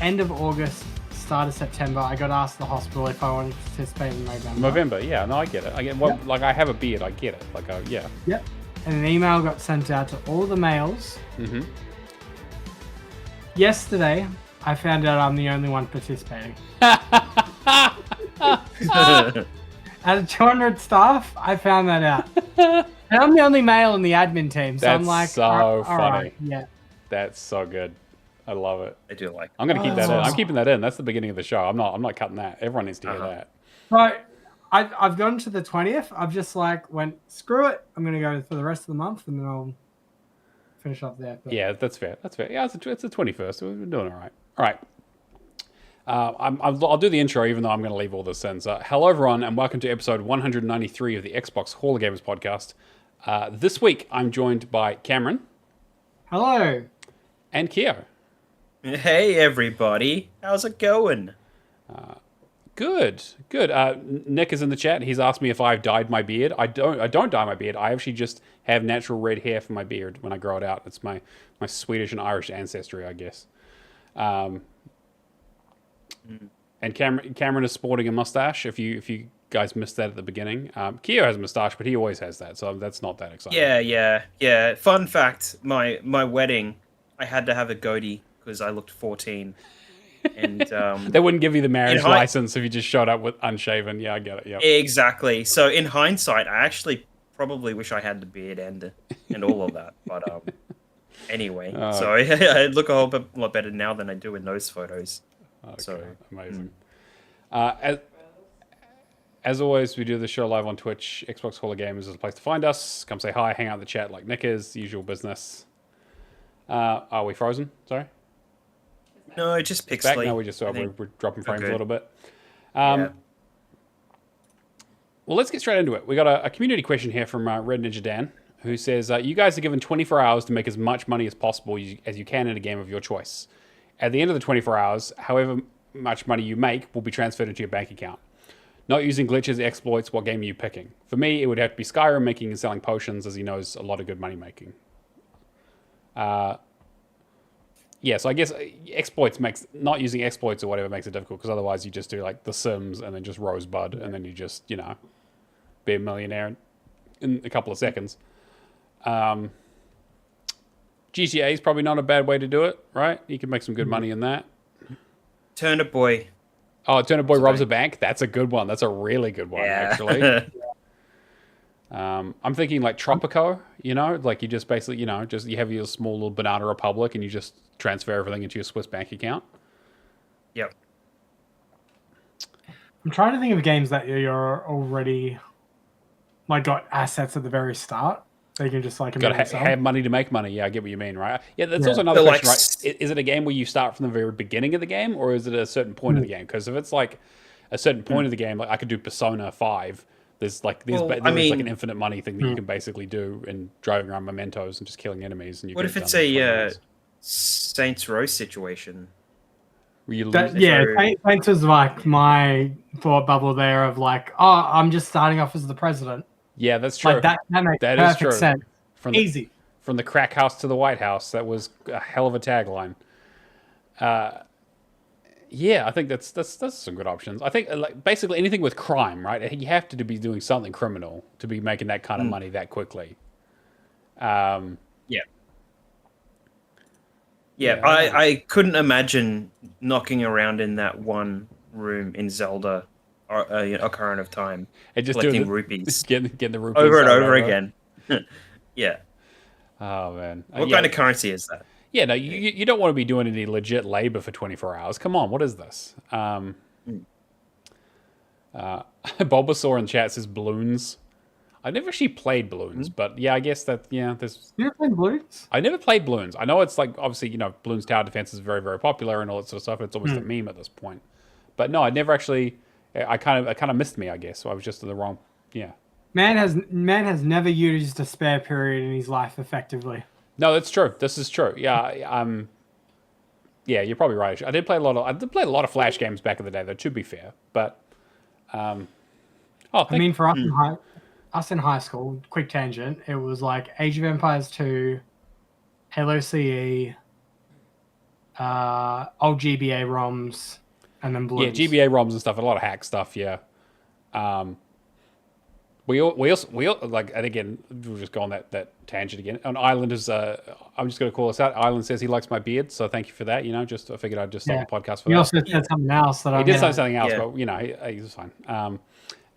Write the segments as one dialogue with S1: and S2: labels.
S1: end of August, start of September, I got asked at the hospital if I wanted to participate in November.
S2: November, yeah, no, I get it. I get like I have a beard, I get it. Like, yeah.
S1: Yep. And an email got sent out to all the males.
S2: Mm-hmm.
S1: Yesterday, I found out I'm the only one participating. Out of 200 staff, I found that out. And I'm the only male in the admin team, so
S2: That's
S1: I'm like,
S2: so funny.
S1: Right, yeah.
S2: That's so good. I love it.
S3: I do like.
S2: I'm gonna keep that in. I'm keeping that in. That's the beginning of the show. I'm not cutting that. Everyone needs to hear that.
S1: So I've gone to the 20th. I've just went, screw it. I'm gonna go for the rest of the month, and then I'll finish up there. But...
S2: Yeah, that's fair. That's fair. Yeah, it's the 21st. So we're doing all right. All right. I'll do the intro, even though I'm going to leave all this in. So, hello, everyone, and welcome to episode 193 of the Xbox Hall of Gamers podcast. This week, I'm joined by Cameron.
S1: Hello.
S2: And Keo.
S3: Hey, everybody. How's it going?
S2: Good. Nick is in the chat. He's asked me if I've dyed my beard. I don't dye my beard. I actually just have natural red hair for my beard when I grow it out. It's my Swedish and Irish ancestry, I guess. And Cameron is sporting a mustache. If you guys missed that at the beginning, Keo has a mustache, but he always has that, so that's not that exciting.
S3: Yeah. Fun fact: my wedding, I had to have a goatee because I looked 14, and
S2: they wouldn't give you the marriage license if you just showed up with unshaven. Yeah, I get it. Yeah,
S3: exactly. So in hindsight, I actually probably wish I had the beard and all of that, but anyway, so I look a whole lot better now than I do in those photos.
S2: Okay, so amazing. As always, we do the show live on Twitch. Xbox Hall of Gamers is a place to find us. Come say hi, hang out in the chat like Nick is, usual business. Are we frozen? Sorry?
S3: No, just pixely.
S2: Back? No, we're dropping frames a little bit.
S3: Yeah.
S2: Well, let's get straight into it. We got a community question here from Red Ninja Dan, who says, you guys are given 24 hours to make as much money as possible as you can in a game of your choice. At the end of the 24 hours, however much money you make will be transferred into your bank account. Not using glitches, exploits, what game are you picking? For me, it would have to be Skyrim, making and selling potions, as he knows a lot of good money making. So I guess not using exploits or whatever makes it difficult, because otherwise you just do like The Sims and then just Rosebud, and then you just, be a millionaire in a couple of seconds. GTA is probably not a bad way to do it, right? You can make some good money in that.
S3: Turnip Boy.
S2: Oh, Turnip Boy robs a bank? That's a good one. That's a really good one, actually. I'm thinking like Tropico, like you just basically, you have your small little banana republic and you just transfer everything into your Swiss bank account.
S3: Yep.
S1: I'm trying to think of games that you're already got assets at the very start. So you can just
S2: have money to make money. Yeah, I get what you mean, right? Yeah, that's also another question, right? Is it a game where you start from the very beginning of the game, or is it a certain point of the game? Because if it's like a certain point of the game, like I could do Persona 5. There's like an infinite money thing that you can basically do in driving around mementos and just killing enemies. And
S3: what if it's a Saints Row situation?
S1: Saints was like my thought bubble there of like, I'm just starting off as the president.
S2: Yeah, that's true.
S1: Like that makes perfect sense. Easy.
S2: From the crack house to the White House. That was a hell of a tagline. Yeah, I think that's some good options. I think basically anything with crime, right? You have to be doing something criminal to be making that kind of money that quickly.
S3: Yeah, I couldn't imagine knocking around in that one room in Zelda Ocarina of Time,
S2: and just
S3: collecting rupees,
S2: getting the rupees
S3: over and over again. Yeah.
S2: Oh man,
S3: what kind of currency is that?
S2: Yeah, no, you don't want to be doing any legit labor for 24 hours. Come on, what is this? Bulbasaur in chat says balloons. I never actually played balloons, but yeah, I guess that there's.
S1: You ever played balloons?
S2: I never played balloons. I know it's like obviously balloons tower defense is very very popular and all that sort of stuff. It's almost a meme at this point, but no, I never actually. I kind of missed me, I guess. So I was just in the wrong. Yeah. Man
S1: has never used a spare period in his life effectively.
S2: No, that's true. This is true. Yeah. Yeah, you're probably right. I did play a lot of Flash games back in the day, though. To be fair, but. For
S1: us in high school, quick tangent. It was like Age of Empires 2, Halo CE, old GBA ROMs, and then blues.
S2: Yeah, GBA ROMs and stuff, a lot of hack stuff, yeah. We also like, and again, we'll just go on that tangent again. On Island is, I'm just going to call this out. Island says he likes my beard, so thank you for that. Just I figured I'd just start the podcast for that.
S1: He also said something else that
S2: he did say something else, but he's fine.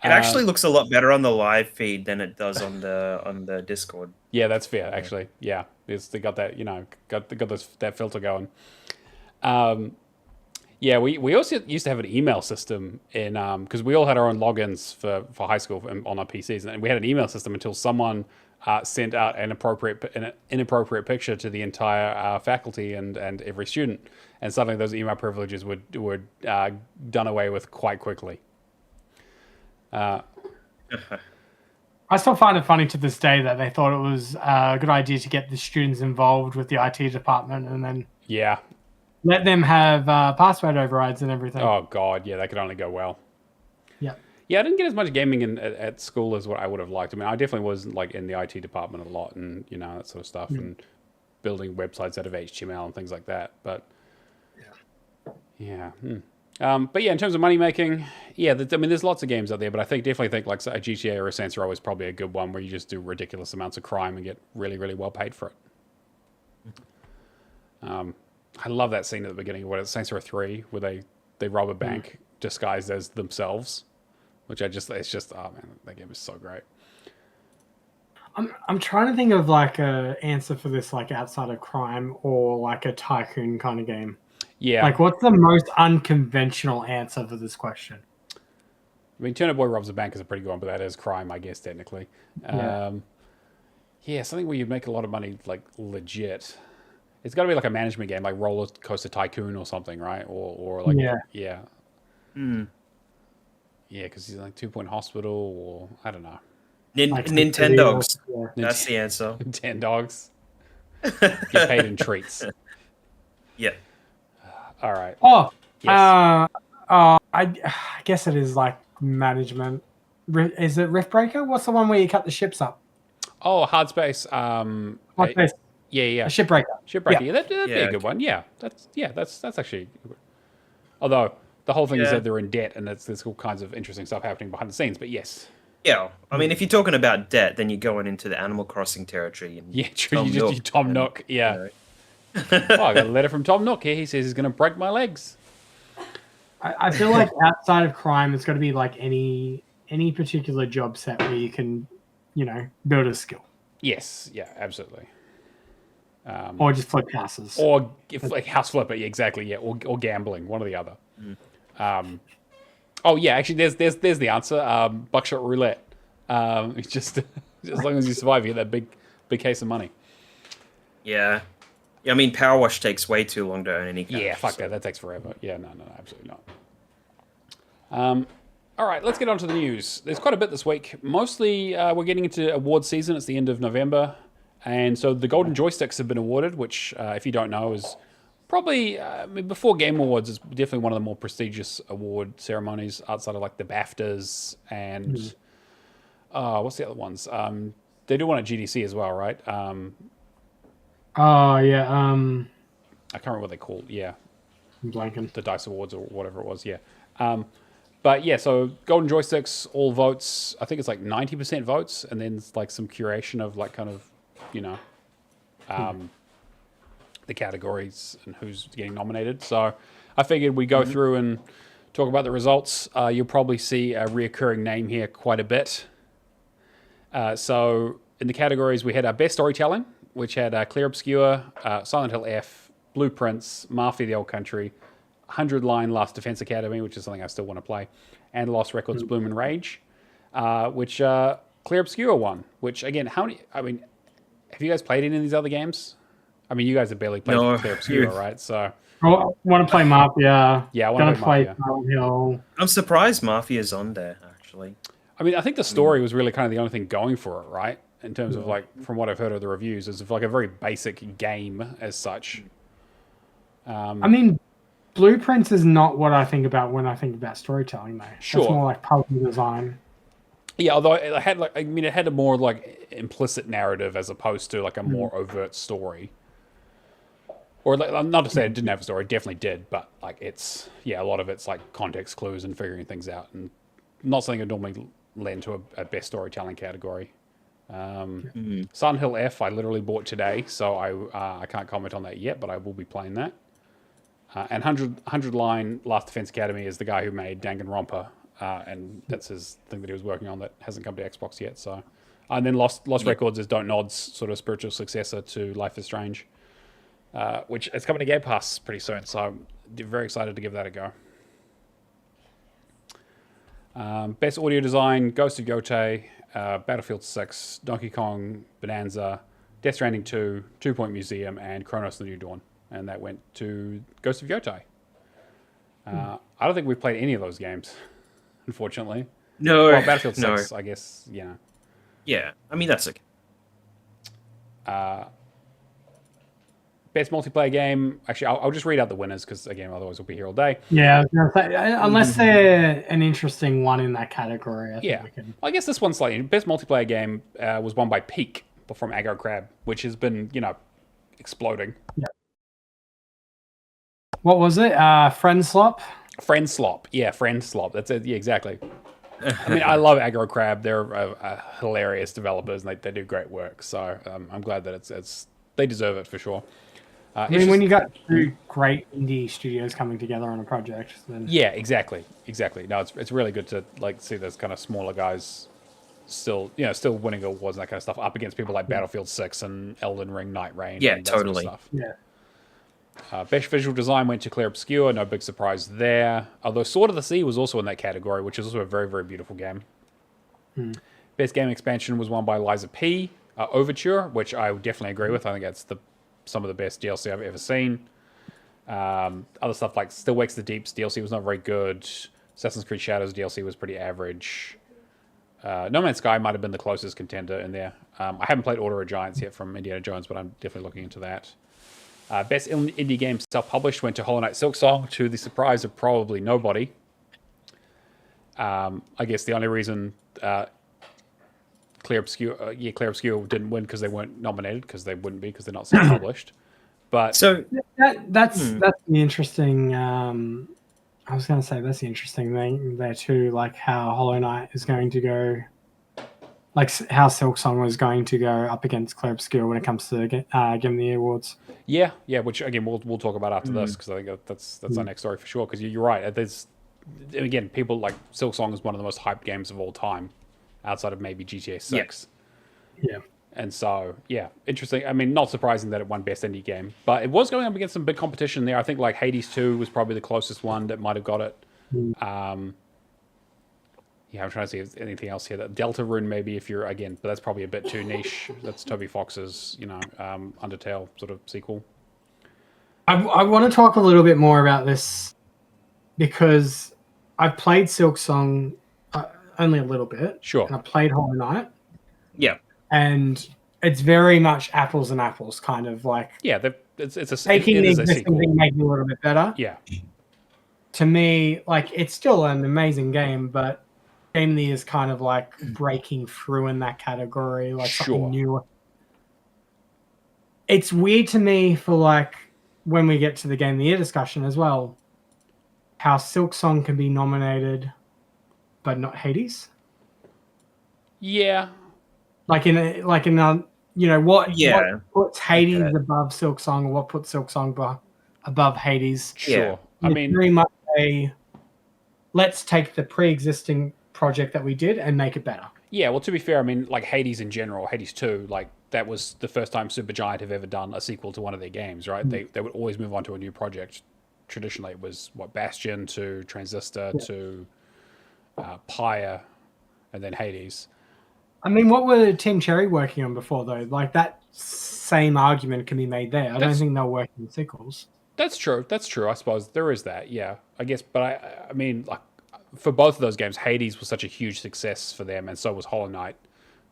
S3: It actually looks a lot better on the live feed than it does on the Discord.
S2: Yeah, that's fair. Actually, yeah, they got that. Got that filter going. Yeah, we also used to have an email system in because we all had our own logins for high school on our PCs, and we had an email system until someone sent out an inappropriate picture to the entire faculty and every student, and suddenly those email privileges were done away with quite quickly.
S1: I still find it funny to this day that they thought it was a good idea to get the students involved with the IT department and then let them have password overrides and everything.
S2: Oh God, yeah, that could only go well.
S1: Yeah.
S2: Yeah, I didn't get as much gaming at school as what I would have liked. I mean, I definitely was like in the IT department a lot, and that sort of stuff, and building websites out of HTML and things like that. But but yeah, in terms of money making, there's lots of games out there, but I definitely think like a GTA or a Saints Row is probably a good one where you just do ridiculous amounts of crime and get really, really well paid for it. I love that scene at the beginning of what it's Saints Row 3 where they rob a bank disguised as themselves, which it's just oh man, that game is so great.
S1: I'm trying to think of like a answer for this, like outside of crime or like a tycoon kind of game.
S2: Yeah.
S1: Like, what's the most unconventional answer for this question?
S2: I mean, Turnip Boy robs a bank is a pretty good one, but that is crime, I guess, technically. Something where you make a lot of money, like, legit. It's got to be like a management game, like Roller Coaster Tycoon or something, right? Or like, yeah. Yeah, because he's like 2 Point Hospital, or I don't know.
S3: Nintendogs. That's the answer.
S2: Nintendogs. Get paid in treats.
S3: Yeah.
S2: All right.
S1: Oh,
S2: yes.
S1: I guess it is like management. Is it Riftbreaker? What's the one where you cut the ships up?
S2: Oh, Hard Space.
S1: Space.
S2: Yeah.
S1: A Shipbreaker.
S2: Yeah, that'd be a good one. Yeah, that's actually. Although the whole thing is that they're in debt, and there's all kinds of interesting stuff happening behind the scenes. But yes.
S3: Yeah, I mean, if you're talking about debt, then you're going into the Animal Crossing territory. And
S2: true. You just do Tom Nook. Yeah. Oh, I got a letter from Tom Nook here. He says he's going to break my legs.
S1: I feel like outside of crime, it's got to be like any particular job set where you can, build a skill.
S2: Yes. Yeah. Absolutely.
S1: Or just flip houses.
S2: Or like house flipper. Yeah, exactly. Yeah. Or gambling. One or the other. Actually, there's the answer. Buckshot roulette. It's just as long as you survive, you get that big case of money.
S3: Yeah. I mean, Power Wash takes way too long to earn any cash.
S2: Yeah, fuck that. That takes forever. Yeah, no, absolutely not. All right, let's get on to the news. There's quite a bit this week. Mostly, we're getting into award season. It's the end of November. And so the Golden Joysticks have been awarded, which, if you don't know, is probably, before Game Awards, is definitely one of the more prestigious award ceremonies outside of, like, the BAFTAs and... what's the other ones? They do one at GDC as well, right?
S1: Oh, yeah.
S2: I can't remember what they call. Yeah.
S1: I'm blanking.
S2: The DICE Awards or whatever it was, yeah. But yeah, so Golden Joysticks, all votes, I think it's like 90% votes, and then it's like some curation of like kind of, the categories and who's getting nominated. So I figured we go through and talk about the results. You'll probably see a reoccurring name here quite a bit. So in the categories, we had our Best Storytelling, which had Clear Obscure, Silent Hill F, Blueprints, Mafia the Old Country, 100 Line Last Defense Academy, which is something I still want to play, and Lost Records Bloom and Rage, which Clear Obscure won, which again, have you guys played any of these other games? I mean, you guys have barely played Clear Obscure, right? So
S1: I want to play Mafia.
S2: Yeah, I want to play Mafia.
S1: Silent Hill.
S3: I'm surprised Mafia's on there, actually.
S2: I mean, I think the story was really kind of the only thing going for it, right? In terms of like, from what I've heard of the reviews, is like a very basic game as such.
S1: I mean, Blueprints is not what I think about when I think about storytelling, though.
S2: Sure.
S1: It's more like puzzle design.
S2: Yeah, although it had it had a more like implicit narrative as opposed to like a more overt story. Or like, not to say it didn't have a story, it definitely did, but like it's a lot of it's like context clues and figuring things out, and not something that normally lend to a best storytelling category. Silent Hill F I literally bought today, so I can't comment on that yet, but I will be playing that. And 100 Line Last Defense Academy is the guy who made Danganronpa, and that's his thing that he was working on that hasn't come to Xbox yet. So, and then Lost Records is Don't Nod's sort of spiritual successor to Life is Strange, which is coming to Game Pass pretty soon. So I'm very excited to give that a go. Best audio design: Ghost of Yotei, Battlefield 6, Donkey Kong Bonanza, Death Stranding 2, 2 Point Museum, and Chronos: The New Dawn. And that went to Ghost of Yotei. I don't think we've played any of those games, unfortunately.
S3: No.
S2: Well, Battlefield 6, I guess,
S3: Yeah, I mean, that's okay.
S2: Best multiplayer game. Actually, I'll just read out the winners because, again, otherwise we'll be here all day.
S1: Yeah, I was gonna say, unless they're an interesting one in that category. I think we can...
S2: Well, I guess this one's slightly... Best multiplayer game was won by Peak from Aggro Crab, which has been, exploding.
S1: Yeah. What was it? Friend Slop?
S2: Friend Slop. Yeah, Friend Slop. That's it. Yeah, exactly. I mean, I love Aggro Crab. They're hilarious developers, and they do great work. So I'm glad that it's they deserve it for sure.
S1: I mean, when you got two great indie studios coming together on a project, then...
S2: Yeah, exactly. No, it's really good to see those kind of smaller guys still winning awards and that kind of stuff up against people like Battlefield 6 and Elden Ring, Night Rain.
S3: Yeah,
S2: and that
S3: totally.
S2: Sort of stuff.
S1: Yeah.
S2: Best visual design went to Clear Obscure. No big surprise there. Although Sword of the Sea was also in that category, which is also a very, very beautiful game. Best game expansion was won by Liza P. Overture, which I would definitely agree with. I think that's some of the best DLC I've ever seen. Other stuff like Still Wakes the Deep's DLC was not very good. Assassin's Creed Shadows DLC was pretty average. No Man's Sky might have been the closest contender in there. I haven't played Order of Giants yet from Indiana Jones, but I'm definitely looking into that. Best indie game self-published went to Hollow Knight Silksong, to the surprise of probably nobody. I guess the only reason Clear Obscure didn't win because they weren't nominated, because they wouldn't be because they're not self-published. But
S1: so that's the interesting. I was going to say that's the interesting thing there too, like how Hollow Knight is going to go. Like how Silksong was going to go up against Clear Obscure when it comes to the Game of the Year awards.
S2: Yeah, which again we'll talk about after this, because I think that's our next story for sure. Because you're right. There's again people like Silksong is one of the most hyped games of all time, outside of maybe GTA 6.
S1: Yeah.
S2: And so interesting. I mean, not surprising that it won Best Indie Game, but it was going up against some big competition there. I think like Hades 2 was probably the closest one that might have got it. I'm trying to see if there's anything else here. That Deltarune maybe, if you're again, but that's probably a bit too niche. That's Toby Fox's, Undertale sort of sequel.
S1: I want to talk a little bit more about this because I've played Silksong only a little bit.
S2: Sure.
S1: And I played Hollow Knight.
S3: Yeah.
S1: And it's very much apples and apples, kind of like.
S2: Yeah, it's a
S1: taking the existing thing, making it a little bit better.
S2: Yeah.
S1: To me, like it's still an amazing game, but Game of the Year is kind of like breaking through in that category, like something new. It's weird to me for like when we get to the Game of the Year discussion as well, how Silksong can be nominated, but not Hades.
S2: Yeah.
S1: What puts Hades above Silksong, or what puts Silksong above Hades?
S2: Sure. I mean,
S1: very much let's take the pre-existing project that we did and make it better.
S2: Yeah, well, to be fair, I mean, like Hades in general, Hades 2, like that was the first time Supergiant have ever done a sequel to one of their games, right? They would always move on to a new project. Traditionally, it was Bastion to Transistor to Pyre, and then Hades.
S1: I mean, what were Team Cherry working on before, though? Like, that same argument can be made there. I don't think they're working on sequels.
S2: That's true. I suppose there is that, yeah. I guess, but I mean, like, for both of those games, Hades was such a huge success for them, and so was Hollow Knight,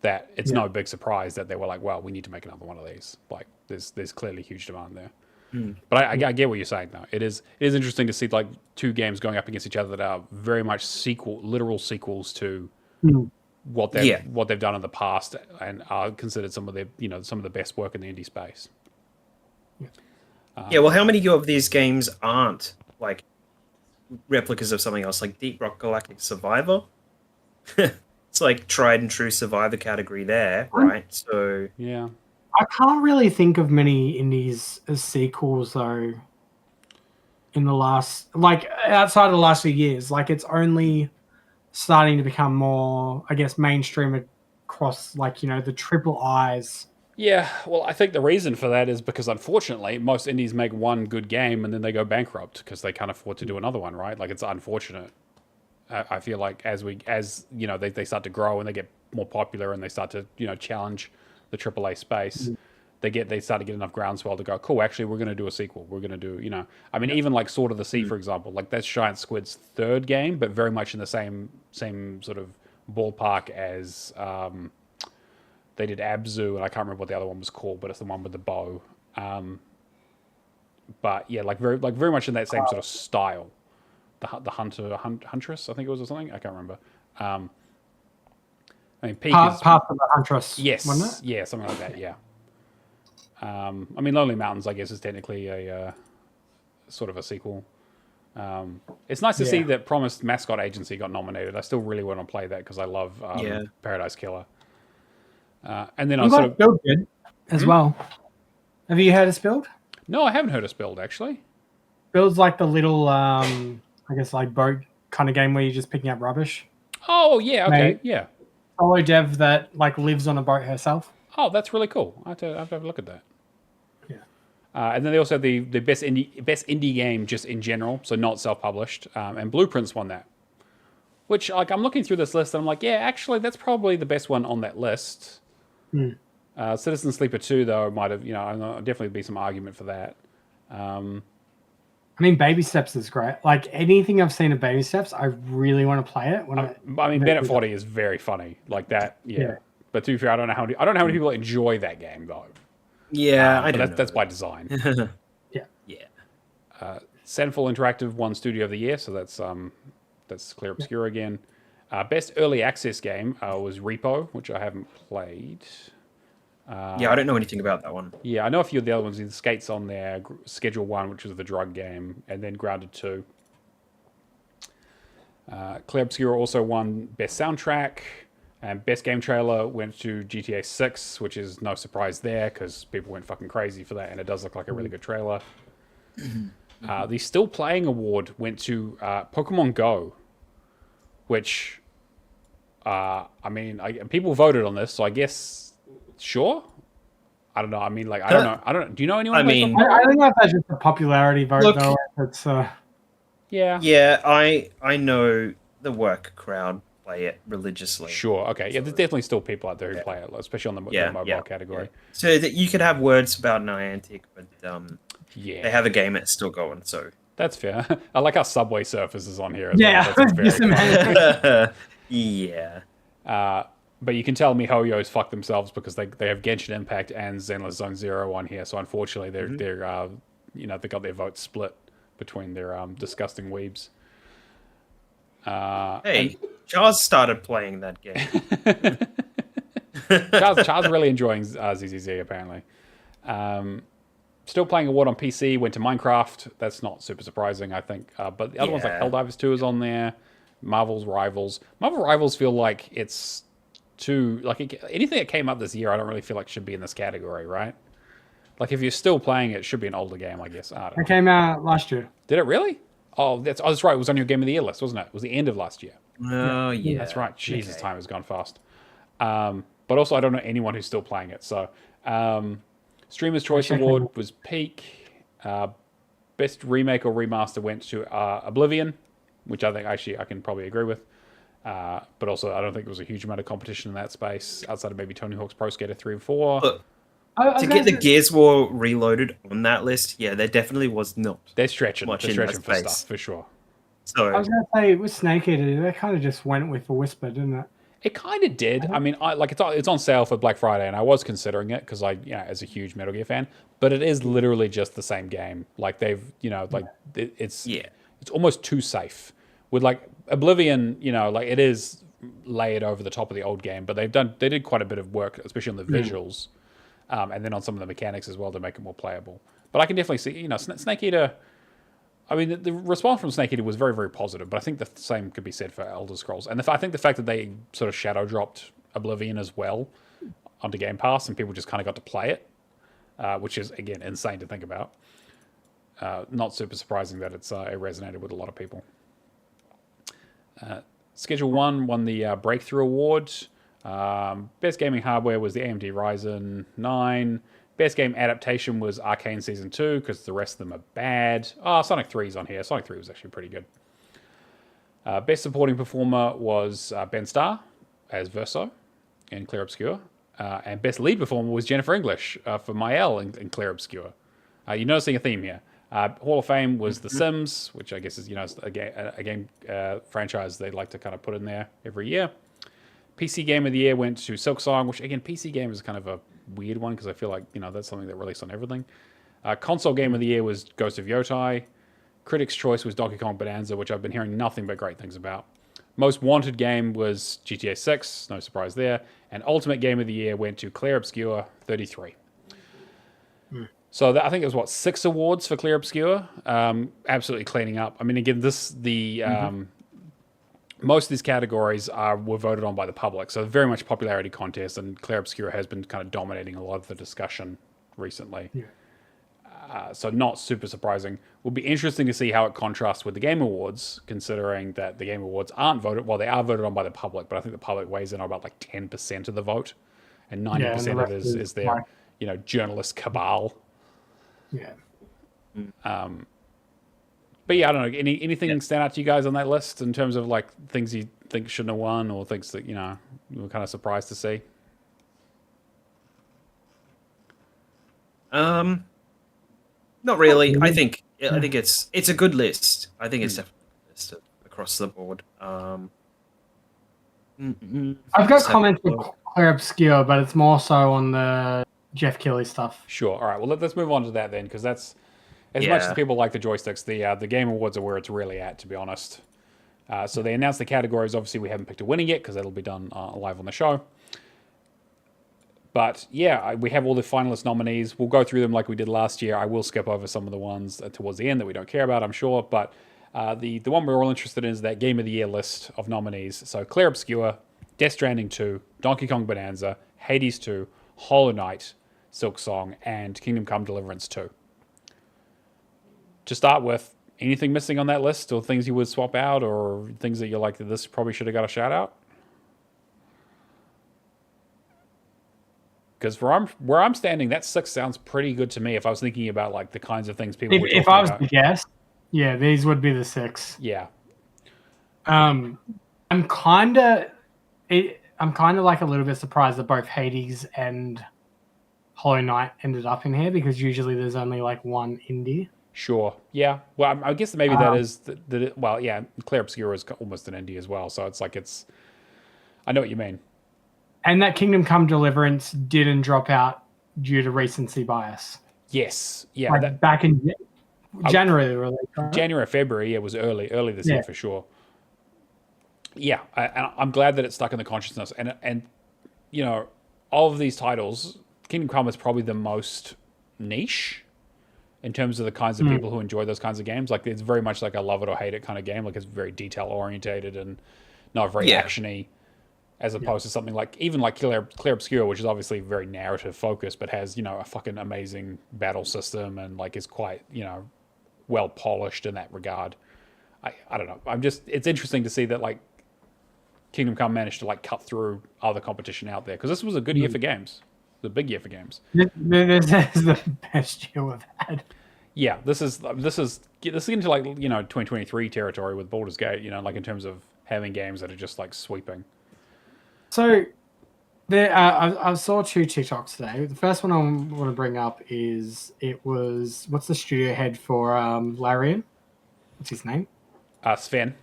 S2: that it's no big surprise that they were like, well, we need to make another one of these. Like, there's clearly huge demand there. But I get what you're saying, though. It is interesting to see, like, two games going up against each other that are very much literal sequels to what they've done in the past, and are considered some of the best work in the indie space.
S3: Yeah, well, how many of these games aren't like replicas of something else, like Deep Rock Galactic Survivor? It's like tried and true Survivor category there, right? So
S2: Yeah.
S1: I can't really think of many indies as sequels though. In the last, like outside of the last few years, like it's only starting to become more, I guess, mainstream across, like, you know, the triple I's.
S2: Yeah, well, I think the reason for that is because unfortunately, most indies make one good game and then they go bankrupt because they can't afford to do another one, right? Like it's unfortunate. I feel like as you know, they start to grow and they get more popular and they start to, you know, challenge the AAA space. They start to get enough groundswell to go, cool, actually we're going to do a sequel. We're going to do, you know, I mean, even like Sword of the Sea, for example, like that's Giant Squid's third game, but very much in the same sort of ballpark as they did Abzu, and I can't remember what the other one was called, but it's the one with the bow. But yeah, like very much in that same sort of style. The Huntress, I think it was, or something. I can't remember. I mean, Peak is
S1: Path of the Huntress.
S2: yes,
S1: wasn't it?
S2: yeah, something like that. Yeah. I mean, Lonely Mountains, I guess, is technically a sort of a sequel. It's nice to see that Promised Mascot Agency got nominated. I still really want to play that because I love Paradise Killer. And then I sort of
S1: Build good as well. Have you heard of Spilled?
S2: no, I haven't heard of Spilled actually.
S1: Build's like the little, I guess, like boat kind of game where you're just picking up rubbish.
S2: Oh yeah, okay,
S1: Mate.
S2: yeah.
S1: Solo dev that like lives on a boat herself.
S2: Oh, that's really cool. I have to have a look at that.
S1: Yeah.
S2: And then they also have the best indie game just in general, so not self-published. And Blueprints won that. Which, like, I'm looking through this list and I'm like, yeah, actually, that's probably the best one on that list. Citizen Sleeper 2, though, might have, you know, there'll definitely be some argument for that.
S1: I mean, Baby Steps is great. Like anything I've seen of Baby Steps, I really want to play it.
S2: I mean, Bennett 40 is very funny, like that. Yeah. But to be fair, I don't know how many people enjoy that game though.
S3: yeah, I don't know.
S2: That's by design.
S1: Yeah.
S2: Sandfall Interactive won Studio of the Year, so that's Clear Obscure again. Best early access game was Repo, which I haven't played.
S3: Yeah, I don't know anything about that one.
S2: Yeah, I know a few of the other ones. The Skates on there, Schedule 1, which was the drug game, and then Grounded 2. Clear Obscure also won Best Soundtrack, and Best Game Trailer went to GTA 6, which is no surprise there, because people went fucking crazy for that, and it does look like a really good trailer. The Still Playing Award went to Pokemon Go, which, I mean, people voted on this, so I guess... Sure, I don't know. I mean, like, I don't know. Do you know anyone?
S3: I mean,
S1: I don't know if that's just a popularity vote though. It's
S2: yeah.
S3: I know the work crowd play it religiously.
S2: Sure. Okay. Yeah, there's definitely still people out there who play it, especially on the mobile category.
S3: Yeah. So that you could have words about Niantic, but
S2: yeah,
S3: they have a game that's still going. So
S2: that's fair. I like how Subway Surfers is on here.
S1: yeah,
S2: Well. That's very
S3: yeah.
S2: But you can tell MiHoYo's fucked themselves because they have Genshin Impact and Zenless Zone Zero on here. So unfortunately, they're you know, they got their votes split between their disgusting weebs.
S3: Hey, Char's started playing that game.
S2: Char's really enjoying ZZZ apparently. Still Playing Award on PC went to Minecraft. That's not super surprising, I think. But the other ones like Helldivers 2 is on there. Marvel's Rivals. Marvel Rivals feel like it's anything that came up this year, I don't really feel like should be in this category, right? Like if you're still playing it, should be an older game, I guess. I don't know.
S1: It came out last year.
S2: Did it really? Oh, that's right. It was on your Game of the Year list, wasn't it? It was the end of last year.
S3: Oh yeah,
S2: that's right. Jesus, time has gone fast. But also, I don't know anyone who's still playing it. So, Streamer's Choice Award was Peak. Best remake or remaster went to Oblivion, which I think actually I can probably agree with. But also, I don't think there was a huge amount of competition in that space outside of maybe Tony Hawk's Pro Skater 3 and 4.
S3: Look, to get the Gears War Reloaded on that list, yeah, there definitely was not.
S2: They're stretching.
S3: Much
S2: They're
S3: in that
S2: stretching for
S3: space.
S2: stuff, for sure.
S3: So
S1: I was going to say, with Snake Eater, they kind of just went with a whisper, didn't it?
S2: It kind of did. I mean, it's on sale for Black Friday, and I was considering it because as a huge Metal Gear fan, but it is literally just the same game. Like they've, it's almost too safe. With like Oblivion, like it is layered over the top of the old game, but they did quite a bit of work, especially on the visuals, and then on some of the mechanics as well to make it more playable. But I can definitely see, Snake Eater. I mean, the response from Snake Eater was very, very positive, but I think the same could be said for Elder Scrolls. And I think the fact that they sort of shadow dropped Oblivion as well onto Game Pass and people just kind of got to play it, which is, again, insane to think about. Not super surprising that it resonated with a lot of people. Schedule 1 won the Breakthrough Award. Best gaming hardware was the AMD Ryzen 9. Best game adaptation was Arcane Season 2, because the rest of them are bad. Sonic 3 is on here. Sonic 3 was actually pretty good. Best supporting performer was Ben Starr as Verso in Clear Obscure. And best lead performer was Jennifer English for Mael in Clear Obscure. You're noticing a theme here. Hall of Fame was The Sims, which I guess is a game franchise they like to kind of put in there every year. PC Game of the Year went to Silksong, which again, PC Game is kind of a weird one because I feel like that's something that released on everything. Console Game of the Year was Ghost of Yotai. Critics' Choice was Donkey Kong Bonanza, which I've been hearing nothing but great things about. Most Wanted Game was GTA 6, no surprise there. And Ultimate Game of the Year went to Clear Obscure 33. So I think it was 6 awards for Clear Obscure. Absolutely cleaning up. I mean, again, most of these categories were voted on by the public, so very much popularity contest, and Clear Obscure has been kind of dominating a lot of the discussion recently. Yeah. So not super surprising. Will be interesting to see how it contrasts with the Game Awards, considering that the Game Awards aren't voted. Well, they are voted on by the public, but I think the public weighs in on about 10% of the vote, and 90% of it is their journalist cabal.
S1: Yeah.
S2: But yeah, I don't know. Anything stand out to you guys on that list in terms of things you think shouldn't have won, or things that you were kind of surprised to see?
S3: Not really. I think it's a good list. I think it's definitely a good list across the board.
S1: I've got comments for Clear Obscure, but it's more so on the Jeff Keighley stuff.
S2: Sure. All right. Well, let's move on to that then, because that's as much as people like the joysticks. The Game Awards are where it's really at, to be honest. So they announced the categories. Obviously, we haven't picked a winner yet because that'll be done live on the show. But yeah, we have all the finalist nominees. We'll go through them like we did last year. I will skip over some of the ones towards the end that we don't care about, I'm sure. But the one we're all interested in is that Game of the Year list of nominees. So Clear Obscure, Death Stranding 2, Donkey Kong Bonanza, Hades 2, Hollow Knight, Silksong, and Kingdom Come Deliverance 2. To start with, anything missing on that list, or things you would swap out, or things that you're like that this probably should have got a shout out? Because where I'm standing, that 6 sounds pretty good to me. If I was thinking about the kinds of things people were talking about.
S1: If I was to guess, yeah, these would be the 6.
S2: Yeah.
S1: I'm kind of a little bit surprised that both Hades and Hollow Knight ended up in here, because usually there's only one indie.
S2: Sure. Yeah. Well, I guess maybe that is well, yeah. Clear Obscure is almost an indie as well, so it's I know what you mean.
S1: And that Kingdom Come Deliverance didn't drop out due to recency bias.
S2: Yes. Yeah.
S1: Back in January, really. Right?
S2: January, February. It was early this year for sure. Yeah, I'm glad that it's stuck in the consciousness, and all of these titles, Kingdom Come is probably the most niche in terms of the kinds of people who enjoy those kinds of games. It's very much like a love it or hate it kind of game. It's very detail orientated and not very actiony, as opposed to something even Clear Obscure, which is obviously very narrative focused, but has a fucking amazing battle system and is quite well polished in that regard. I don't know. It's interesting to see that Kingdom Come managed to cut through other competition out there, because this was a good year for games. The big year for games.
S1: This is the best year we've had.
S2: Yeah, this is into 2023 territory with Baldur's Gate. In terms of having games that are just sweeping.
S1: So, I saw 2 TikToks today. The first one I want to bring up is what's the studio head for Larian? What's his name?
S2: Sven.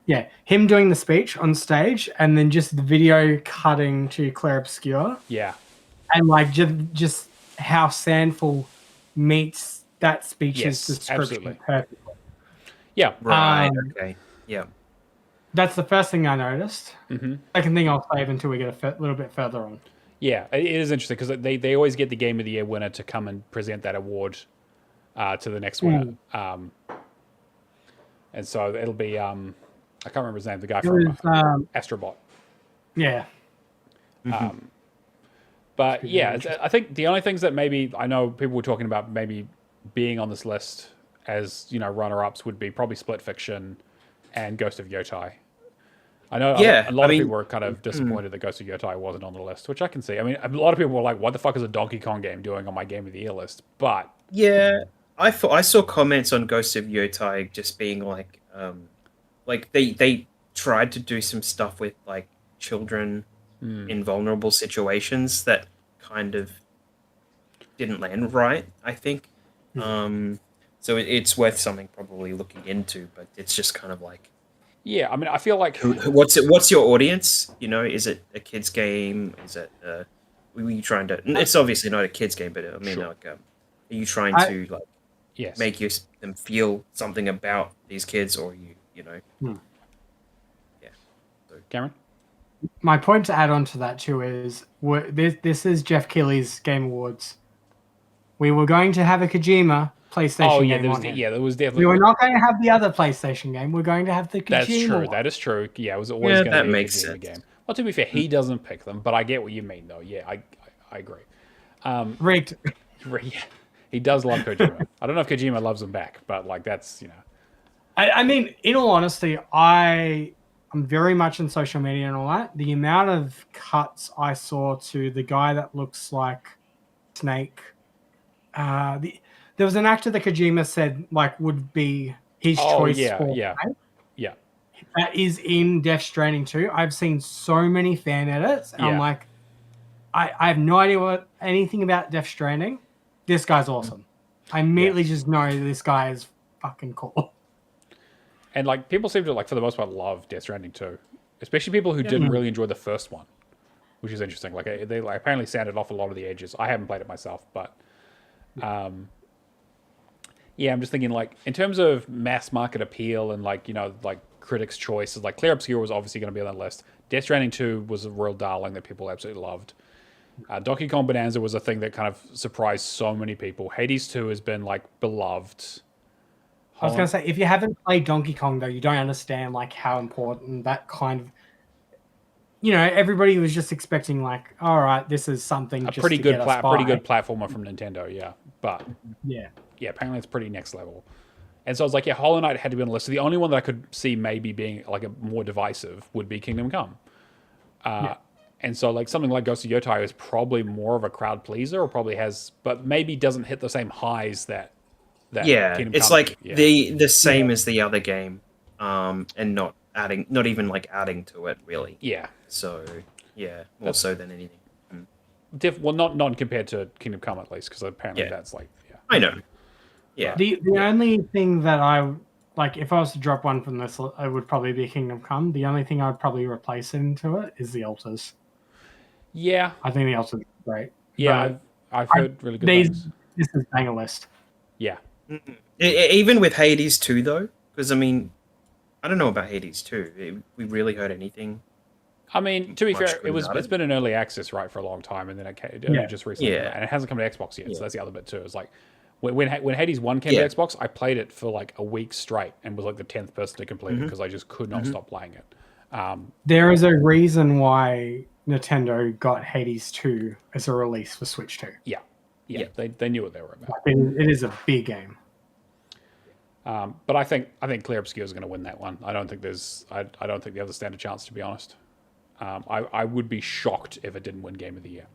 S1: Yeah, him doing the speech on stage, and then just the video cutting to Clear Obscure.
S2: Yeah.
S1: And just how Sandful meets that speech's description perfectly.
S2: Yeah.
S3: Right. Okay. Yeah.
S1: That's the first thing I noticed.
S2: Mm-hmm.
S1: Second thing I'll save until we get a little bit further on.
S2: Yeah, it is interesting because they always get the Game of the Year winner to come and present that award to the next winner. And so it'll be I can't remember his name, the guy from Astrobot.
S1: Yeah.
S2: But yeah, I think the only things that maybe I know people were talking about maybe being on this list as runner-ups would be probably Split Fiction and Ghost of Yotai. I know a lot of people were kind of disappointed that Ghost of Yotai wasn't on the list, which I can see. I mean, a lot of people were like, "What the fuck is a Donkey Kong game doing on my Game of the Year list?" But
S3: yeah, I saw comments on Ghost of Yotai just being like they tried to do some stuff with like children in vulnerable situations that kind of didn't land right, I think. So it's worth something probably looking into, but it's just kind of like,
S2: yeah, I mean, I feel like
S3: what's your audience? Is it a kids game? Is it were you trying to? It's obviously not a kids game, but I mean, like, are you trying to like make them feel something about these kids, or yeah? So.
S2: Cameron.
S1: My point to add on to that too is this is Jeff Keighley's Game Awards. We were going to have a Kojima PlayStation game on it.
S2: There was definitely.
S1: We were not going to have the other PlayStation game. We're going to have the Kojima.
S2: That's true.
S1: one.
S2: That is true. Yeah, it was always going to be a Kojima
S3: sense.
S2: game. Well, to be fair, he doesn't pick them, but I get what you mean, though. Yeah, I agree.
S1: Rigged.
S2: Yeah, he does love Kojima. I don't know if Kojima loves him back, but like that's
S1: I mean, in all honesty, I'm very much in social media and all that. The amount of cuts I saw to the guy that looks like Snake. There was an actor that Kojima said like would be his choice for
S2: yeah.
S1: that is in Death Stranding 2. I've seen so many fan edits, and I'm like, I have no idea anything about Death Stranding. This guy's awesome. I immediately just know this guy is fucking cool.
S2: And like people seem to like for the most part love Death Stranding 2, especially people who didn't really enjoy the first one, which is interesting. Like they apparently sanded off a lot of the edges. I haven't played it myself, but yeah, I'm just thinking like in terms of mass market appeal and like like critics' choices, like Clear Obscure was obviously going to be on that list. Death Stranding 2 was a real darling that people absolutely loved. Donkey Kong Bonanza was a thing that kind of surprised so many people. Hades 2 has been like beloved.
S1: I was going to say, if you haven't played Donkey Kong though, you don't understand like how important that kind of. Everybody was just expecting like, all right, this is something
S2: a
S1: just
S2: pretty
S1: to
S2: good
S1: get us by.
S2: pretty good platformer from Nintendo, yeah. But
S1: yeah,
S2: apparently it's pretty next level. And so I was like, Hollow Knight had to be on the list. So the only one that I could see maybe being like a more divisive would be Kingdom Come. And so like something like Ghost of Yotai is probably more of a crowd pleaser, or probably has, but maybe doesn't hit the same highs that Kingdom
S3: it's
S2: Come
S3: like the same as the other game, and not even like adding to it really.
S2: Yeah.
S3: So more so than anything.
S2: Well, not compared to Kingdom Come at least, because apparently that's like
S3: I know. Yeah.
S1: The only thing that I like, if I was to drop one from this, it would probably be Kingdom Come. The only thing I'd probably replace into it is the Altars.
S2: Yeah.
S1: I think the Altars are great.
S2: Yeah, I've heard really good things.
S1: This is bang a list.
S2: Yeah.
S3: Even with Hades 2 though, because I mean, I don't know about Hades 2. We really heard anything.
S2: I mean, to be fair, it's been in early access right for a long time, and then it just recently, and it hasn't come to Xbox yet. So that's the other bit too. It's like when Hades 1 came to Xbox, I played it for like a week straight and was like the 10th person to complete it because I just could not stop playing it.
S1: There is a reason why Nintendo got Hades 2 as a release for Switch 2.
S2: Yeah. They knew what they were about.
S1: It is a big game.
S2: But I think Clear Obscure is going to win that one. I don't think I don't think the others stand a chance, to be honest. I would be shocked if it didn't win Game of the Year.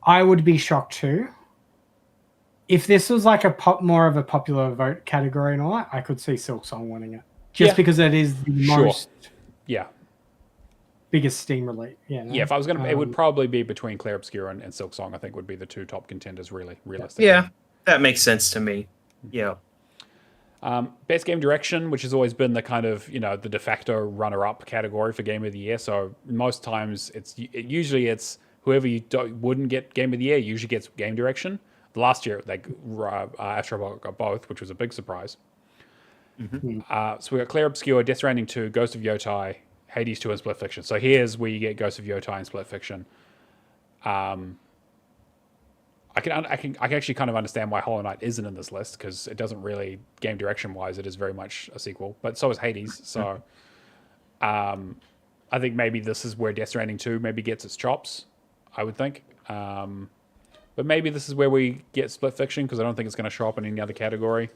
S1: I would be shocked too. If this was like more of a popular vote category and all that, I could see Silksong winning it. Just because it is the most biggest Steam release. Yeah.
S2: Yeah, if I was going to, it would probably be between Clear Obscure and Silksong, I think would be the two top contenders, really, realistically.
S3: Yeah, that makes sense to me. Yeah.
S2: Best game direction, which has always been the kind of the de facto runner-up category for Game of the Year. So most times usually it's whoever wouldn't get Game of the Year usually gets game direction. Last year Astrobot got both, which was a big surprise. So we got Clear Obscure, Death Stranding 2, Ghost of Yotai, Hades 2 and Split Fiction. So here's where you get Ghost of Yotai and Split Fiction. I can actually kind of understand why Hollow Knight isn't in this list, because it doesn't really, game direction wise, it is very much a sequel. But so is Hades. So I think maybe this is where Death Stranding 2 maybe gets its chops, I would think. But maybe this is where we get Split Fiction, because I don't think it's going to show up in any other category.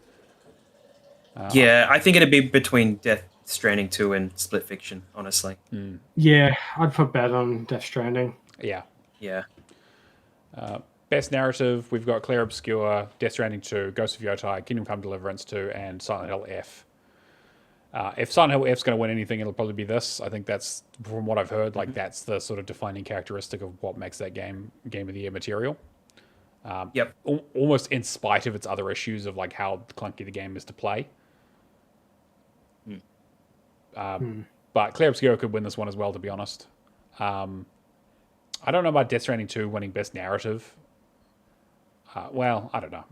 S3: Yeah, I think it'd be between Death Stranding 2 and Split Fiction, honestly.
S1: Yeah, I'd put bet on Death Stranding.
S2: Yeah.
S3: Yeah.
S2: Best narrative, we've got Clair Obscur, Death Stranding 2, Ghost of Yotai, Kingdom Come Deliverance 2, and Silent Hill F. If Silent Hill F's going to win anything, it'll probably be this. I think that's, from what I've heard, like that's the sort of defining characteristic of what makes that game of the year material.
S3: Yep.
S2: Almost in spite of its other issues of like how clunky the game is to play. But Clair Obscur could win this one as well, to be honest. I don't know about Death Stranding 2 winning Best Narrative. Well, I don't know.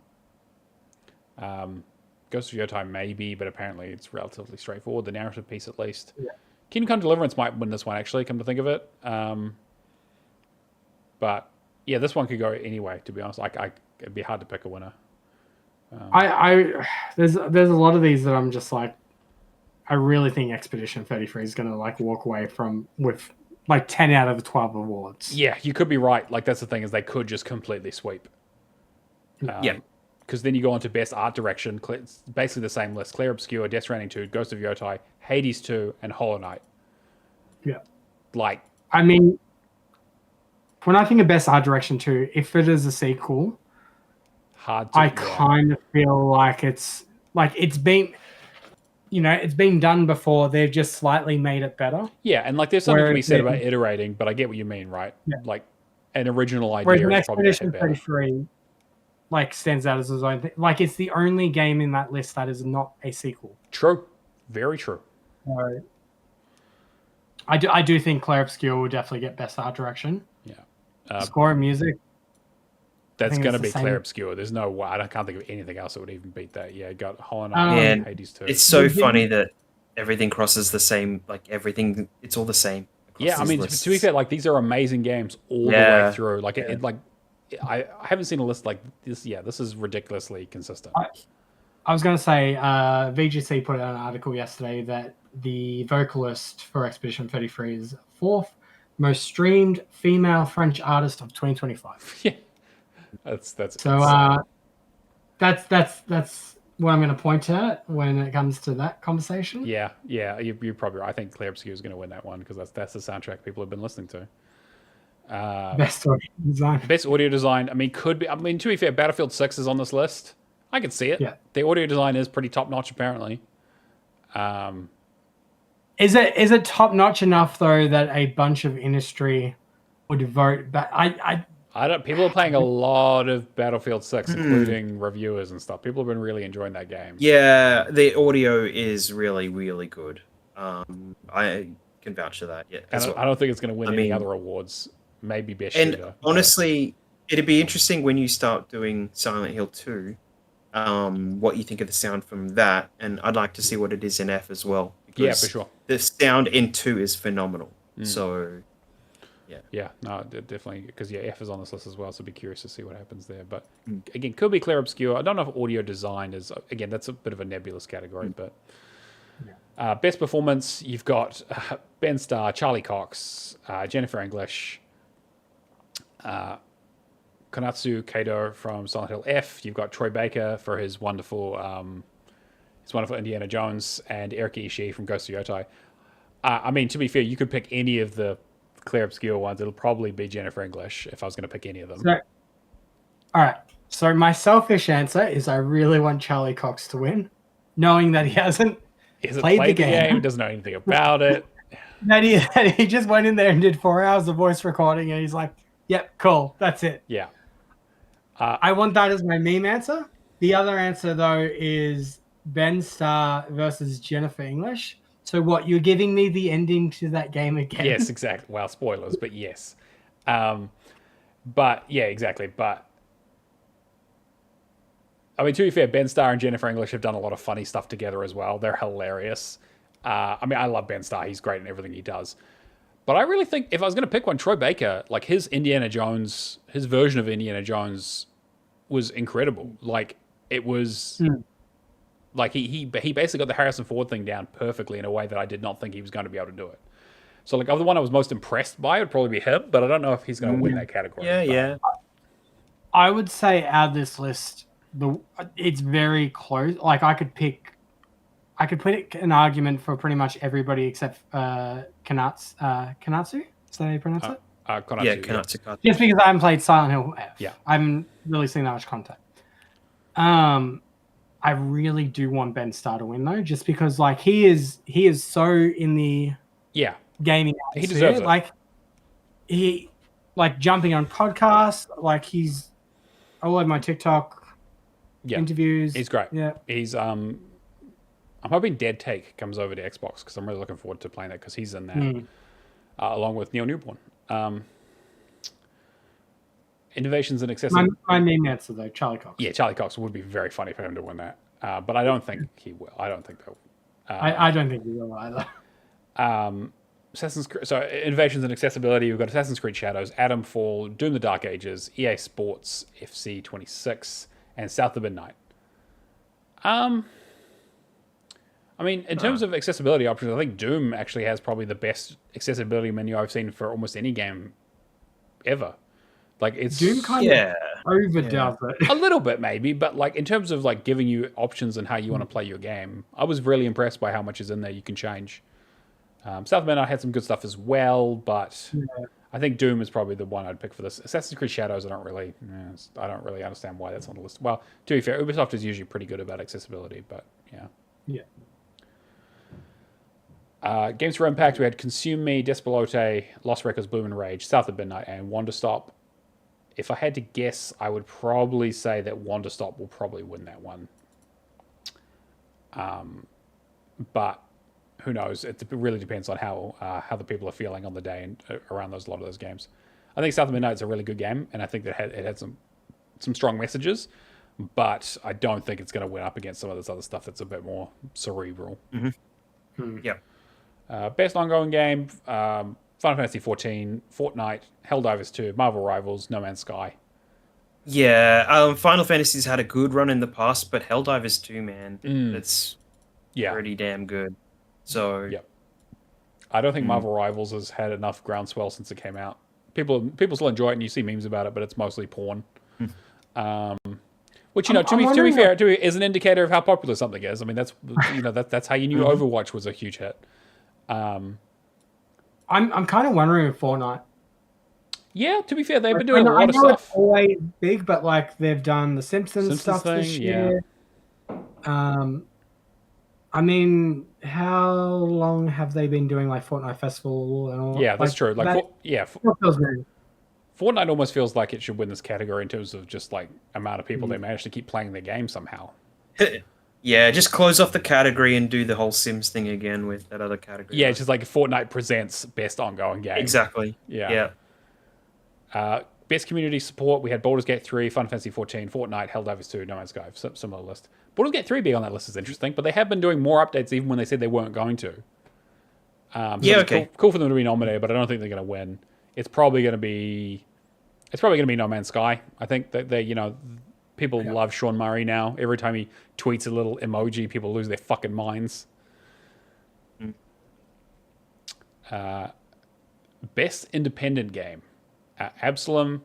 S2: Ghost of Yotai maybe, but apparently it's relatively straightforward. The narrative piece, at least. Yeah. Kingdom Come Deliverance might win this one, actually, come to think of it. But yeah, this one could go anyway, to be honest. It'd be hard to pick a winner.
S1: There's a lot of these that I'm just like, I really think Expedition 33 is going to like walk away with like 10 out of the 12 awards.
S2: Yeah, you could be right. Like, that's the thing, is they could just completely sweep.
S3: Yeah.
S2: Because then you go on to Best Art Direction. It's basically the same list. Clair Obscur, Death Stranding 2, Ghost of Yotai, Hades 2, and Hollow Knight.
S1: Yeah.
S2: Like,
S1: I mean, when I think of Best Art Direction 2, if it is a sequel, I kind of feel like it's been, it's been done before. They've just slightly made it better.
S2: Yeah, and like there's something to be said about iterating, but I get what you mean, right? Yeah. Like an original idea.
S1: Whereas Expedition 33 like stands out as its own thing. Like it's the only game in that list that is not a sequel.
S2: True. Very true.
S1: I do think Clair Obscur will definitely get Best Art Direction.
S2: Yeah.
S1: Score and music.
S2: That's going to be Clair Obscur. There's no way. I can't think of anything else that would even beat that. Yeah, got Hollow Knight and Hades 2.
S3: It's so funny that everything crosses the same, like everything, it's all the same.
S2: Yeah, I mean, to be fair, like these are amazing games all the way through. Like, I haven't seen a list like this. Yeah, this is ridiculously consistent.
S1: I was going to say, VGC put out an article yesterday that the vocalist for Expedition 33 is fourth most streamed female French artist of 2025.
S2: Yeah. That's
S1: so that's what I'm going to point at when it comes to that conversation.
S2: Yeah, you're probably right. I think Clair Obscur is going to win that one because that's the soundtrack people have been listening to.
S1: Best audio design.
S2: Best audio design. I mean, could be. I mean, to be fair, Battlefield 6 is on this list. I can see it.
S1: Yeah.
S2: The audio design is pretty top notch, apparently.
S1: Is it top notch enough though that a bunch of industry would vote? But
S2: I don't. People are playing a lot of Battlefield 6, including reviewers and stuff. People have been really enjoying that game.
S3: Yeah, the audio is really, really good. I can vouch for that. Yeah,
S2: I don't think it's going to win any other awards. Maybe best
S3: and
S2: shooter.
S3: Honestly, it'd be interesting when you start doing Silent Hill 2, what you think of the sound from that, and I'd like to see what it is in F as well.
S2: Yeah, for sure.
S3: The sound in 2 is phenomenal. So.
S2: Yeah, no, definitely, because F is on this list as well, so I'd be curious to see what happens there. But again, could be Clair Obscur. I don't know if audio design is, again, that's a bit of a nebulous category, but best performance, you've got Ben Starr, Charlie Cox, Jennifer English, Konatsu Kado from Silent Hill F. You've got Troy Baker for his wonderful Indiana Jones, and Erika Ishii from Ghost of Yotai. I mean, to be fair, you could pick any of the Clair Obscur ones. It'll probably be Jennifer English if I was going to pick any of them.
S1: All right. So my selfish answer is I really want Charlie Cox to win, knowing that he hasn't played the game,
S2: doesn't know anything about it.
S1: that he just went in there and did 4 hours of voice recording, and he's like, "Yep, cool, that's it."
S2: Yeah.
S1: I want that as my meme answer. The other answer though is Ben Starr versus Jennifer English. So what, you're giving me the ending to that game again?
S2: Yes, exactly. Well, spoilers, but yes. But yeah, exactly. But I mean, to be fair, Ben Starr and Jennifer English have done a lot of funny stuff together as well. They're hilarious. I mean, I love Ben Starr. He's great in everything he does. But I really think if I was going to pick one, Troy Baker, like his version of Indiana Jones was incredible. Like it was, like he basically got the Harrison Ford thing down perfectly in a way that I did not think he was going to be able to do it. So like, of the one I was most impressed by, it would probably be him. But I don't know if he's going to win that category.
S3: Yeah.
S1: I would say out of this list, it's very close. Like I could put an argument for pretty much everybody except Kanatsu. Is that how you pronounce it?
S3: Kanatsu.
S1: Just because I haven't played Silent Hill F.
S2: Yeah.
S1: I haven't really seen that much content. I really do want Ben Starr to win though, just because like he is so in the gaming atmosphere.
S2: He deserves it.
S1: Like he jumping on podcasts, like he's all over my TikTok interviews.
S2: He's great.
S1: Yeah.
S2: He's I'm hoping Dead Take comes over to Xbox because I'm really looking forward to playing that because he's in that along with Neil Newborn. Innovations and accessibility.
S1: My main answer though, Charlie Cox.
S2: Yeah, Charlie Cox would be very funny for him to win that, but I don't think he will. I don't think they'll.
S1: I don't think he will either.
S2: Assassin's Creed. So innovations and accessibility. We've got Assassin's Creed Shadows, Atomfall, Doom: The Dark Ages, EA Sports, FC 26, and South of Midnight. I mean, in terms of accessibility options, I think Doom actually has probably the best accessibility menu I've seen for almost any game ever. Like it's
S1: Doom kind of overdoes it.
S2: A little bit maybe, but like in terms of like giving you options and how you want to play your game, I was really impressed by how much is in there you can change. South of Midnight had some good stuff as well, but I think Doom is probably the one I'd pick for this. Assassin's Creed Shadows, I don't really understand why that's on the list. Well, to be fair, Ubisoft is usually pretty good about accessibility, but yeah. Games for Impact, we had Consume Me, Despelote, Lost Records, Bloom and Rage, South of Midnight, and Wanderstop. If I had to guess, I would probably say that Wanderstop will probably win that one. But who knows? It really depends on how the people are feeling on the day and around a lot of those games. I think South of Midnight is a really good game, and I think that it had some strong messages, but I don't think it's going to win up against some of this other stuff that's a bit more cerebral.
S3: Yeah.
S2: Best ongoing game, Final Fantasy 14, Fortnite, Helldivers 2, Marvel Rivals, No Man's Sky.
S3: Yeah, Final Fantasy's had a good run in the past, but Helldivers 2, man, it's pretty damn good. So
S2: I don't think Marvel Rivals has had enough groundswell since it came out. People still enjoy it, and you see memes about it, but it's mostly porn. Which to be fair, is an indicator of how popular something is. I mean, that's that's how you knew Overwatch was a huge hit. I'm
S1: kind of wondering if Fortnite.
S2: Yeah, to be fair, they've been doing a lot of stuff.
S1: It's always big, but like they've done the Simpsons stuff this year. I mean, how long have they been doing like Fortnite Festival and all?
S2: Yeah, that's true. Like,
S1: Fortnite
S2: almost feels like it should win this category in terms of just like amount of people that manage to keep playing their game somehow.
S3: Yeah, just close off the category and do the whole Sims thing again with that other category.
S2: Yeah, it's just like Fortnite presents best ongoing game.
S3: Exactly.
S2: Yeah. Best community support, we had Baldur's Gate 3, Final Fantasy 14, Fortnite, Helldivers 2, No Man's Sky, similar list. Baldur's Gate 3 being on that list is interesting, but they have been doing more updates even when they said they weren't going to. Cool for them to be nominated, but I don't think they're going to win. It's probably going to be No Man's Sky. I think that people love Sean Murray now. Every time he tweets a little emoji, people lose their fucking minds. Best independent game. Absalom,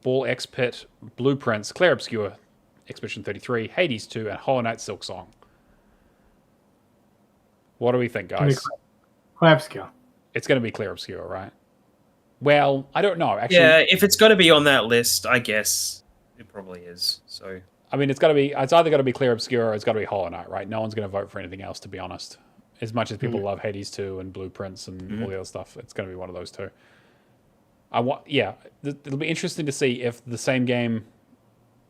S2: Ball X Pit, Blueprints, Clair Obscur, Expedition 33, Hades 2, and Hollow Knight Silksong. What do we think, guys?
S1: Clair Obscur.
S2: It's going to be Clair Obscur, right? Well, I don't know. Actually,
S3: yeah, if it's got to be on that list, I guess it probably is. So
S2: I mean, it's either got to be Clair Obscur or it's got to be Hollow Knight, right? No one's going to vote for anything else, to be honest. As much as people love Hades 2 and Blueprints and all the other stuff, it's going to be one of those two. It'll be interesting to see if the same game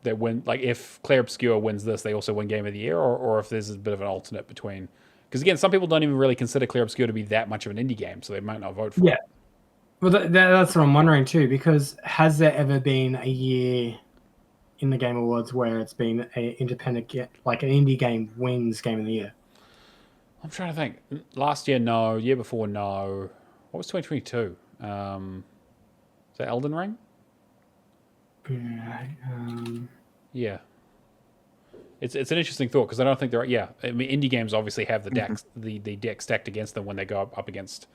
S2: that if Clair Obscur wins this, they also win Game of the Year, or if there's a bit of an alternate between. Because again, some people don't even really consider Clair Obscur to be that much of an indie game, so they might not vote for it.
S1: Well, that's what I'm wondering too. Because has there ever been a year in the Game Awards where it's been an independent, like an indie game wins Game of the Year?
S2: I'm trying to think. Last year, no. Year before, no. What was 2022? Is that Elden Ring? Yeah. It's an interesting thought because I don't think there are. Yeah, I mean, indie games obviously have the deck stacked against them when they go up against,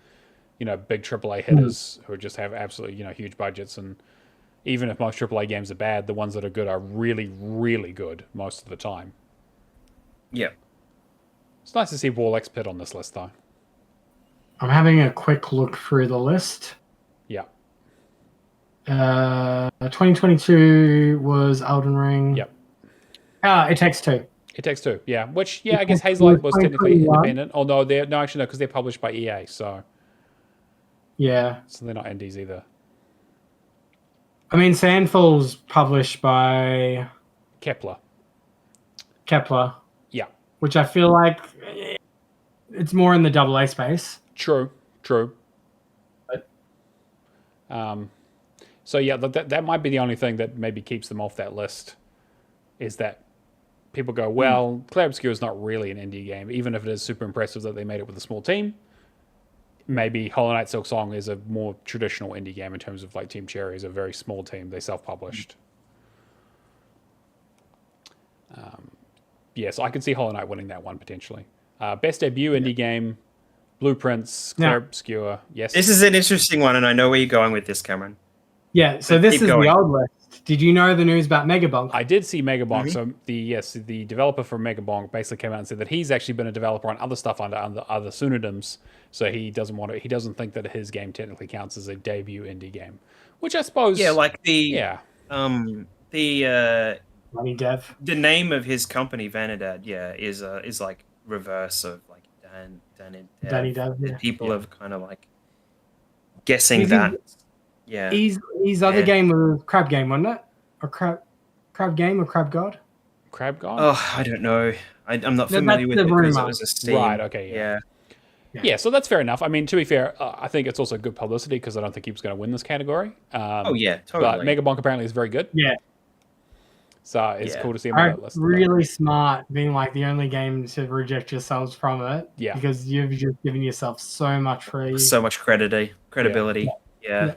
S2: big AAA hitters who just have absolutely huge budgets. And even if most AAA games are bad, the ones that are good are really, really good most of the time.
S3: Yeah.
S2: It's nice to see Warlex Pit on this list, though.
S1: I'm having a quick look through the list.
S2: Yeah.
S1: 2022 was Elden Ring.
S2: Yep.
S1: It Takes Two.
S2: It Takes Two, yeah. Which, I guess Hazelight was technically independent. Oh, no, actually, no, because they're published by EA, so.
S1: Yeah.
S2: So they're not indies either.
S1: I mean, Sandfall's published by
S2: Kepler.
S1: Yeah. Which I feel like it's more in the AA space.
S2: True.
S1: But,
S2: so, yeah, that might be the only thing that maybe keeps them off that list is that people go, well, Clair Obscur is not really an indie game, even if it is super impressive that they made it with a small team. Maybe Hollow Knight Silksong is a more traditional indie game in terms of like Team Cherry is a very small team. They self-published. So I can see Hollow Knight winning that one potentially. Best debut indie game, Blueprints, Clair Obscur. Yes.
S3: This is an interesting one, and I know where you're going with this, Cameron.
S1: Yeah, so this is the old list. Did you know the news about Megabonk?
S2: I did see Megabonk. So the developer for Megabonk basically came out and said that he's actually been a developer on other stuff under other pseudonyms. So he doesn't think that his game technically counts as a debut indie game, which I suppose.
S3: Yeah, like
S1: Money Dev.
S3: The name of his company, Vanidad, is like reverse of like Danny Dev. Yeah. People have kind of like guessing that. Yeah.
S1: His other game was Crab Game, wasn't it? Or Crab Game or Crab God?
S2: Crab God?
S3: Oh, I don't know. I'm not familiar with it because it was a Steam.
S2: Right, okay, yeah, so that's fair enough. I mean, to be fair, I think it's also good publicity because I don't think he was going to win this category.
S3: Totally.
S2: But Megabonk apparently is very good.
S1: Yeah.
S2: So it's cool to see him on that list.
S1: Really smart being like the only game to reject yourselves from it.
S2: Yeah.
S1: Because you've just given yourself so much
S3: credibility. Yeah.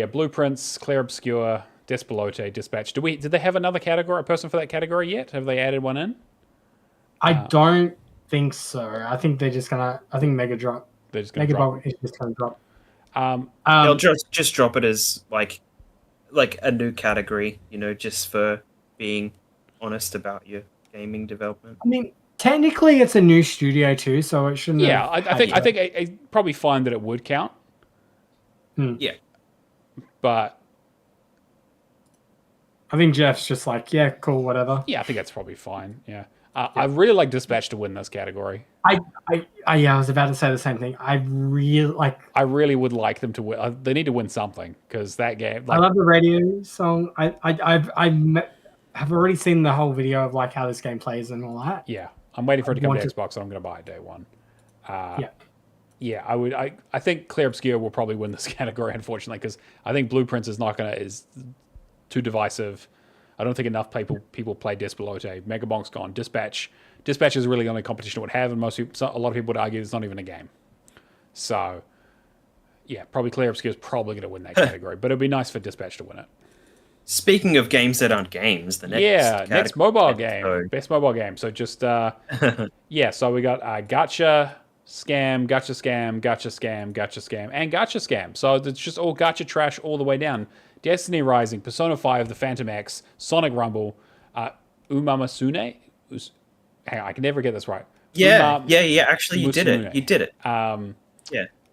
S2: Blueprints, Clair Obscur, Despelote, Dispatch. Did they have another category, a person for that category yet? Have they added one in?
S1: I don't think so. I think they're just gonna. I think Megabonk is just gonna drop.
S3: They'll just drop it as like a new category, just for being honest about your gaming development.
S1: I mean, technically, it's a new studio too, so it shouldn't.
S2: Yeah, I think it's probably fine that it would count.
S3: Yeah,
S2: but
S1: I think Jeff's just like, yeah, cool, whatever.
S2: Yeah, I think that's probably fine. Yeah. I really like Dispatch to win this category.
S1: I was about to say the same thing. I really
S2: would like them to win. They need to win something because that game.
S1: I love the radio song. I have already seen the whole video of like how this game plays and all that.
S2: Yeah, I'm waiting for it to come to Xbox, and I'm going to buy it day one. Yeah, I think Clair Obscur will probably win this category, unfortunately, because I think Blueprints is too divisive. I don't think enough people play Despelote. Megabonk's gone. Dispatch is really the only competition it would have, and a lot of people would argue it's not even a game. So, yeah, probably Clair Obscur is probably going to win that category, but it'd be nice for Dispatch to win it.
S3: Speaking of games that aren't games, the next
S2: mobile game, best mobile game. So just so we got Gotcha Scam, Gotcha Scam, Gotcha Scam, Gotcha Scam, and Gotcha Scam. So it's just all Gotcha trash all the way down. Destiny Rising, Persona 5, The Phantom X, Sonic Rumble, Umamasune. Hang on, I can never get this right.
S3: Yeah. Actually, you did it.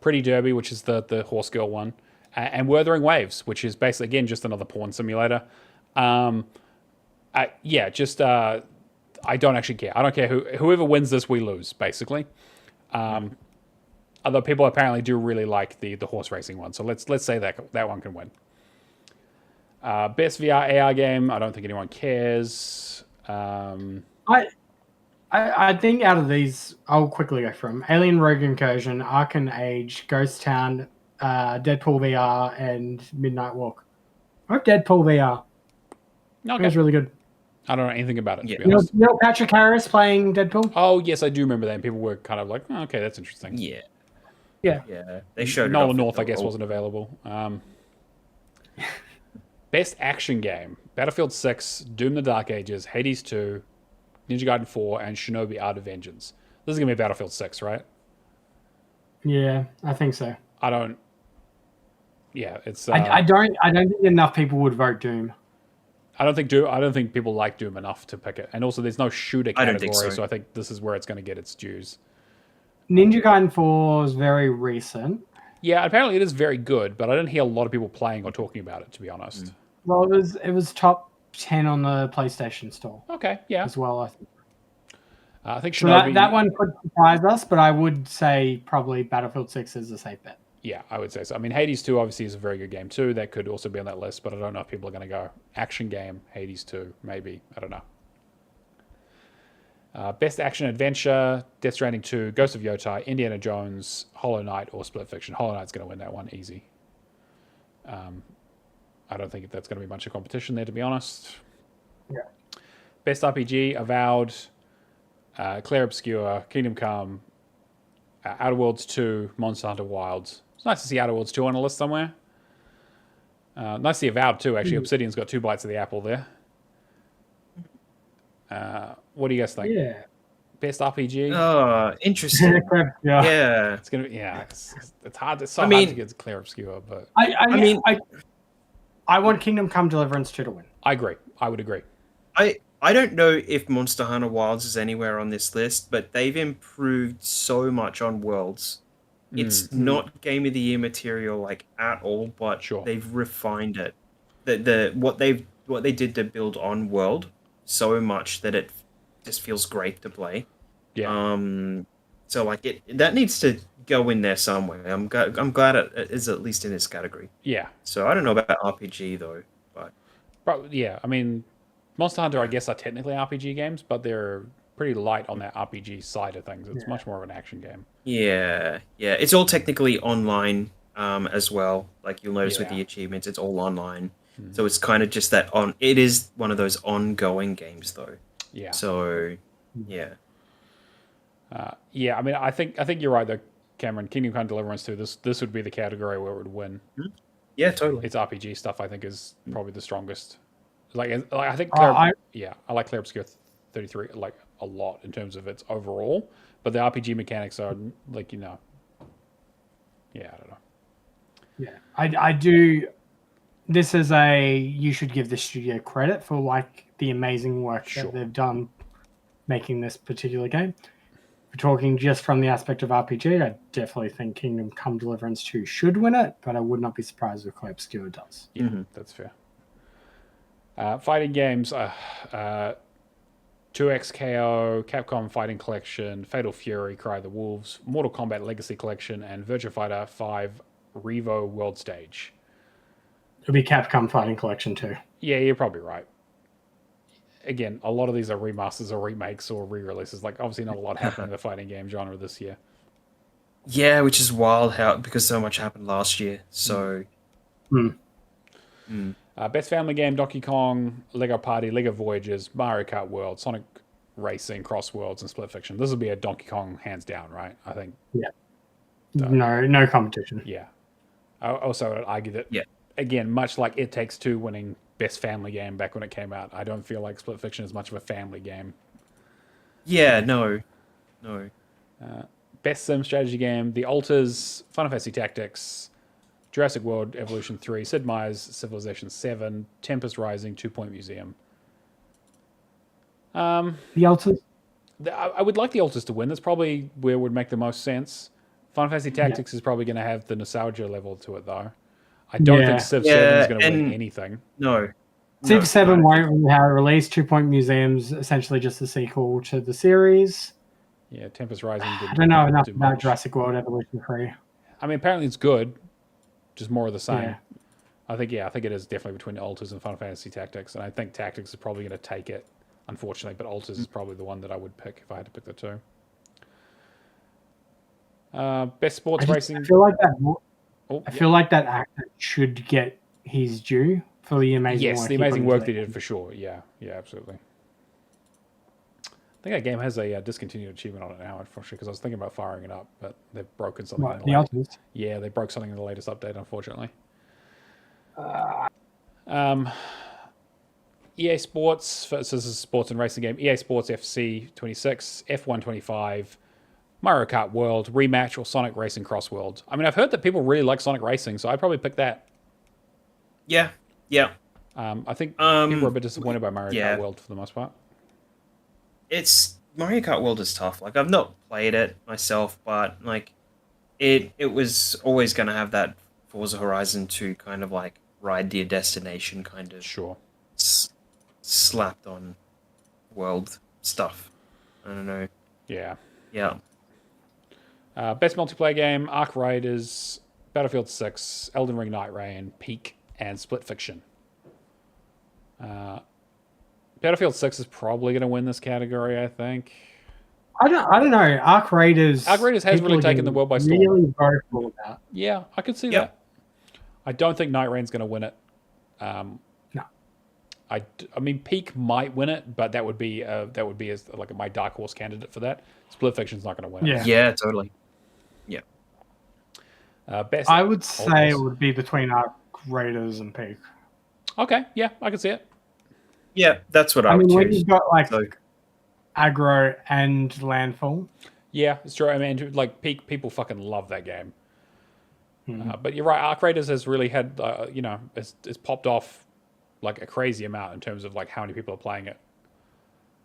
S2: Pretty Derby, which is the horse girl one, and Wuthering Waves, which is basically again just another porn simulator. I don't actually care. I don't care whoever wins this, we lose basically. Although people apparently do really like the horse racing one, so let's say that one can win. Best VR AR game. I don't think anyone cares.
S1: I think out of these, I'll quickly go from Alien Rogue Incursion, Arcane Age, Ghost Town, Deadpool VR, and Midnight Walk. I hope Deadpool VR.
S2: Okay.
S1: It was really good.
S2: I don't know anything about it, to be
S1: You
S2: honest.
S1: know Patrick Harris playing Deadpool?
S2: Oh, yes, I do remember that. And people were kind of like, oh, okay, that's interesting.
S3: Yeah.
S1: Yeah.
S3: Yeah. They showed it
S2: Nolan
S3: off
S2: North, I
S3: at the-
S2: guess, wasn't available. Best action game: Battlefield 6, Doom: The Dark Ages, Hades 2, Ninja Gaiden 4, and Shinobi: Art of Vengeance. This is gonna be Battlefield 6, right?
S1: Yeah, I think so.
S2: I don't. Yeah, it's.
S1: I don't think enough people would vote Doom.
S2: I don't think people like Doom enough to pick it, and also there's no shooter
S3: I don't
S2: category,
S3: think so.
S2: I think this is where it's going to get its dues.
S1: Ninja Gaiden 4 is very recent.
S2: Yeah, apparently it is very good, but I didn't hear a lot of people playing or talking about it, to be honest.
S1: Well, it was top 10 on the PlayStation Store
S2: Okay, yeah.
S1: as well, I think.
S2: I think
S1: So
S2: Shinobi.
S1: that one could surprise us, but I would say probably Battlefield 6 is a safe bet.
S2: Yeah, I would say so. I mean, Hades 2 obviously is a very good game too. That could also be on that list, but I don't know if people are going to go action game, Hades 2, maybe. I don't know. Best action adventure: Death Stranding 2, Ghost of Yotai, Indiana Jones, Hollow Knight, or Split Fiction. Hollow Knight's going to win that one easy. I don't think that's going to be much of competition there, to be honest.
S1: Yeah.
S2: Best RPG: Avowed, Clair Obscur, Kingdom Come, Outer Worlds 2, Monster Hunter Wilds. It's nice to see Outer Worlds 2 on a list somewhere. Nice to see Avowed too, actually. Obsidian's got 2 bites of the apple there. What do you guys think?
S1: Yeah.
S2: Best RPG?
S3: Oh, interesting.
S1: Yeah.
S3: Yeah.
S2: It's gonna be, it's hard. It's so hard to get Clair Obscur, but
S1: I want Kingdom Come Deliverance 2 to win.
S2: I agree. I would agree.
S3: I don't know if Monster Hunter Wilds is anywhere on this list, but they've improved so much on Worlds. It's not Game of the Year material like at all, but they've refined it. What they did to build on World so much that it just feels great to play.
S2: Yeah.
S3: So like that needs to go in there somewhere. I'm glad it is at least in this category.
S2: Yeah.
S3: So I don't know about RPG though, but
S2: yeah. I mean, Monster Hunter, I guess, are technically RPG games, but they're pretty light on that RPG side of things. It's much more of an action game.
S3: Yeah. It's all technically online as well. Like you'll notice with the achievements, it's all online. So it's kind of just that it is one of those ongoing games though.
S2: Yeah.
S3: So, yeah.
S2: I mean, I think you're right though, Cameron. Kingdom Come Deliverance 2. This would be the category where it would win.
S3: Yeah, totally.
S2: Its RPG stuff, I think, is probably the strongest. I think I like Clair Obscur 33 like a lot in terms of its overall, but the RPG mechanics are like I don't know.
S1: Yeah, I do. This is you should give the studio credit for like the amazing work that they've done making this particular game. If we're talking just from the aspect of RPG, I definitely think Kingdom Come Deliverance 2 should win it, but I would not be surprised if Clair Obscur does.
S2: Yeah, that's fair. Fighting games, 2XKO, Capcom Fighting Collection, Fatal Fury, Cry of the Wolves, Mortal Kombat Legacy Collection, and Virtua Fighter 5 Revo World Stage.
S1: It'll be Capcom Fighting Collection too.
S2: Yeah, you're probably right. Again, a lot of these are remasters or remakes or re-releases. Like, obviously not a lot happening in the fighting game genre this year.
S3: Yeah, which is wild because so much happened last year. So...
S2: Best family game: Donkey Kong, Lego Party, Lego Voyages, Mario Kart World, Sonic Racing, Cross Worlds, and Split Fiction. This will be a Donkey Kong hands down, right? I think.
S1: Yeah. No competition.
S2: Yeah. I also would argue that, again, much like It Takes Two winning Best Family Game back when it came out, I don't feel like Split Fiction is much of a family game.
S3: Yeah, no.
S2: Best Sim Strategy Game: The Alters, Final Fantasy Tactics, Jurassic World Evolution 3, Sid Meier's Civilization 7, Tempest Rising, 2 Point Museum.
S1: The Alters?
S2: I would like the Alters to win. That's probably where it would make the most sense. Final Fantasy Tactics is probably going to have the nostalgia level to it, though. I don't think Civ 7 is going to win anything.
S3: No.
S1: Civ 7 won't have a release. 2 Point Museum's essentially just a sequel to the series.
S2: Yeah, Tempest Rising didn't
S1: I don't know enough
S2: do
S1: about
S2: much.
S1: Jurassic World Evolution 3.
S2: I mean, apparently it's good. Just more of the same.
S1: Yeah.
S2: I think it is definitely between Alters and Final Fantasy Tactics, and I think Tactics is probably going to take it, unfortunately, but Alters is probably the one that I would pick if I had to pick the two. Best sports racing.
S1: I feel like that actor should get his due for the amazing work.
S2: Yes, the amazing work they did for sure. Yeah, absolutely. think that game has a discontinued achievement on it now, unfortunately, because I was thinking about firing it up, but they've broken something.
S1: What, the others?
S2: Yeah, they broke something in the latest update, unfortunately. EA Sports, so this is a sports and racing game. EA Sports FC 26, F1 25, Mario Kart World, Rematch, or Sonic Racing Cross World. I mean, I've heard that people really like Sonic Racing, so I'd probably pick that.
S3: Yeah.
S2: I think people are a bit disappointed by Mario Kart World for the most part.
S3: It's Mario Kart World is tough. Like, I've not played it myself, but like it was always going to have that Forza Horizon 2 kind of like ride to your destination kind of slapped on world stuff. I don't know.
S2: Yeah.
S3: Best
S2: multiplayer game: Ark Raiders, Battlefield 6, Elden Ring Night Rain, Peak, and Split Fiction. Battlefield 6 is probably going to win this category, I think.
S1: I don't know. Ark Raiders
S2: has really taken the world by storm.
S1: Really vocal about.
S2: Yeah, I could see that. I don't think Night Rain's going to win it.
S1: No.
S2: I mean, Peak might win it, but that would be as like my dark horse candidate for that. Split Fiction's not going to win it.
S3: Yeah, totally. Yeah.
S2: Best.
S1: I would say it would be between Ark Raiders and Peak.
S2: Okay, yeah, I can see it.
S3: Yeah, that's what I would
S1: when
S3: choose.
S1: you've got like Aggro and Landfall.
S2: Yeah, it's true. I mean, like Peak, people fucking love that game. But you're right. Ark Raiders has really had, it's popped off like a crazy amount in terms of like how many people are playing it.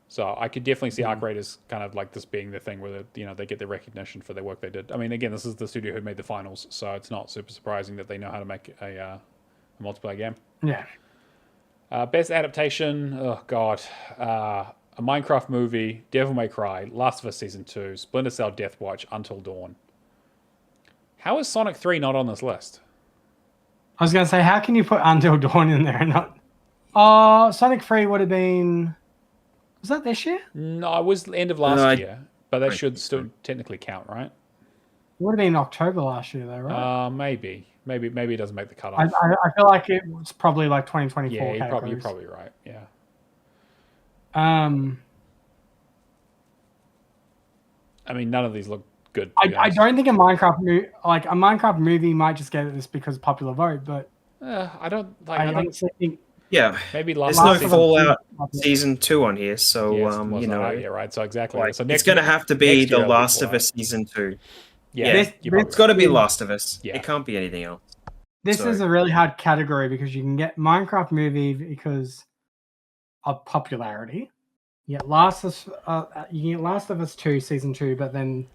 S2: So I could definitely see Ark Raiders kind of like this being the thing where they get the recognition for their work they did. I mean, again, this is the studio who made the finals, so it's not super surprising that they know how to make a multiplayer game.
S1: Yeah.
S2: Best adaptation. Oh god. A Minecraft movie, Devil May Cry, Last of Us Season 2, Splinter Cell Deathwatch, Until Dawn. How is Sonic 3 not on this list?
S1: I was going to say, how can you put Until Dawn in there and not... Sonic 3 would have been... Was that this year?
S2: No, it was the end of last year, but that should still technically count, right?
S1: It would have been October last year, though, right?
S2: Maybe it doesn't make the cutoff.
S1: I feel like it was probably like 2024.
S2: Yeah, you're probably right. Yeah. I mean, none of these look good.
S1: I don't think a Minecraft movie might just get this because of popular vote, but
S2: I don't like.
S1: I honestly think.
S3: Yeah,
S2: maybe
S3: there's no Fallout Season 2 on here, so
S2: yeah, right. So exactly.
S3: Like,
S2: so
S3: it's going to have to be The Last of Us Season 2. Yeah, it's got to be Last of Us. Yeah. It can't be anything else.
S1: This is a really hard category because you can get Minecraft movie because of popularity. You get Last of Us 2 Season 2, but then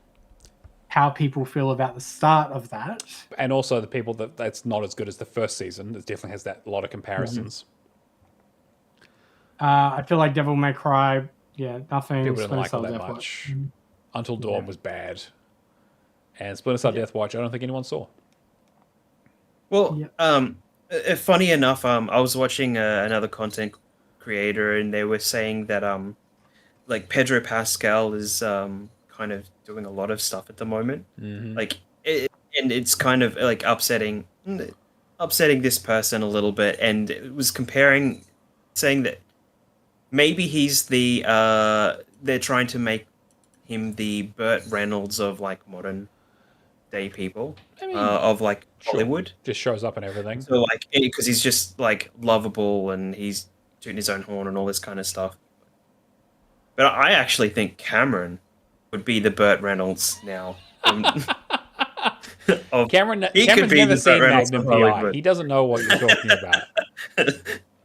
S1: how people feel about the start of that,
S2: and also the people that's not as good as the first season. It definitely has a lot of comparisons.
S1: I feel like Devil May Cry, nothing.
S2: People didn't like it that much. Until Dawn was bad, and Splinter Cell Deathwatch, I don't think anyone saw.
S3: Well, funny enough, I was watching another content creator, and they were saying that like Pedro Pascal is kind of doing a lot of stuff at the moment, like and it's kind of like upsetting this person a little bit, and it was saying that maybe he's they're trying to make him the Burt Reynolds of like modern day people, of like Hollywood.
S2: Just shows up and everything.
S3: So like, because he's just like lovable and he's tooting his own horn and all this kind of stuff. But I actually think Cameron would be the Burt Reynolds now.
S2: Cameron's never seen Magnum PI. He doesn't know what you're talking about.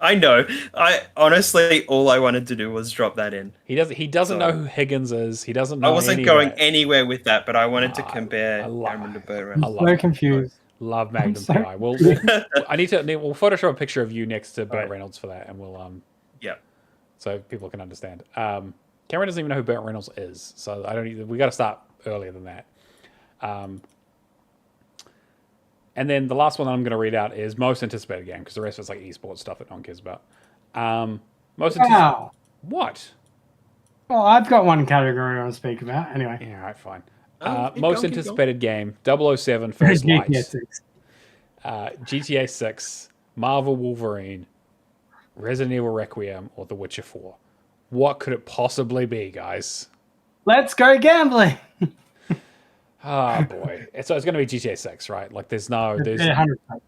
S3: I know. I honestly, all I wanted to do was drop that in.
S2: He doesn't know who Higgins is. He doesn't know.
S3: I wasn't going anywhere with that, but I wanted to compare Cameron to Burt Reynolds.
S1: I'm so confused.
S2: Love Magnum PI. We'll Photoshop a picture of you next to Burt Reynolds for that, and we'll so people can understand. Cameron doesn't even know who Burt Reynolds is, so we got to start earlier than that. And then the last one that I'm going to read out is most anticipated game, because the rest of it's like esports stuff that no one cares about. What?
S1: Well, I've got one category I want to speak about. Anyway.
S2: Yeah, all right, fine. Most anticipated game, 007 First Light. GTA 6, Marvel Wolverine, Resident Evil Requiem, or The Witcher 4. What could it possibly be, guys?
S1: Let's go gambling.
S2: Oh boy. So it's going to be GTA 6, right? Like there's
S1: 100%.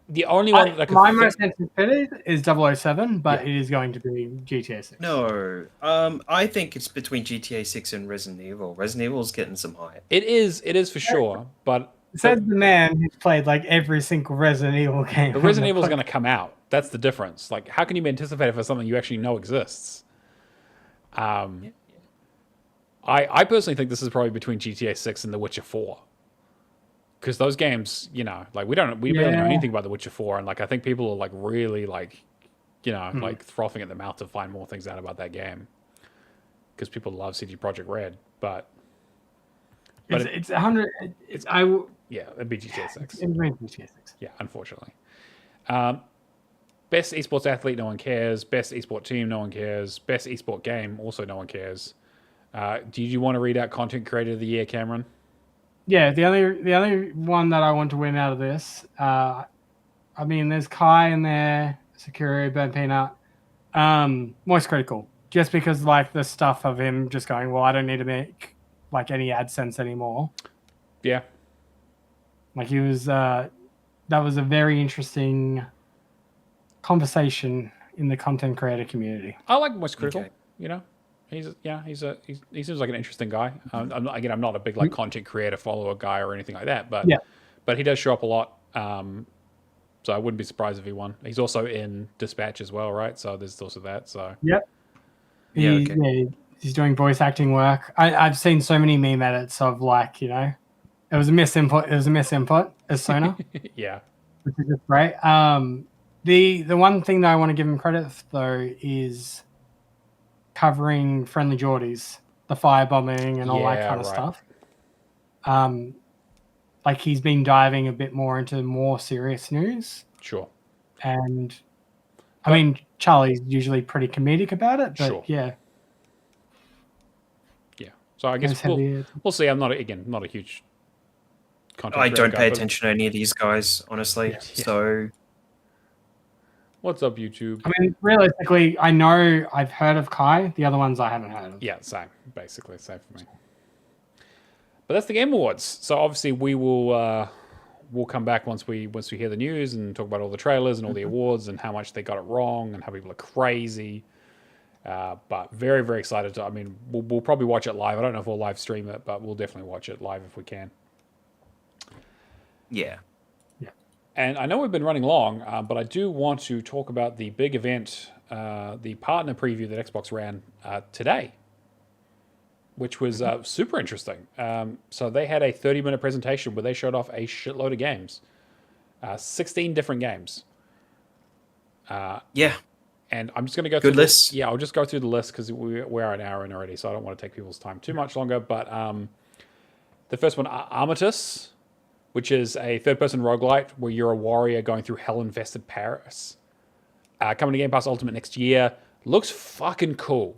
S2: the only one that I could
S1: my
S2: think...
S1: most anticipated is 007, but
S2: Yeah.
S1: it is going to be GTA 6.
S3: No, I think it's between GTA 6 and Resident Evil. Resident Evil's getting some hype.
S2: It is for sure, but
S1: Says the man who's played like every single Resident Evil game.
S2: the Resident Evil is going to come out. That's the difference. Like, how can you anticipate it for something you actually know exists? I personally think this is probably between GTA 6 and The Witcher 4. Because those games, you know, like we barely know anything about The Witcher 4, and like I think people are like really like, you know, like frothing at the mouth to find more things out about that game. Because people love CD Projekt Red, but
S1: it's 100.
S2: Yeah, it'd be GTA 6.
S1: It's GTA 6.
S2: Yeah, unfortunately. Best esports athlete, no one cares. Best esport team, no one cares. Best esport game, also no one cares. Do you want to read out content creator of the year, Cameron?
S1: Yeah, the only one that I want to win out of this, I mean, there's Kai in there, Sakura, Burn Peanut, Moist Critical, just because like the stuff of him just going, well, I don't need to make like any AdSense anymore.
S2: Yeah.
S1: Like he was, that was a very interesting conversation in the content creator community.
S2: I like Moist Critical.
S3: Okay.
S2: You know, he seems like an interesting guy. I'm not a big like content creator follower guy or anything like that, but he does show up a lot. So I wouldn't be surprised if he won. He's also in Dispatch as well, right? So there's also that. So
S1: he's doing voice acting work. I've seen so many meme edits of like, you know, it was a misinput as Sona.
S2: Yeah,
S1: which is just great. The one thing that I want to give him credit though is covering Friendly Geordies, the firebombing and all that kind of stuff. Like he's been diving a bit more into more serious news.
S2: Sure.
S1: And I mean, Charlie's usually pretty comedic about it, but yeah.
S2: So I guess we'll see. I'm not a huge content.
S3: I don't pay attention to any of these guys, honestly. Yeah. So,
S2: what's up, YouTube?
S1: I mean, realistically, I know I've heard of Kai. The other ones I haven't heard of.
S2: Yeah, same. Basically, same for me. But that's the Game Awards. So obviously, we'll come back once we hear the news and talk about all the trailers and all the awards and how much they got it wrong and how people are crazy. But very, very excited to. I mean, we'll probably watch it live. I don't know if we'll live stream it, but we'll definitely watch it live if we can.
S3: Yeah.
S2: And I know we've been running long, but I do want to talk about the big event, the partner preview that Xbox ran today, which was super interesting. So they had a 30-minute presentation where they showed off a shitload of games, 16 different games.
S3: Yeah.
S2: And I'm just going to go
S3: through list.
S2: Yeah, I'll just go through the list because we're an hour in already, so I don't want to take people's time too much longer. But the first one, Armistice, which is a third-person roguelite where you're a warrior going through hell-infested Paris. Coming to Game Pass Ultimate next year. Looks fucking cool.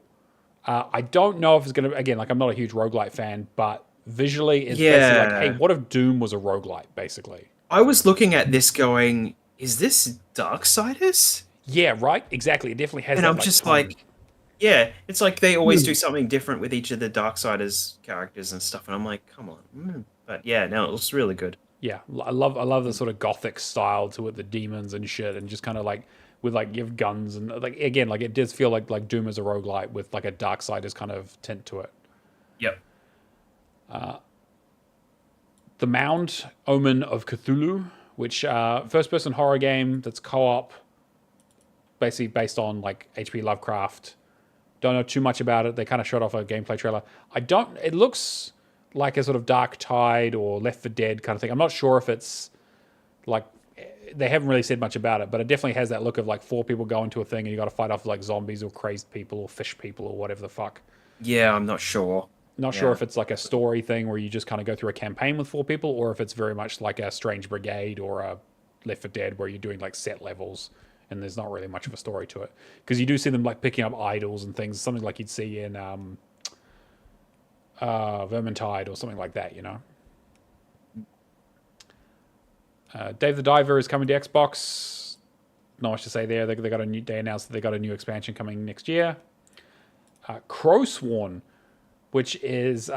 S2: I don't know if it's going to... Again, like I'm not a huge roguelite fan, but visually it's basically like, hey, what if Doom was a roguelite, basically?
S3: I was looking at this going, is this Darksiders?
S2: Yeah, right? Exactly. It definitely has
S3: and
S2: that,
S3: I'm just like, yeah, it's like they always do something different with each of the Darksiders characters and stuff, and I'm like, come on. But yeah, no, it looks really good.
S2: Yeah, I love the sort of gothic style to it, the demons and shit, and just kind of like with like you have guns and like again, like it does feel like Doom is a roguelite with like a Darksiders kind of tint to it.
S3: Yep.
S2: The Mound, Omen of Cthulhu, which first-person horror game that's co-op, basically based on like H.P. Lovecraft. Don't know too much about it. They kind of showed off a gameplay trailer. It looks like a sort of Dark Tide or Left 4 Dead kind of thing. I'm not sure if it's like, they haven't really said much about it, but it definitely has that look of like 4 people go into a thing and you got to fight off like zombies or crazed people or fish people or whatever the fuck.
S3: Yeah, I'm not sure.
S2: Not sure if it's like a story thing where you just kind of go through a campaign with 4 people or if it's very much like a Strange Brigade or a Left 4 Dead where you're doing like set levels and there's not really much of a story to it. Because you do see them like picking up idols and things, something like you'd see in Vermintide or something like that, you know. Dave the Diver is coming to Xbox. Not much to say there. They announced that they got a new expansion coming next year. Crowsworn, which is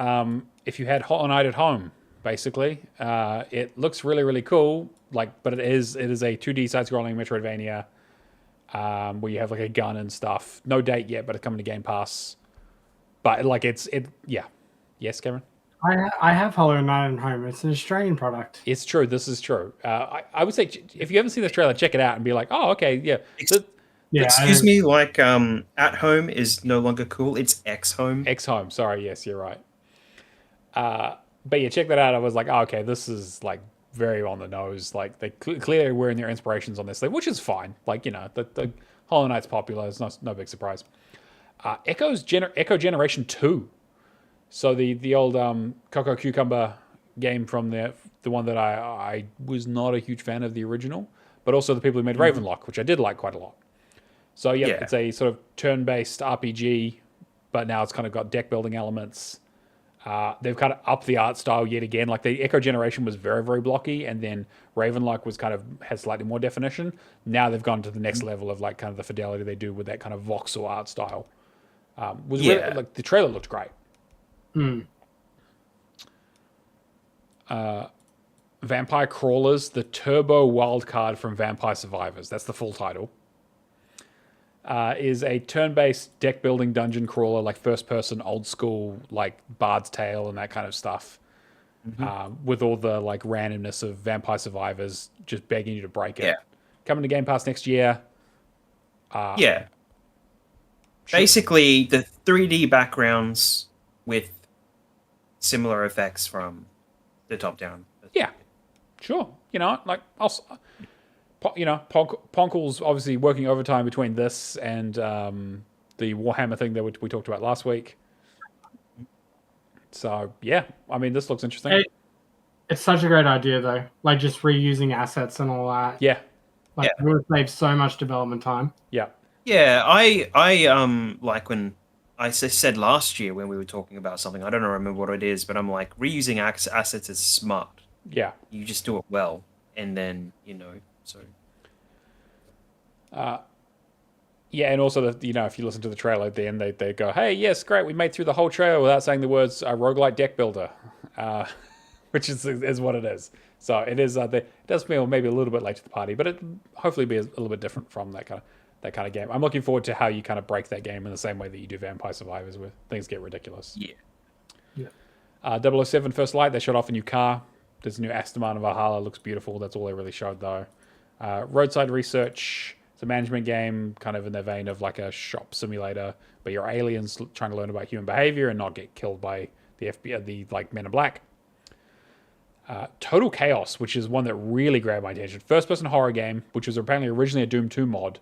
S2: if you had Hollow Knight at home, basically. It looks really, really cool. But it is a 2D side-scrolling Metroidvania where you have like a gun and stuff. No date yet, but it's coming to Game Pass. But yeah. Yes, Cameron?
S1: I have Hollow Knight at home. It's an Australian product.
S2: It's true. This is true. I would say if you haven't seen this trailer, check it out and be like, oh, okay, yeah.
S3: Excuse me, at home is no longer cool. It's X home.
S2: X home. Sorry. Yes, you're right. But yeah, check that out. I was like, oh, okay, this is like very on the nose. Like they clearly were in their inspirations on this thing, which is fine. Like, the Hollow Knight's popular. It's no big surprise. Echo Generation 2. So the old Cocoa Cucumber game from the one that I was not a huge fan of the original, but also the people who made Ravenlock, which I did like quite a lot. So yeah, it's a sort of turn-based RPG, but now it's kind of got deck building elements. They've kind of upped the art style yet again. Like the Echo Generation was very, very blocky, and then Ravenlock was had slightly more definition. Now they've gone to the next level of like kind of the fidelity they do with that kind of voxel art style. Really, like the trailer looked great. Vampire Crawlers, the Turbo Wildcard from Vampire Survivors. That's the full title. Is a turn-based deck-building dungeon crawler, like first-person, old-school, like Bard's Tale and that kind of stuff, with all the like randomness of Vampire Survivors, just begging you to break it. Yeah. Coming to Game Pass next year.
S3: Sure. Basically, the 3D backgrounds with similar effects from the top-down.
S2: Yeah, sure. Ponkel's obviously working overtime between this and the Warhammer thing that we talked about last week. So, yeah, I mean, this looks interesting.
S1: It's such a great idea, though. Like, just reusing assets and all that.
S2: Yeah.
S1: It would save so much development time.
S2: Yeah.
S3: Yeah, I like when I said last year when we were talking about something, I don't remember what it is, but I'm like, reusing assets is smart.
S2: Yeah.
S3: You just do it well, and then, so...
S2: yeah, and also, if you listen to the trailer at the end, they go, hey, yes, great, we made through the whole trailer without saying the words roguelite deck builder, which is what it is. So it is. It does feel maybe a little bit late to the party, but it hopefully be a little bit different from that kind of game. I'm looking forward to how you kind of break that game in the same way that you do Vampire Survivors, where things get ridiculous.
S3: Yeah.
S2: 007 First Light, they showed off a new car. There's a new Aston Valhalla, looks beautiful. That's all they really showed, though. Roadside Research, it's a management game, kind of in the vein of like a shop simulator, but you're aliens trying to learn about human behavior and not get killed by the FBI, the like Men in Black. Total Chaos, which is one that really grabbed my attention. First-person horror game, which was apparently originally a Doom 2 mod,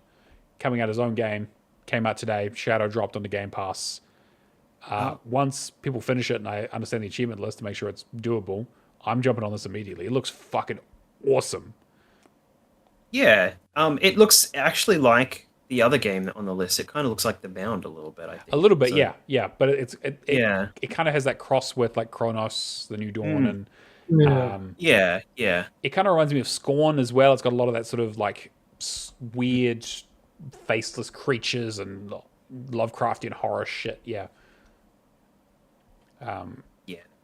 S2: coming out as own game, came out today. Shadow dropped onto Game Pass. Once people finish it and I understand the achievement list to make sure it's doable, I'm jumping on this immediately. It looks fucking awesome.
S3: Yeah, it looks actually like the other game on the list. It kind of looks like The Bound a little bit, I think.
S2: A little bit, so, yeah. But it kind of has that cross with like Chronos, The New Dawn, and
S3: yeah.
S2: It kind of reminds me of Scorn as well. It's got a lot of that sort of like weird, faceless creatures and Lovecraftian horror shit. Yeah.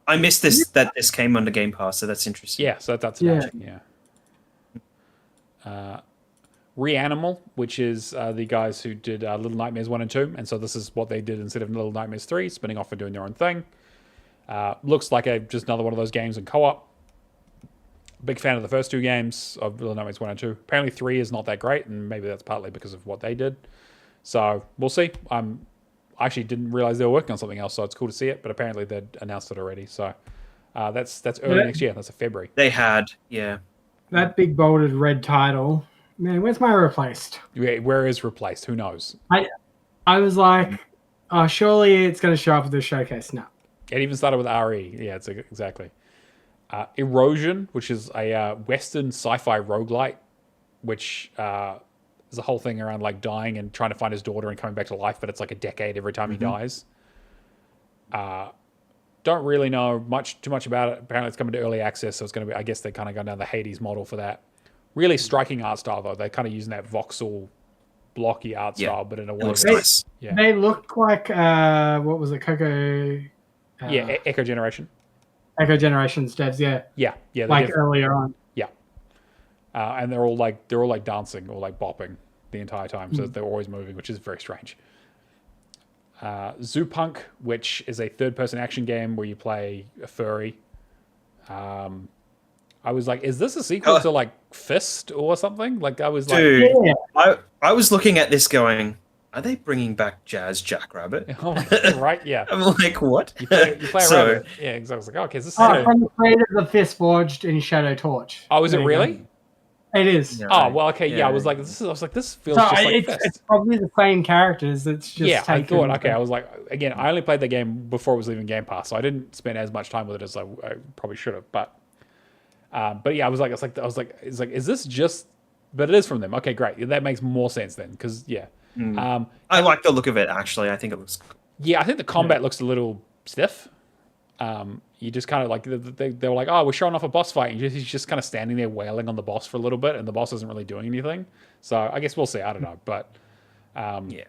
S3: I missed that this came under Game Pass, so that's interesting.
S2: Yeah, so that's magic. Reanimal, which is the guys who did Little Nightmares 1 and 2, and so this is what they did instead of Little Nightmares 3, spinning off and doing their own thing. Looks like just another one of those games in co-op. Big fan of the first two games of Little Nightmares 1 and 2. Apparently 3 is not that great, and maybe that's partly because of what they did. So we'll see. I actually didn't realize they were working on something else, so it's cool to see it, but apparently they'd announced it already. So that's early next year. That's a February.
S3: They had, yeah.
S1: That big bolded red title. Man, where's my replaced?
S2: Where is replaced? Who knows?
S1: I was like, oh, surely it's going to show up at the showcase now.
S2: It even started with RE. Yeah, it's exactly. Erosion, which is a Western sci-fi roguelite, which is a whole thing around like dying and trying to find his daughter and coming back to life, but it's like a decade every time he dies. Don't really know too much about it. Apparently it's coming to early access, so it's going to be, I guess they're kind of going down the Hades model for that. Really striking art style, though. They're kind of using that voxel blocky art
S3: Yeah.
S2: style, but in a
S3: It
S2: way.
S3: looks
S2: that's-
S3: nice.
S2: Yeah.
S1: They look like what was it, Coco?
S2: Yeah, Echo Generation.
S1: Echo Generations devs, yeah.
S2: Yeah, yeah.
S1: Like earlier on.
S2: Yeah. And they're all like dancing or like bopping the entire time, so they're always moving, which is very strange. Zoopunk, which is a third-person action game where you play a furry. I was like, is this a sequel to like Fist or something? Like I was
S3: Dude,
S1: Yeah.
S3: I was looking at this going, are they bringing back Jazz Jackrabbit?
S2: like, oh my God, right? Yeah.
S3: I'm like, what?
S2: You play a
S3: So-
S2: rabbit. Yeah, exactly. I was like, okay, is this?
S1: From the creators of Fist Forged in Shadow Torch.
S2: Oh, is it
S1: There you go.
S2: really?
S1: It is.
S3: Yeah.
S2: Oh well, okay. Yeah,
S3: Yeah.
S2: I was like, this feels
S1: So
S2: just like Fist.
S1: it's probably the same characters. It's just
S2: Yeah, I
S1: taken
S2: thought, okay, I was like, again, I only played the game before it was leaving Game Pass, so I didn't spend as much time with it as I probably should have. But yeah, I was like, is this just? But it is from them. Okay, great. That makes more sense then, because yeah,
S3: I like the look of it, actually. I think it looks
S2: yeah, I think the combat looks a little stiff. You just kind of like they were like, oh, we're showing off a boss fight, and he's just kind of standing there wailing on the boss for a little bit, and the boss isn't really doing anything. So I guess we'll see. I don't know, but
S3: yeah.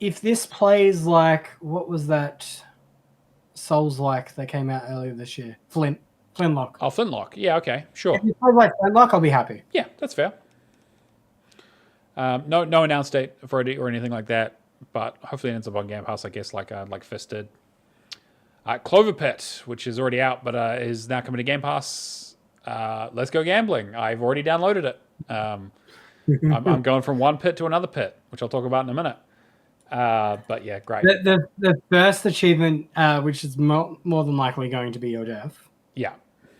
S1: if this plays like, what was that Souls-like that came out earlier this year? Flintlock.
S2: Oh, Flintlock. Yeah, okay, sure.
S1: If you play like Flintlock, I'll be happy.
S2: Yeah, that's fair. No announced date for it or anything like that, but hopefully it ends up on Game Pass, I guess, like Fist did. Clover Pit, which is already out, but is now coming to Game Pass. Let's Go Gambling. I've already downloaded it. I'm going from one pit to another pit, which I'll talk about in a minute. But yeah, great.
S1: The first achievement, which is more than likely going to be your death,
S2: Yeah.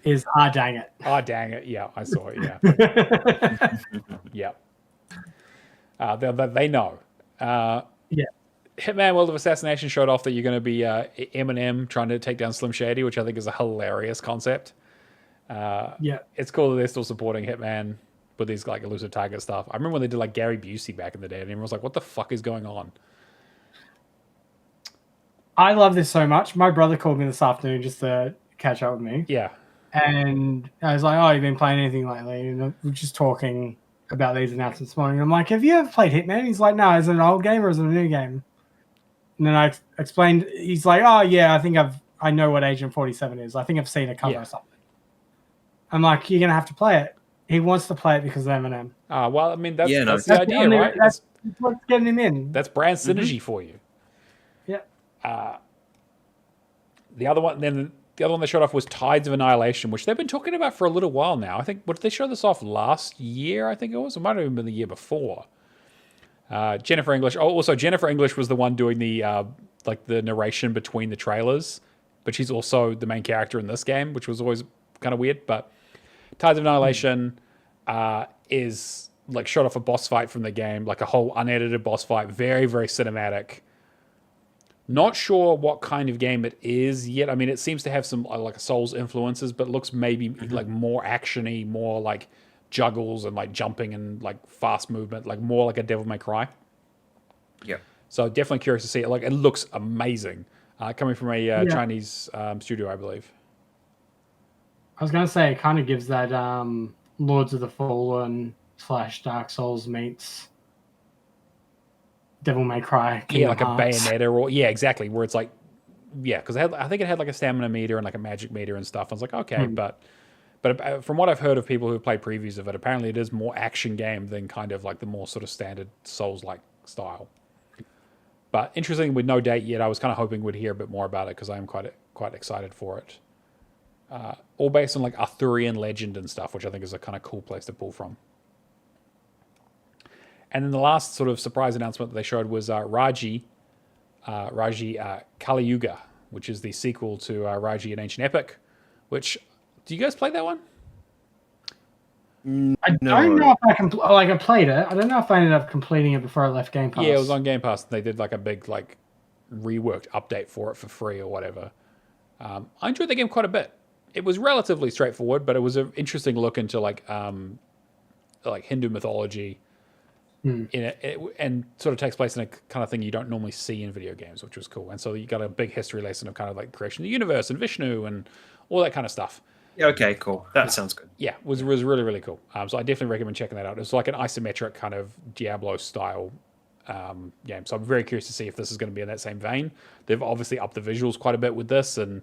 S1: is dang it.
S2: Oh, dang it. Yeah, I saw it. Yeah. Yeah. They know.
S1: Yeah.
S2: Hitman World of Assassination showed off that you're going to be Eminem trying to take down Slim Shady, which I think is a hilarious concept.
S1: Yeah.
S2: It's cool that they're still supporting Hitman with these like elusive target stuff. I remember when they did like Gary Busey back in the day, and everyone was like, "What the fuck is going on?"
S1: I love this so much. My brother called me this afternoon just to catch up with me.
S2: Yeah.
S1: And I was like, oh, you've been playing anything lately? And we're just talking about these announcements this morning. I'm like, have you ever played Hitman? He's like, no, is it an old game or is it a new game? And then I explained, he's like, oh, yeah, I know what Agent 47 is. I think I've seen a cover or something. I'm like, you're going to have to play it. He wants to play it because of Eminem.
S2: Well, I mean, that's
S3: that's
S2: the idea, right?
S1: That's what's getting him in.
S2: That's brand synergy for you.
S1: Yeah.
S2: The other one they showed off was Tides of Annihilation, which they've been talking about for a little while now. I think, what did they show this off last year? I think it was. It might have even been the year before. Jennifer English. Oh, also Jennifer English was the one doing the like the narration between the trailers, but she's also the main character in this game, which was always kind of weird. But Tides of Annihilation is like shot off a boss fight from the game, like a whole unedited boss fight, very, very cinematic. Not sure what kind of game it is yet. I mean, it seems to have some like Souls influences, but looks maybe like more actiony, more like juggles and like jumping and like fast movement, like more like a Devil May Cry.
S3: Yeah.
S2: So definitely curious to see it. Like it looks amazing, coming from a Chinese studio, I believe.
S1: I was going to say, it kind of gives that Lords of the Fallen / Dark Souls meets Devil May Cry.
S2: Kingdom Hearts. A Bayonetta, or exactly, where it's like, because I think it had like a stamina meter and like a magic meter and stuff. I was like, okay, but from what I've heard of people who played previews of it, apparently it is more action game than kind of like the more sort of standard Souls-like style. But interesting, with no date yet, I was kind of hoping we'd hear a bit more about it because I am quite excited for it. All based on like Arthurian legend and stuff, which I think is a kind of cool place to pull from. And then the last sort of surprise announcement that they showed was Raji Kali Yuga, which is the sequel to Raji an Ancient Epic. Which, do you guys play that one?
S1: I don't know if I can. I played it. I don't know if I ended up completing it before I left Game Pass.
S2: Yeah, it was on Game Pass. They did like a big like reworked update for it for free or whatever. I enjoyed the game quite a bit. It was relatively straightforward, but it was an interesting look into like Hindu mythology. In it, and sort of takes place in a kind of thing you don't normally see in video games, which was cool. And so you got a big history lesson of kind of like the creation of the universe and Vishnu and all that kind of stuff.
S3: Yeah, okay, cool. That sounds good.
S2: Yeah, was really, really cool. So I definitely recommend checking that out. It's like an isometric kind of Diablo style game. So I'm very curious to see if this is going to be in that same vein. They've obviously upped the visuals quite a bit with this, and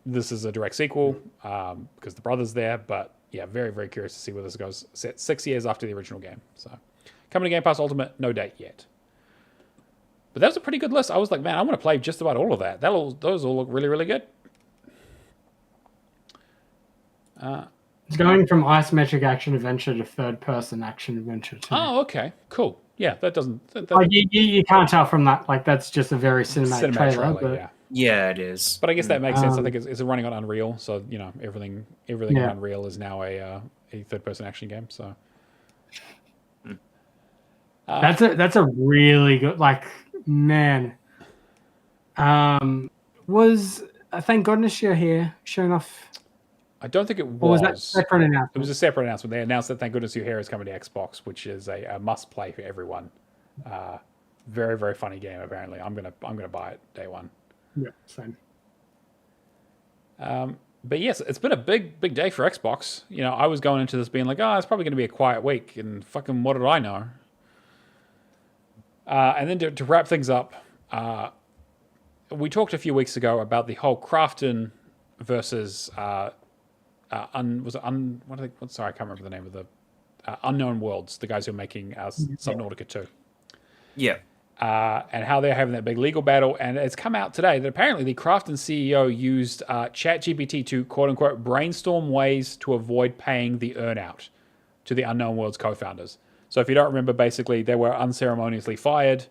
S2: this is a direct sequel because the brother's there. But yeah, very, very curious to see where this goes. Set 6 years after the original game. So coming to Game Pass Ultimate, no date yet. But that was a pretty good list. I was like, man, I want to play just about all of that. Those all look really, really good.
S1: It's going from isometric action adventure to third-person action adventure. Too.
S2: Oh, okay, cool. Yeah, that doesn't. That,
S1: Like you can't tell from that. Like that's just a very cinematic trailer. But,
S2: yeah.
S3: Yeah, it is.
S2: But I guess that makes sense. I think it's running on Unreal, so you know everything in Unreal is now a third-person action game. So
S1: that's a really good. Like man, was thank goodness you're here showing off.
S2: I don't think it was.
S1: Or was that a separate announcement?
S2: It was a separate announcement. They announced that Thank Goodness You're Here is coming to Xbox, which is a must play for everyone. Very, very funny game. Apparently, I'm gonna buy it day one.
S1: Yeah, same.
S2: But yes, it's been a big day for Xbox. You know, I was going into this being like, oh, it's probably going to be a quiet week, and fucking what did I know? And then to wrap things up, we talked a few weeks ago about the whole Crafton versus sorry, I can't remember the name of the Unknown Worlds, the guys who are making Subnautica 2.
S3: Yeah.
S2: And how they're having that big legal battle. And it's come out today that apparently the Crafton CEO used ChatGPT to, quote-unquote, brainstorm ways to avoid paying the earnout to the Unknown Worlds co-founders. So if you don't remember, basically, they were unceremoniously fired.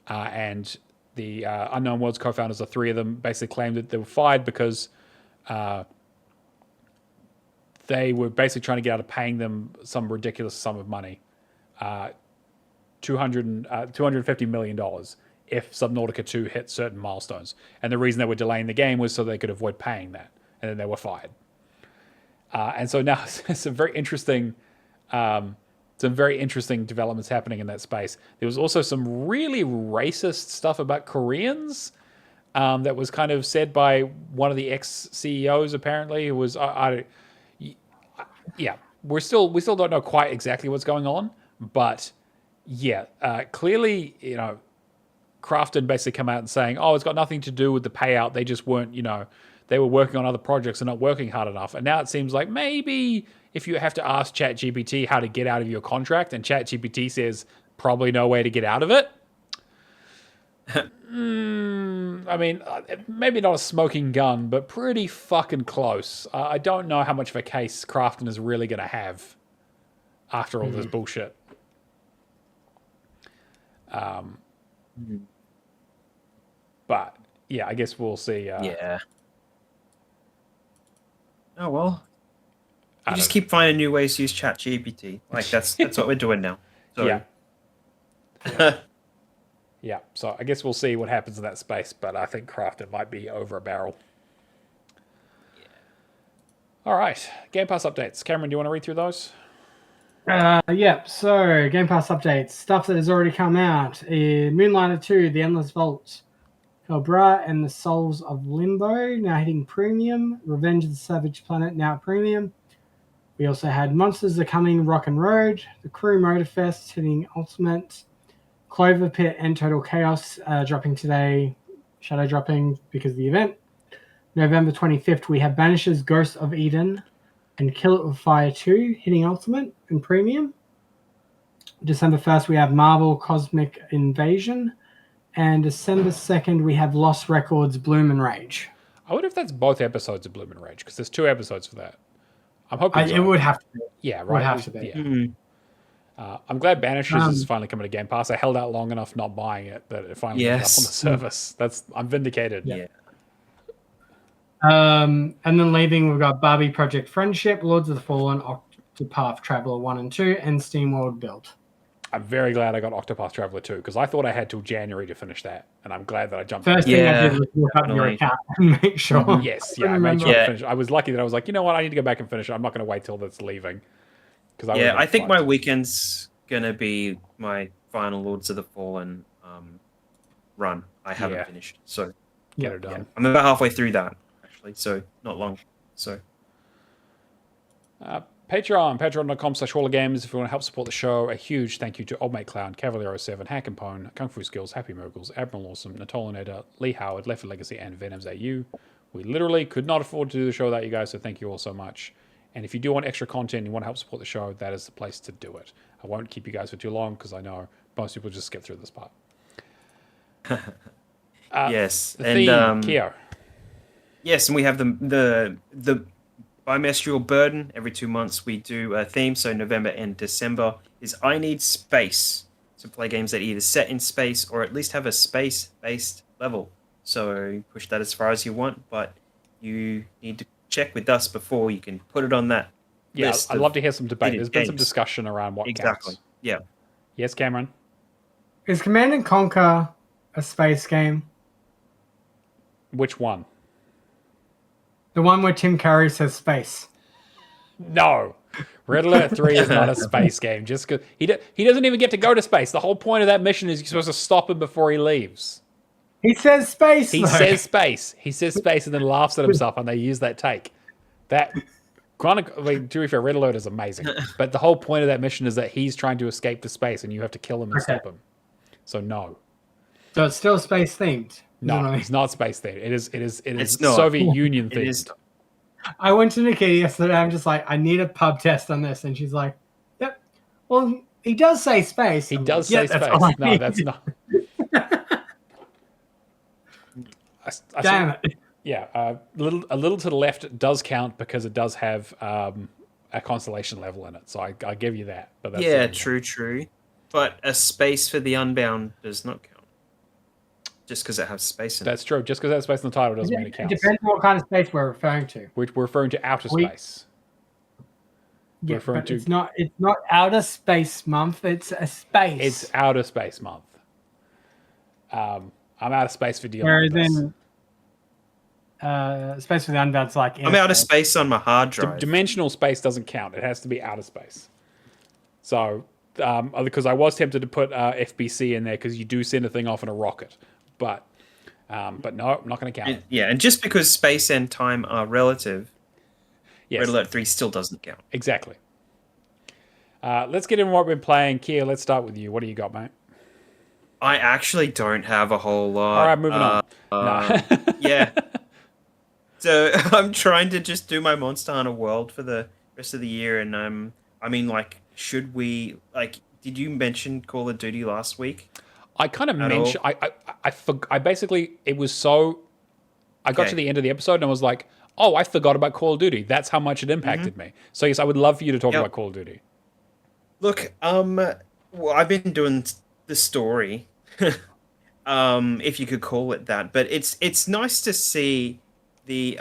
S2: And the Unknown Worlds co-founders, the three of them, basically claimed that they were fired because they were basically trying to get out of paying them some ridiculous sum of money. $250 million if Subnautica 2 hit certain milestones. And the reason they were delaying the game was so they could avoid paying that. And then they were fired. And so now it's some very interesting developments happening in that space. There was also some really racist stuff about Koreans that was kind of said by one of the ex-CEOs, apparently, who was... we still don't know quite exactly what's going on, but... Yeah, clearly, you know, Crafton basically come out and saying, oh, it's got nothing to do with the payout. They just weren't, you know, they were working on other projects and not working hard enough. And now it seems like maybe if you have to ask ChatGPT how to get out of your contract and ChatGPT says probably no way to get out of it. I mean, maybe not a smoking gun, but pretty fucking close. I don't know how much of a case Crafton is really going to have after all this bullshit. But yeah, I guess we'll see.
S3: Yeah. Oh well. You just keep finding new ways to use ChatGPT. Like that's what we're doing now. So.
S2: Yeah. Yeah. So I guess we'll see what happens in that space. But I think Crafton might be over a barrel. Yeah. All right. Game Pass updates. Cameron, do you want to read through those?
S1: So Game Pass updates, stuff that has already come out. Moonlighter 2, The Endless Vault, Helbra and the Souls of Limbo, now hitting premium. Revenge of the Savage Planet, now at premium. We also had Monsters Are Coming, Rock and Road, The Crew Motorfest hitting ultimate. Clover Pit and Total Chaos dropping today, shadow dropping because of the event. November 25th, we have Banishers, Ghost of Eden, and Kill It With Fire 2 hitting ultimate and premium. December 1st, we have Marvel Cosmic Invasion. And December 2nd, we have Lost Records, Bloom and Rage.
S2: I wonder if that's both episodes of Bloom and Rage, because there's 2 episodes for that. I'm hoping
S1: it would have to be.
S2: Yeah, right.
S1: It would have to be.
S2: Yeah. Mm-hmm. I'm glad Banishers is finally coming to Game Pass. I held out long enough not buying it that it finally ended up on the service. I'm vindicated.
S3: Yeah.
S1: And then leaving, we've got Barbie Project Friendship, Lords of the Fallen, Octopath Traveler 1 and 2, and SteamWorld Build.
S2: I'm very glad I got Octopath Traveler 2, because I thought I had till January to finish that, and I'm glad that I jumped
S1: First thing I did was look up your account and make sure.
S2: Yes, I made sure to finish. I was lucky that I was like, you know what, I need to go back and finish it. I'm not going to wait till that's leaving.
S3: I think my weekend's going to be my final Lords of the Fallen run. I haven't finished, so
S2: get it done.
S3: I'm about halfway through that. So not long. So
S2: Patreon.com/HallofGames if you want to help support the show. A huge thank you to Old Mate Clown, Cavalier07, Hack and Pone, Kung Fu Skills, Happy Miracles, Admiral Awesome, Natolineda, Lee Howard, Left Legacy, and Venoms AU. We literally could not afford to do the show without you guys, so thank you all so much. And if you do want extra content and you want to help support the show, that is the place to do it. I won't keep you guys for too long because I know most people just skip through this part.
S3: Yes,
S2: The theme, Kia.
S3: Yes, and we have the bimestral burden. Every 2 months we do a theme. So November and December is I need space to play games that either set in space or at least have a space-based level. So push that as far as you want, but you need to check with us before you can put it on that list.
S2: I'd love to hear some debate. There's been some
S3: games.
S2: discussion around what
S3: Exactly.
S2: counts.
S3: Yeah.
S2: Yes, Cameron?
S1: Is Command and Conquer a space game?
S2: Which one?
S1: The one where Tim Curry says space.
S2: No. Red Alert 3 is not a space game. Just because he doesn't even get to go to space. The whole point of that mission is you're supposed to stop him before he leaves.
S1: He says space.
S2: He says space. He says space and then laughs at himself, and they use that take. That to be fair, Red Alert is amazing. But the whole point of that mission is that he's trying to escape to space, and you have to kill him and stop him. So no.
S1: So it's still space themed.
S2: No, it's not space themed. It is
S3: not.
S2: Soviet Union
S3: It is.
S2: themed.
S1: I went to Nikki yesterday. I'm just like, I need a pub test on this, and she's like, "Yep." Well, he does say space.
S2: He
S1: I'm
S2: does
S1: like,
S2: say
S1: "Yeah,
S2: space.
S1: all I
S2: No,
S1: need."
S2: that's not.
S1: Damn it.
S2: Yeah, a little to the left does count because it does have a constellation level in it. So I give you that. But that's
S3: true. But a space for the Unbound does not count. Just because it has space in it.
S2: That's true. Just because it has space in the title doesn't mean it
S1: It
S2: counts.
S1: depends on what kind of space we're referring to.
S2: We're referring to outer space.
S1: Yeah,
S2: referring
S1: but
S2: to-
S1: it's not outer space month. It's a space.
S2: It's outer space month. I'm out of space for dealing
S1: Whereas
S2: with this.
S1: in space for the Unbound's like
S3: I'm out of space on my hard drive.
S2: Dimensional space doesn't count. It has to be outer space. So, because I was tempted to put FBC in there because you do send a thing off in a rocket, but no, I'm not going to count it.
S3: Yeah, and just because space and time are relative,
S2: Yes,
S3: Red Alert 3 still doesn't count.
S2: exactly. Let's get into what we've been playing. Kia, let's start with you. What do you got, mate?
S3: I actually don't have a whole lot.
S2: All right, moving on. No.
S3: Yeah. So I'm trying to just do my Monster Hunter World for the rest of the year, and I mean, like, should we Did you mention Call of Duty last week?
S2: I kind of mentioned. I basically it was so. I got to the end of the episode and I was like, oh, I forgot about Call of Duty. That's how much it impacted me. So yes, I would love for you to talk about Call of Duty.
S3: Look, well, I've been doing the story, if you could call it that, but it's nice to see the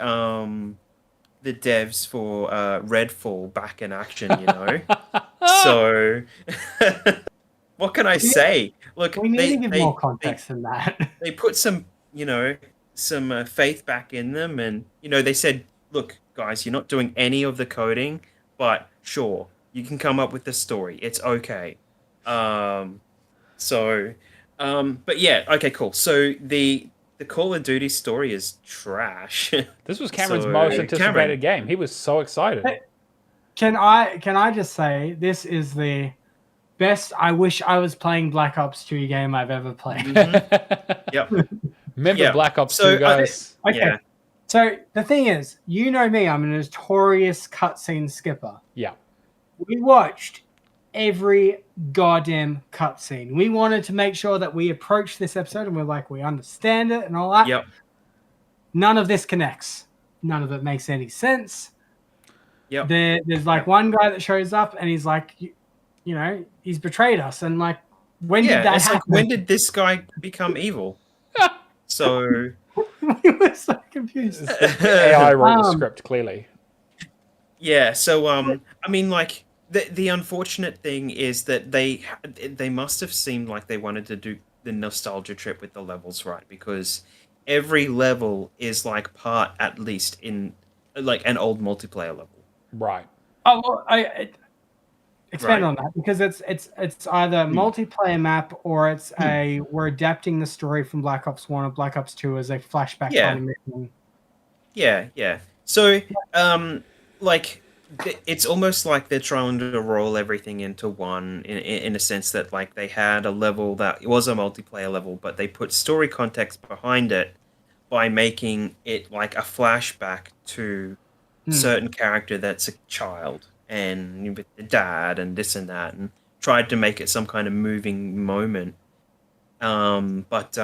S3: devs for Redfall back in action, you know. So, what can I say? Look,
S1: We need to give more context than that.
S3: They put some faith back in them, and they said, look, guys, you're not doing any of the coding, but sure, you can come up with the story. It's okay. But yeah, okay, cool. So the Call of Duty story is trash.
S2: This was Cameron's most anticipated game. He was so excited.
S1: Can I just say this is the best I wish I was playing Black Ops 2 game I've ever played.
S3: Mm-hmm. Yep.
S2: Remember Black Ops 2, guys?
S1: Okay.
S3: Yeah.
S1: So the thing is, you know me, I'm a notorious cutscene skipper.
S2: Yeah.
S1: We watched every goddamn cutscene. We wanted to make sure that we approached this episode and we're like, we understand it and all that.
S3: Yep.
S1: None of this connects. None of it makes any sense.
S3: Yep.
S1: There's like one guy that shows up and he's like, he's betrayed us. And like, when did that happen?
S3: Like, when did this guy become evil? So
S1: we were so confused.
S2: AI wrote the script, clearly.
S3: Yeah, so I mean, like, the unfortunate thing is that they must have seemed like they wanted to do the nostalgia trip with the levels, right? Because every level is like part, at least, in like an old multiplayer level.
S2: Right.
S1: Oh, well, I expand on that because it's either multiplayer map or it's we're adapting the story from Black Ops 1 or Black Ops 2 as a flashback kind of mission.
S3: Yeah. So like it's almost like they're trying to roll everything into one in a sense that like they had a level that was a multiplayer level, but they put story context behind it by making it like a flashback to certain character that's a child and with the dad and this and that, and tried to make it some kind of moving moment. But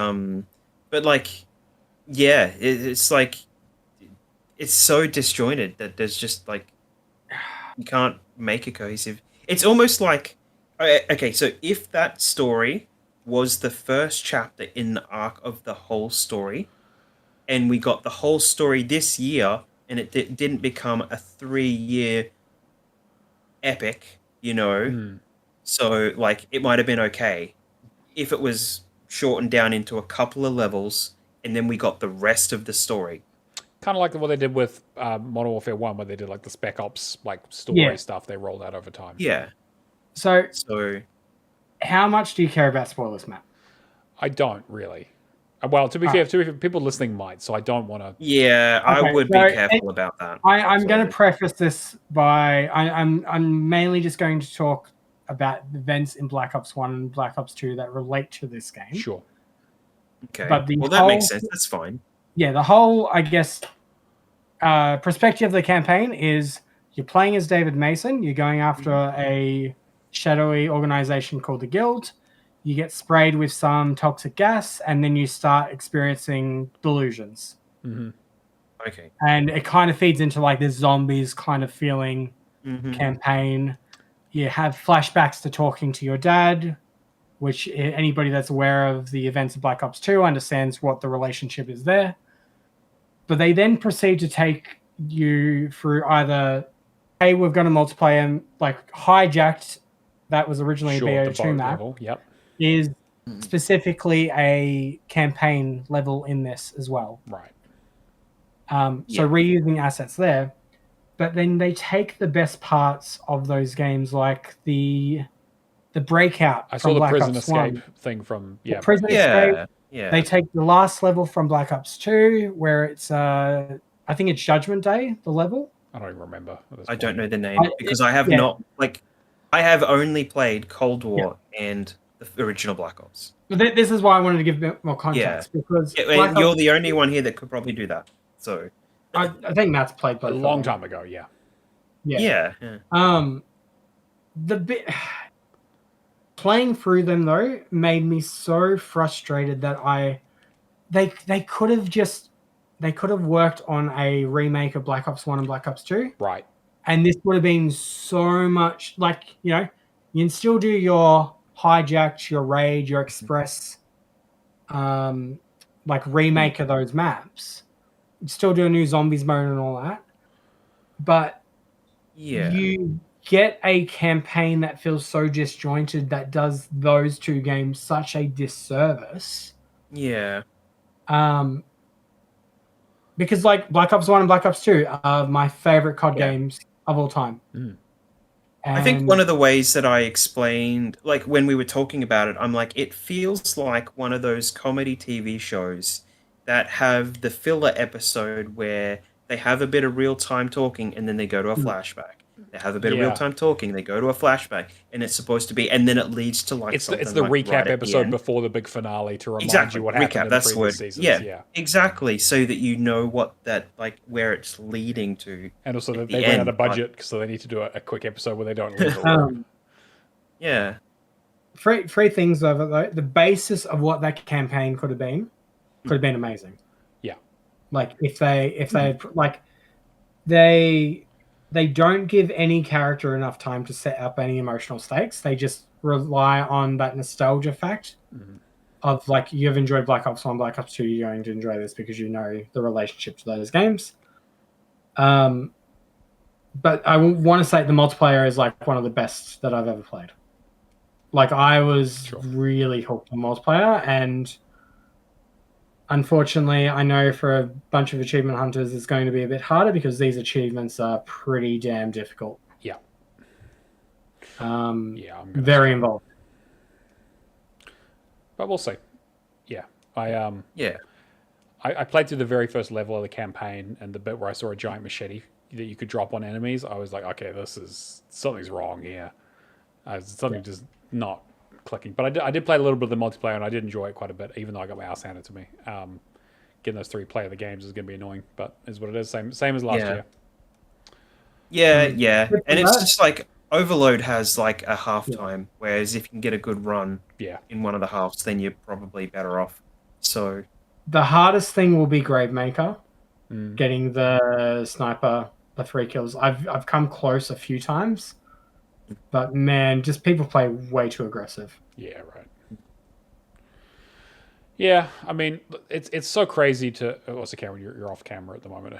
S3: like, yeah, it's like it's so disjointed that there's just like you can't make a cohesive. It's almost like okay, so if that story was the first chapter in the arc of the whole story, and we got the whole story this year, and it didn't become a 3-year epic, you know. So like it might have been okay if it was shortened down into a couple of levels, and then we got the rest of the story.
S2: Kind of like what they did with Modern Warfare 1, where they did like the Spec Ops like story stuff they rolled out over time.
S3: Yeah.
S1: So
S3: So
S1: how much do you care about spoilers, Matt?
S2: I don't really. Well, to be fair, people listening might, so I don't want to.
S3: yeah, I
S1: Okay,
S3: would
S1: so
S3: be careful about that.
S1: I'm going to preface this by I'm mainly just going to talk about the events in Black Ops 1 and Black Ops 2 that relate to this game.
S2: Sure.
S3: Okay.
S1: But
S3: well, that makes sense. That's fine.
S1: Yeah, the whole, I guess, perspective of the campaign is you're playing as David Mason. You're going after a shadowy organization called the Guild. You get sprayed with some toxic gas, and then you start experiencing delusions.
S3: Okay.
S1: And it kind of feeds into like this zombies kind of feeling campaign. You have flashbacks to talking to your dad, which anybody that's aware of the events of Black Ops 2 understands what the relationship is there. But they then proceed to take you through either, hey, we've got a multiplayer, like Hijacked, that was originally a BO2 map, is specifically a campaign level in this as well.
S2: Right.
S1: So reusing assets there. But then they take the best parts of those games, like the Breakout.
S2: I saw the Prison Escape thing from
S1: Prison Escape. Yeah. They take the last level from Black Ops 2, where it's I think it's Judgment Day, the level.
S2: I don't even remember.
S3: I don't know the name because I have not I have only played Cold War and the original Black Ops.
S1: But this is why I wanted to give a bit more context because
S3: you're the only one here that could probably do that. So
S1: I think Matt's played both
S2: a long time ago. Yeah.
S1: The bit playing through them though made me so frustrated that they could have worked on a remake of Black Ops 1 and Black Ops 2.
S2: Right.
S1: And this would have been so much like, you know, you can still do your Hijacked, your Raid, your Express like remake of those maps. You'd still do a new zombies mode and all that. But you get a campaign that feels so disjointed that does those two games such a disservice.
S3: Yeah.
S1: Because like Black Ops 1 and Black Ops 2 are my favorite COD games of all time.
S3: I think one of the ways that I explained, like when we were talking about it, I'm like, it feels like one of those comedy TV shows that have the filler episode where they have a bit of real-time talking and then they go to a flashback. They have a bit of real-time talking, they go to a flashback, and it's supposed to be, and then it leads to like
S2: it's the recap episode before the big finale to remind you what happened in the previous seasons.
S3: Yeah, exactly, so that you know what that like where it's leading to.
S2: And also that they ran out of budget, so they need to do a quick episode where they don't leave it.
S3: Yeah.
S1: Three things of it though. The basis of what that campaign could have been amazing.
S2: Yeah.
S1: Like if they like they don't give any character enough time to set up any emotional stakes. They just rely on that nostalgia fact of like, you've enjoyed Black Ops 1, Black Ops 2, you're going to enjoy this because you know the relationship to those games. But I want to say the multiplayer is like one of the best that I've ever played. Like I was really hooked on multiplayer, and unfortunately, I know for a bunch of achievement hunters, it's going to be a bit harder because these achievements are pretty damn difficult.
S2: Yeah.
S1: I'm very involved.
S2: But we'll see. Yeah. I played through the very first level of the campaign and the bit where I saw a giant machete that you could drop on enemies, I was like, okay, something's wrong here. Something just not clicking. But I did play a little bit of the multiplayer, and I did enjoy it quite a bit, even though I got my ass handed to me. Getting those 3 player the games is going to be annoying, but is what it is. Same as last year.
S3: Yeah. And it's just like Overload has like a halftime, whereas if you can get a good run in one of the halves, then you're probably better off. So
S1: the hardest thing will be Gravemaker, getting the sniper, the 3 kills. I've come close a few times, but man, just people play way too aggressive.
S2: Yeah, right. Yeah, I mean, it's so crazy to. What's the camera? You're off camera at the moment.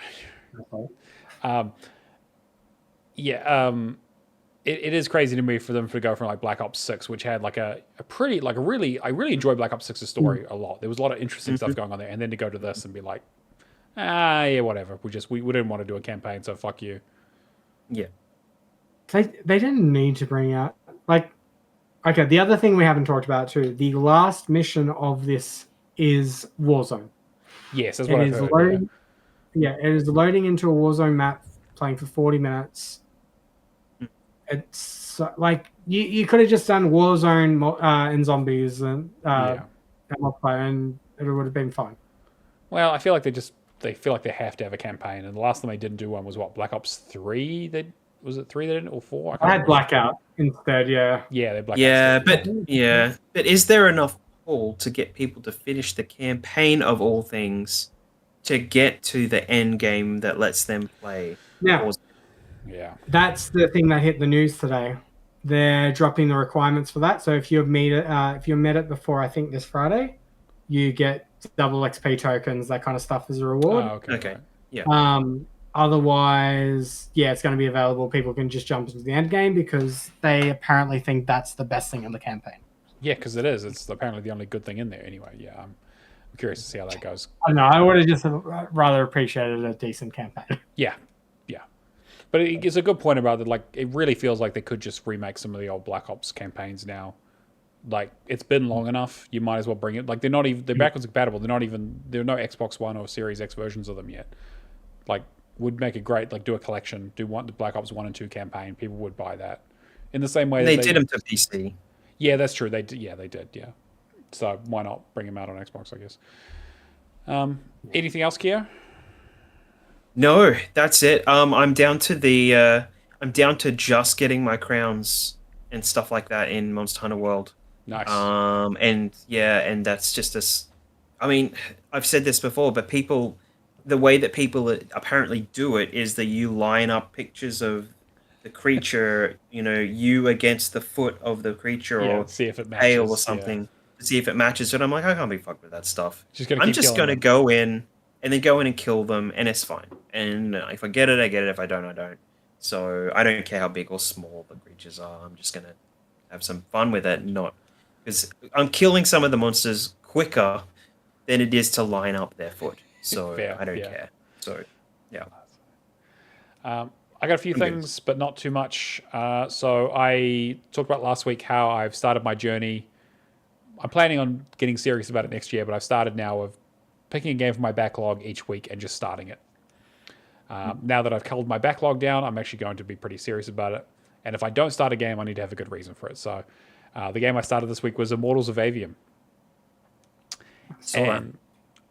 S2: It is crazy to me for them to go from like Black Ops 6, which had like a pretty like a really I really enjoyed Black Ops 6's story a lot. There was a lot of interesting stuff going on there, and then to go to this and be like, yeah, whatever. We didn't want to do a campaign, so fuck you.
S3: Yeah,
S1: they didn't need to bring out like. Okay, the other thing we haven't talked about too, the last mission of this is Warzone.
S2: Yes, that's what I've heard.
S1: It is loading into a Warzone map, playing for 40 minutes. It's like you could have just done Warzone and zombies and multiplayer, and it would have been fun.
S2: Well, I feel like they feel like they have to have a campaign, and the last time they didn't do one was what, Black Ops 3? Was it 3 they didn't, or 4?
S1: I had Blackout instead, yeah.
S2: Yeah, they Blackout.
S3: But is there enough pull to get people to finish the campaign of all things to get to the end game that lets them play?
S2: Yeah.
S1: That's the thing that hit the news today. They're dropping the requirements for that. So if you've met it before, I think this Friday, you get double XP tokens, that kind of stuff as a reward.
S2: Oh, okay.
S3: Yeah.
S1: Otherwise, it's going to be available. People can just jump into the end game because they apparently think that's the best thing in the campaign.
S2: Yeah, because it is. It's apparently the only good thing in there anyway. Yeah, I'm curious to see how that goes.
S1: I know. I would have just rather appreciated a decent campaign.
S2: Yeah. But it's a good point about that. Like, it really feels like they could just remake some of the old Black Ops campaigns now. Like, it's been long enough. You might as well bring it. Like, they're backwards compatible. There are no Xbox One or Series X versions of them yet. Like, would make it great. Like, do a collection. Do the Black Ops 1 and 2 campaign. People would buy that. In the same way
S3: they did them to PC.
S2: Yeah, that's true. They did. Yeah. So why not bring them out on Xbox, I guess. Anything else, Kia?
S3: No, that's it. I'm down to just getting my crowns and stuff like that in Monster Hunter World.
S2: Nice.
S3: And that's just I mean, I've said this before, but the way that people apparently do it is that you line up pictures of the creature, you against the foot of the creature, or
S2: see if it matches,
S3: tail or something, to see if it matches. And I'm like, I can't be fucked with that stuff.
S2: I'm
S3: just going to go in and kill them, and it's fine. And if I get it, I get it. If I don't, I don't. So I don't care how big or small the creatures are. I'm just going to have some fun with it, because I'm killing some of the monsters quicker than it is to line up their foot. So I don't care. So, yeah.
S2: I got a few things, but not too much. So I talked about last week how I've started my journey. I'm planning on getting serious about it next year, but I've started now of picking a game from my backlog each week and just starting it. Now that I've culled my backlog down, I'm actually going to be pretty serious about it. And if I don't start a game, I need to have a good reason for it. So the game I started this week was Immortals of Avium. And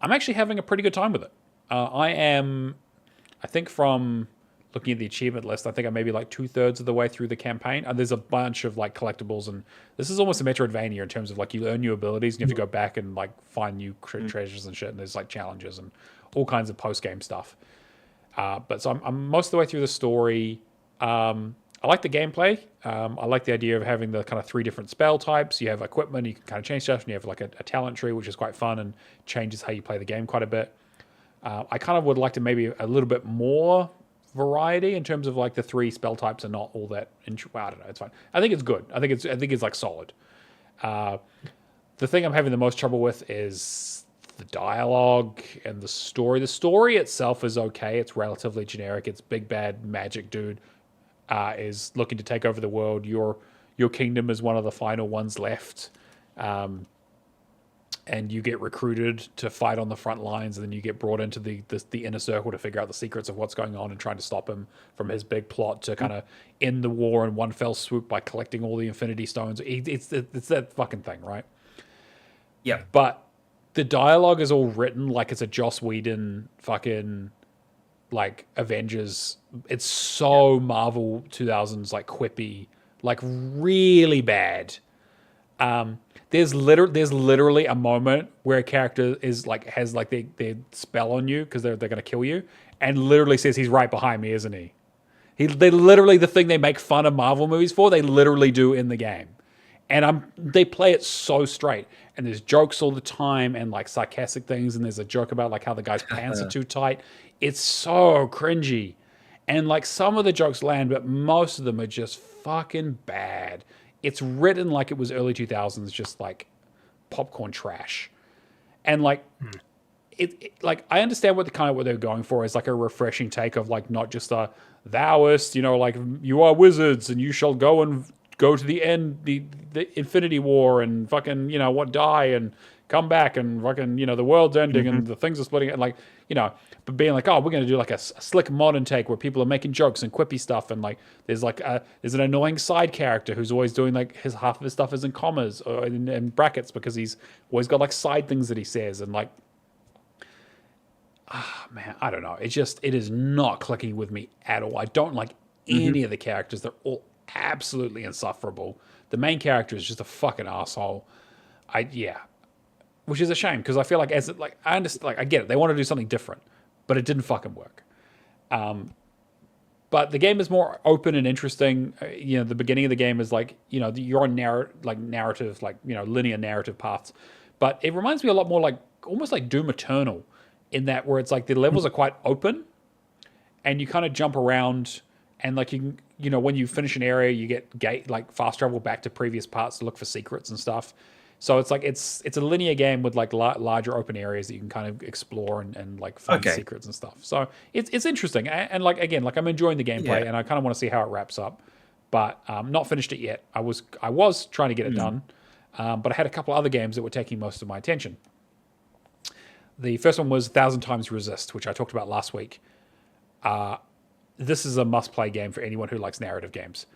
S2: I'm actually having a pretty good time with it. I think from looking at the achievement list, I think I'm maybe like 2/3 of the way through the campaign. And there's a bunch of like collectibles, and this is almost a Metroidvania in terms of like you earn new abilities and you have to go back and like find new treasures and shit. And there's like challenges and all kinds of post-game stuff. But so I'm most of the way through the story. I like the gameplay. I like the idea of having the kind of 3 different spell types. You have equipment, you can kind of change stuff, and you have like a talent tree, which is quite fun and changes how you play the game quite a bit. I kind of would like to maybe a little bit more variety in terms of like the 3 spell types are not all that. Well, I don't know. It's fine. I think it's good. I think it's like solid. The thing I'm having the most trouble with is the dialogue and the story. The story itself is okay. It's relatively generic. It's big bad magic dude is looking to take over the world. Your kingdom is one of the final ones left. and you get recruited to fight on the front lines, and then you get brought into the inner circle to figure out the secrets of what's going on and trying to stop him from his big plot to kind of end the war in one fell swoop by collecting all the Infinity Stones. It's that fucking thing, right?
S3: Yeah.
S2: But the dialogue is all written like it's a Joss Whedon fucking like Avengers. It's so Marvel 2000s like quippy, like really bad. There's literally a moment where a character is like has like their spell on you because they're gonna kill you, and literally says he's right behind me, isn't he? They literally, the thing they make fun of Marvel movies for, they literally do in the game, and they play it so straight, and there's jokes all the time and like sarcastic things, and there's a joke about like how the guy's pants are too tight. It's so cringy, and like some of the jokes land, but most of them are just fucking bad. It's written like it was early 2000s, just like popcorn trash. And like, it like, I understand what they're going for is like a refreshing take of like, not just a thouist, you know, like you are wizards and you shall go to the end, the Infinity War and fucking, you know, what die and come back and fucking, you know, the world's ending and the things are splitting, and like, you know, but being like, oh, we're going to do like a slick modern take where people are making jokes and quippy stuff, and like there's an annoying side character who's always doing like half of his stuff is in commas or in brackets because he's always got like side things that he says, and like, man, I don't know. It is not clicking with me at all. I don't like any of the characters. They're all absolutely insufferable. The main character is just a fucking asshole. Which is a shame because I feel like I understand, like I get it. They want to do something different, but it didn't fucking work. But the game is more open and interesting. You know, the beginning of the game is like, you know, you're on narrative, like, you know, linear narrative paths. But it reminds me a lot more like almost like Doom Eternal, in that where it's like the levels are quite open, and you kind of jump around, and like you know, when you finish an area, you get like fast travel back to previous parts to look for secrets and stuff. So it's like it's a linear game with like larger open areas that you can kind of explore and like find secrets and stuff. So it's interesting, and like again, like I'm enjoying the gameplay, and I kind of want to see how it wraps up, but not finished it yet. I was trying to get it done, but I had a couple other games that were taking most of my attention. The first one was 1,000 Times Resist, which I talked about last week. This is a must-play game for anyone who likes narrative games.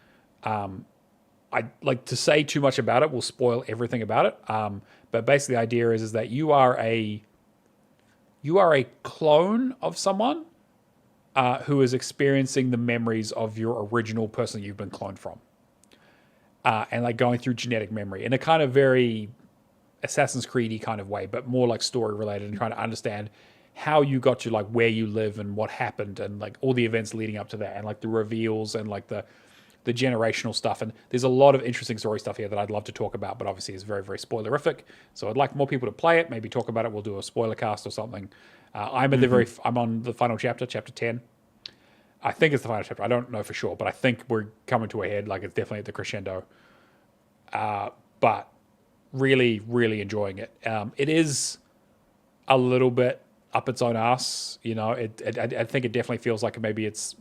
S2: I like to say too much about it will spoil everything about it. But basically the idea is that you are a clone of someone who is experiencing the memories of your original person you've been cloned from. And like going through genetic memory in a kind of very Assassin's Creed-y kind of way, but more like story related, and trying to understand how you got to like where you live and what happened and like all the events leading up to that, and like the reveals and like the generational stuff. And there's a lot of interesting story stuff here that I'd love to talk about, but obviously it's very, very spoilerific. So I'd like more people to play it, maybe talk about it. We'll do a spoiler cast or something. I'm on the final chapter 10. I think it's the final chapter. I don't know for sure, but I think we're coming to a head. Like it's definitely at the crescendo. But really, really enjoying it. It is a little bit up its own ass, you know. I think it definitely feels like maybe it's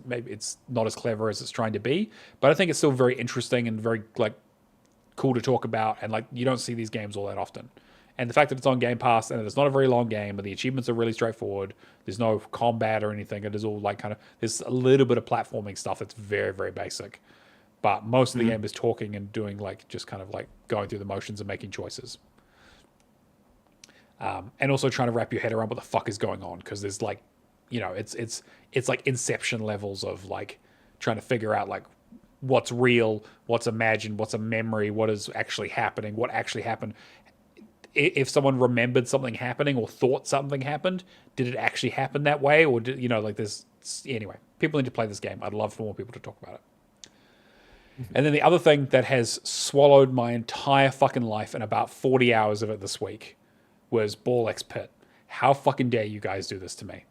S2: not as clever as it's trying to be, but I think it's still very interesting and very like cool to talk about. And like you don't see these games all that often, and the fact that it's on Game Pass and it's not a very long game, but the achievements are really straightforward. There's no combat or anything. It is all like kind of there's a little bit of platforming stuff that's very, very basic, but most of the game is talking and doing like just kind of like going through the motions and making choices. And also trying to wrap your head around what the fuck is going on, because there's like, you know, it's like Inception levels of like trying to figure out like what's real, what's imagined, what's a memory, what is actually happening, what actually happened. If someone remembered something happening or thought something happened, did it actually happen that way, or did, you know, like this? Anyway, people need to play this game. I'd love for more people to talk about it. And then the other thing that has swallowed my entire fucking life and about 40 hours of it this week was Ball X Pit. How fucking dare you guys do this to me?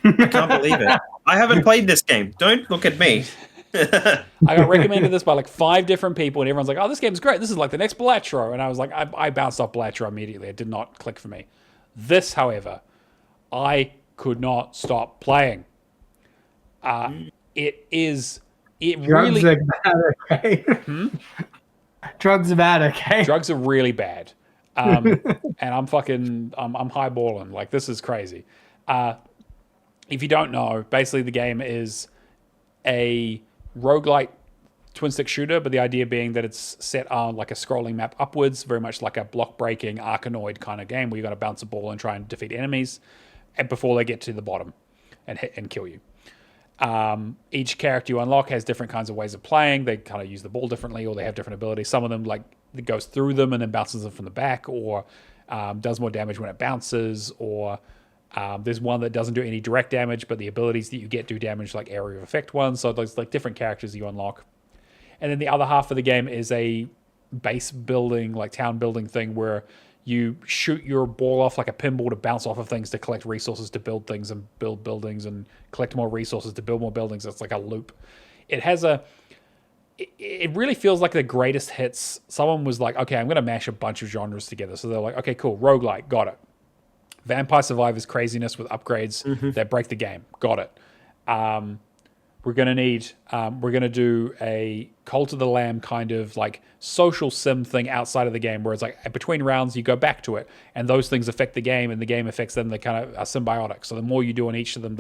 S3: I can't believe it. I haven't played this game. Don't look at me.
S2: I got recommended this by like 5 different people, and everyone's like, oh, this game's great. This is like the next Blatro. And I was like, I bounced off Blatro immediately. It did not click for me. This, however, I could not stop playing. It
S1: Drugs
S2: really...
S1: are bad, okay? Drugs are bad, okay?
S2: Drugs are really bad. And I'm highballing. Like, this is crazy. If you don't know, basically the game is a roguelike twin stick shooter, but the idea being that it's set on like a scrolling map upwards, very much like a block breaking Arkanoid kind of game where you got to bounce a ball and try and defeat enemies and before they get to the bottom and hit and kill you. Each character you unlock has different kinds of ways of playing. They kind of use the ball differently, or they have different abilities. Some of them, like, it goes through them and then bounces them from the back, or does more damage when it bounces, or there's one that doesn't do any direct damage, but the abilities that you get do damage, like area of effect ones. So there's like different characters you unlock. And then the other half of the game is a base building, like town building thing where you shoot your ball off like a pinball to bounce off of things to collect resources to build things and build buildings and collect more resources to build more buildings. It's like a loop. It really feels like the greatest hits. Someone was like, okay, I'm going to mash a bunch of genres together. So they're like, okay, cool. Roguelike, got it. Vampire Survivors craziness with upgrades that break the game, got it. We're going to do a Cult of the Lamb kind of like social sim thing outside of the game where it's like between rounds you go back to it and those things affect the game and the game affects them. They kind of are symbiotic. So the more you do on each of them,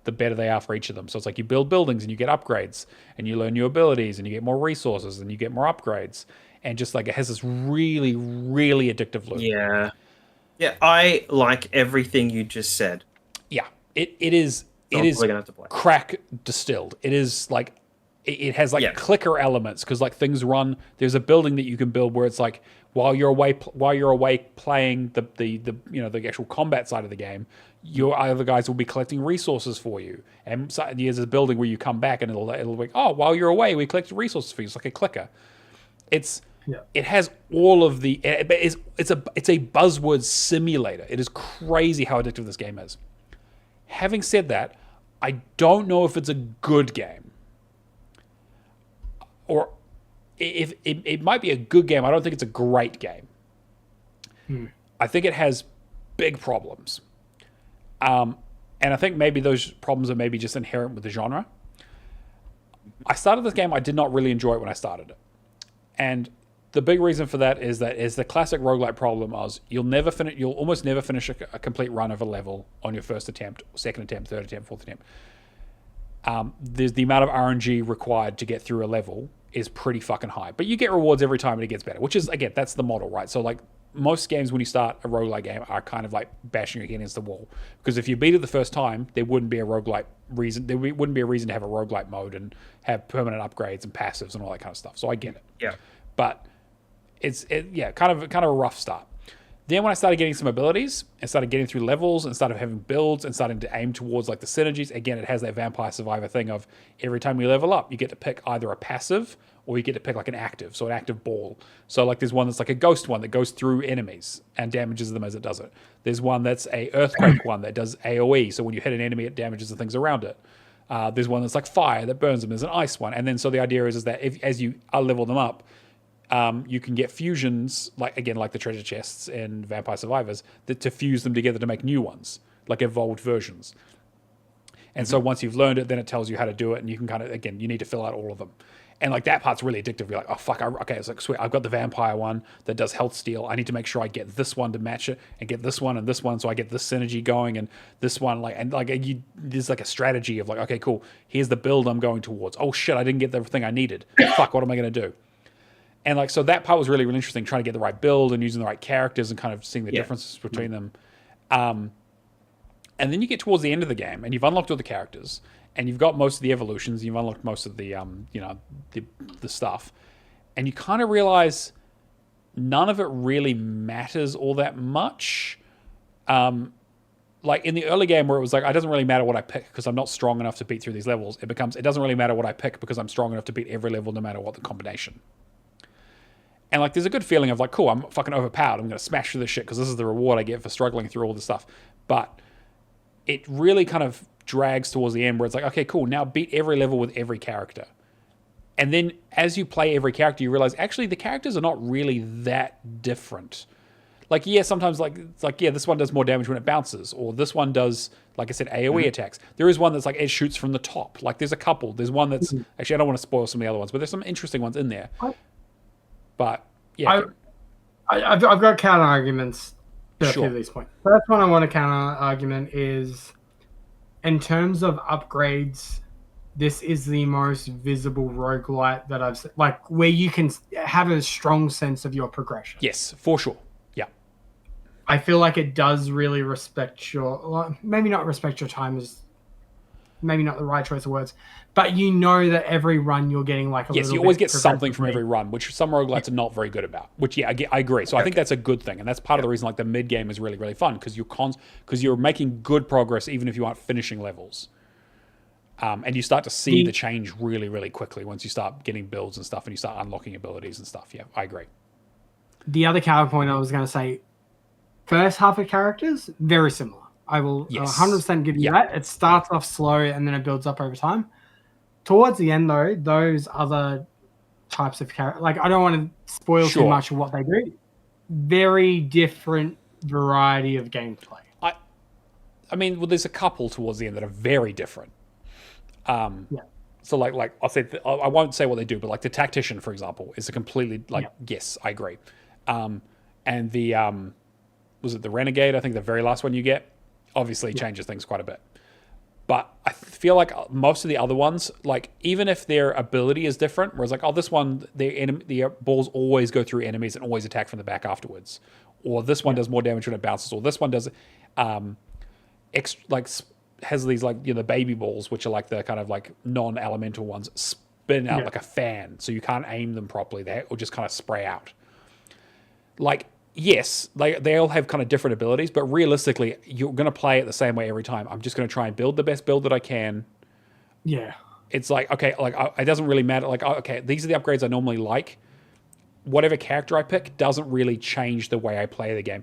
S2: the better they are for each of them. So it's like you build buildings and you get upgrades and you learn new abilities and you get more resources and you get more upgrades. And just like it has this really, really addictive loop.
S3: Yeah. Yeah, I like everything you just said.
S2: Yeah, it is... It is crack distilled. It is like it has like clicker elements because like things run. There's a building that you can build where it's like while you're away playing the actual combat side of the game, your other guys will be collecting resources for you. And so there's a building where you come back and it'll be like, oh, while you're away, we collected resources for you. It's like a clicker. It has all of the. It's a buzzword simulator. It is crazy how addictive this game is. Having said that, I don't know if it's a good game. Or if it might be a good game, I don't think it's a great game. I think it has big problems. And I think maybe those problems are maybe just inherent with the genre. I started this game, I did not really enjoy it when I started it. And the big reason for that is the classic roguelike problem is you'll almost never finish a complete run of a level on your first attempt, second attempt, third attempt, fourth attempt. There's the amount of RNG required to get through a level is pretty fucking high. But you get rewards every time and it gets better, which is, again, that's the model, right? So like most games when you start a roguelike game are kind of like bashing your head against the wall. Because if you beat it the first time, there wouldn't be a roguelike reason. There wouldn't be a reason to have a roguelike mode and have permanent upgrades and passives and all that kind of stuff. So I get it.
S3: Yeah.
S2: But kind of a rough start. Then when I started getting some abilities and started getting through levels and started having builds and starting to aim towards like the synergies, again, it has that Vampire Survivor thing of every time you level up, you get to pick either a passive or you get to pick like an active, so an active ball. So like there's one that's like a ghost one that goes through enemies and damages them as it does it. There's one that's a earthquake one that does AoE, so when you hit an enemy, it damages the things around it. There's one that's like fire that burns them. There's an ice one. And then so the idea is that as you level them up, you can get fusions, like the treasure chests in Vampire Survivors, to fuse them together to make new ones, like evolved versions. And so once you've learned it, then it tells you how to do it, and you can kind of, again, you need to fill out all of them. And like that part's really addictive. You're like, oh fuck, okay, it's like sweet. I've got the vampire one that does health steal. I need to make sure I get this one to match it, and get this one and this one, so I get this synergy going, and this one there's like a strategy of like, okay, cool. Here's the build I'm going towards. Oh shit, I didn't get the thing I needed. Fuck, what am I going to do? And like, so that part was really, really interesting, trying to get the right build and using the right characters and kind of seeing the differences between them. And then you get towards the end of the game and you've unlocked all the characters and you've got most of the evolutions. You've unlocked most of the, the stuff. And you kind of realize none of it really matters all that much. Like in the early game where it was like, it doesn't really matter what I pick because I'm not strong enough to beat through these levels. It doesn't really matter what I pick because I'm strong enough to beat every level no matter what the combination. And like, there's a good feeling of like, cool, I'm fucking overpowered. I'm going to smash through this shit because this is the reward I get for struggling through all this stuff. But it really kind of drags towards the end where it's like, okay, cool, now beat every level with every character. And then as you play every character, you realize actually the characters are not really that different. Like, yeah, sometimes like, it's like, yeah, this one does more damage when it bounces, or this one does, like I said, AoE attacks. There is one that's like, it shoots from the top. Like there's a couple. There's one that's, actually, I don't want to spoil some of the other ones, but there's some interesting ones in there. But yeah,
S1: I've got counter arguments to a few
S2: Sure.
S1: of these points. First one I want to counter argument is, in terms of upgrades, this is the most visible roguelite that I've seen, like where you can have a strong sense of your progression.
S2: Yes, for sure. Yeah.
S1: I feel like it does really respect your, well, maybe not respect your time is maybe not the right choice of words, but you know that every run you're getting like a
S2: Yes,
S1: little
S2: you always
S1: bit
S2: get something from
S1: progressively.
S2: every run, which some roguelites are not very good about. Which, yeah, I agree. So I think that's a good thing, and that's part of the reason like the mid game is really, really fun because you're making good progress even if you aren't finishing levels. And you start to see the change really, really quickly once you start getting builds and stuff, and you start unlocking abilities and stuff. Yeah, I agree.
S1: The other counterpoint I was going to say, first half of characters, very similar. I will
S2: Yes.
S1: 100% give you that. It starts off slow and then it builds up over time. Towards the end, though, those other types of characters, like I don't want to spoil too much of what they do. Very different variety of gameplay.
S2: I mean, well, there's a couple towards the end that are very different. So like I'll say I won't say what they do, but like the tactician, for example, is a completely yes, I agree. And the was it the renegade? I think the very last one you get obviously changes things quite a bit. But I feel like most of the other ones, like even if their ability is different, whereas like this one, the balls always go through enemies and always attack from the back afterwards, or this one does more damage when it bounces, or this one does has these like the baby balls, which are like the kind of like non-elemental ones, spin out like a fan, so you can't aim them properly. They will just kind of spray out. Like yes, they all have kind of different abilities, but realistically, you're going to play it the same way every time. I'm just going to try and build the best build that I can.
S1: Yeah.
S2: It's like, okay, like it doesn't really matter. Like, okay, these are the upgrades I normally like. Whatever character I pick doesn't really change the way I play the game.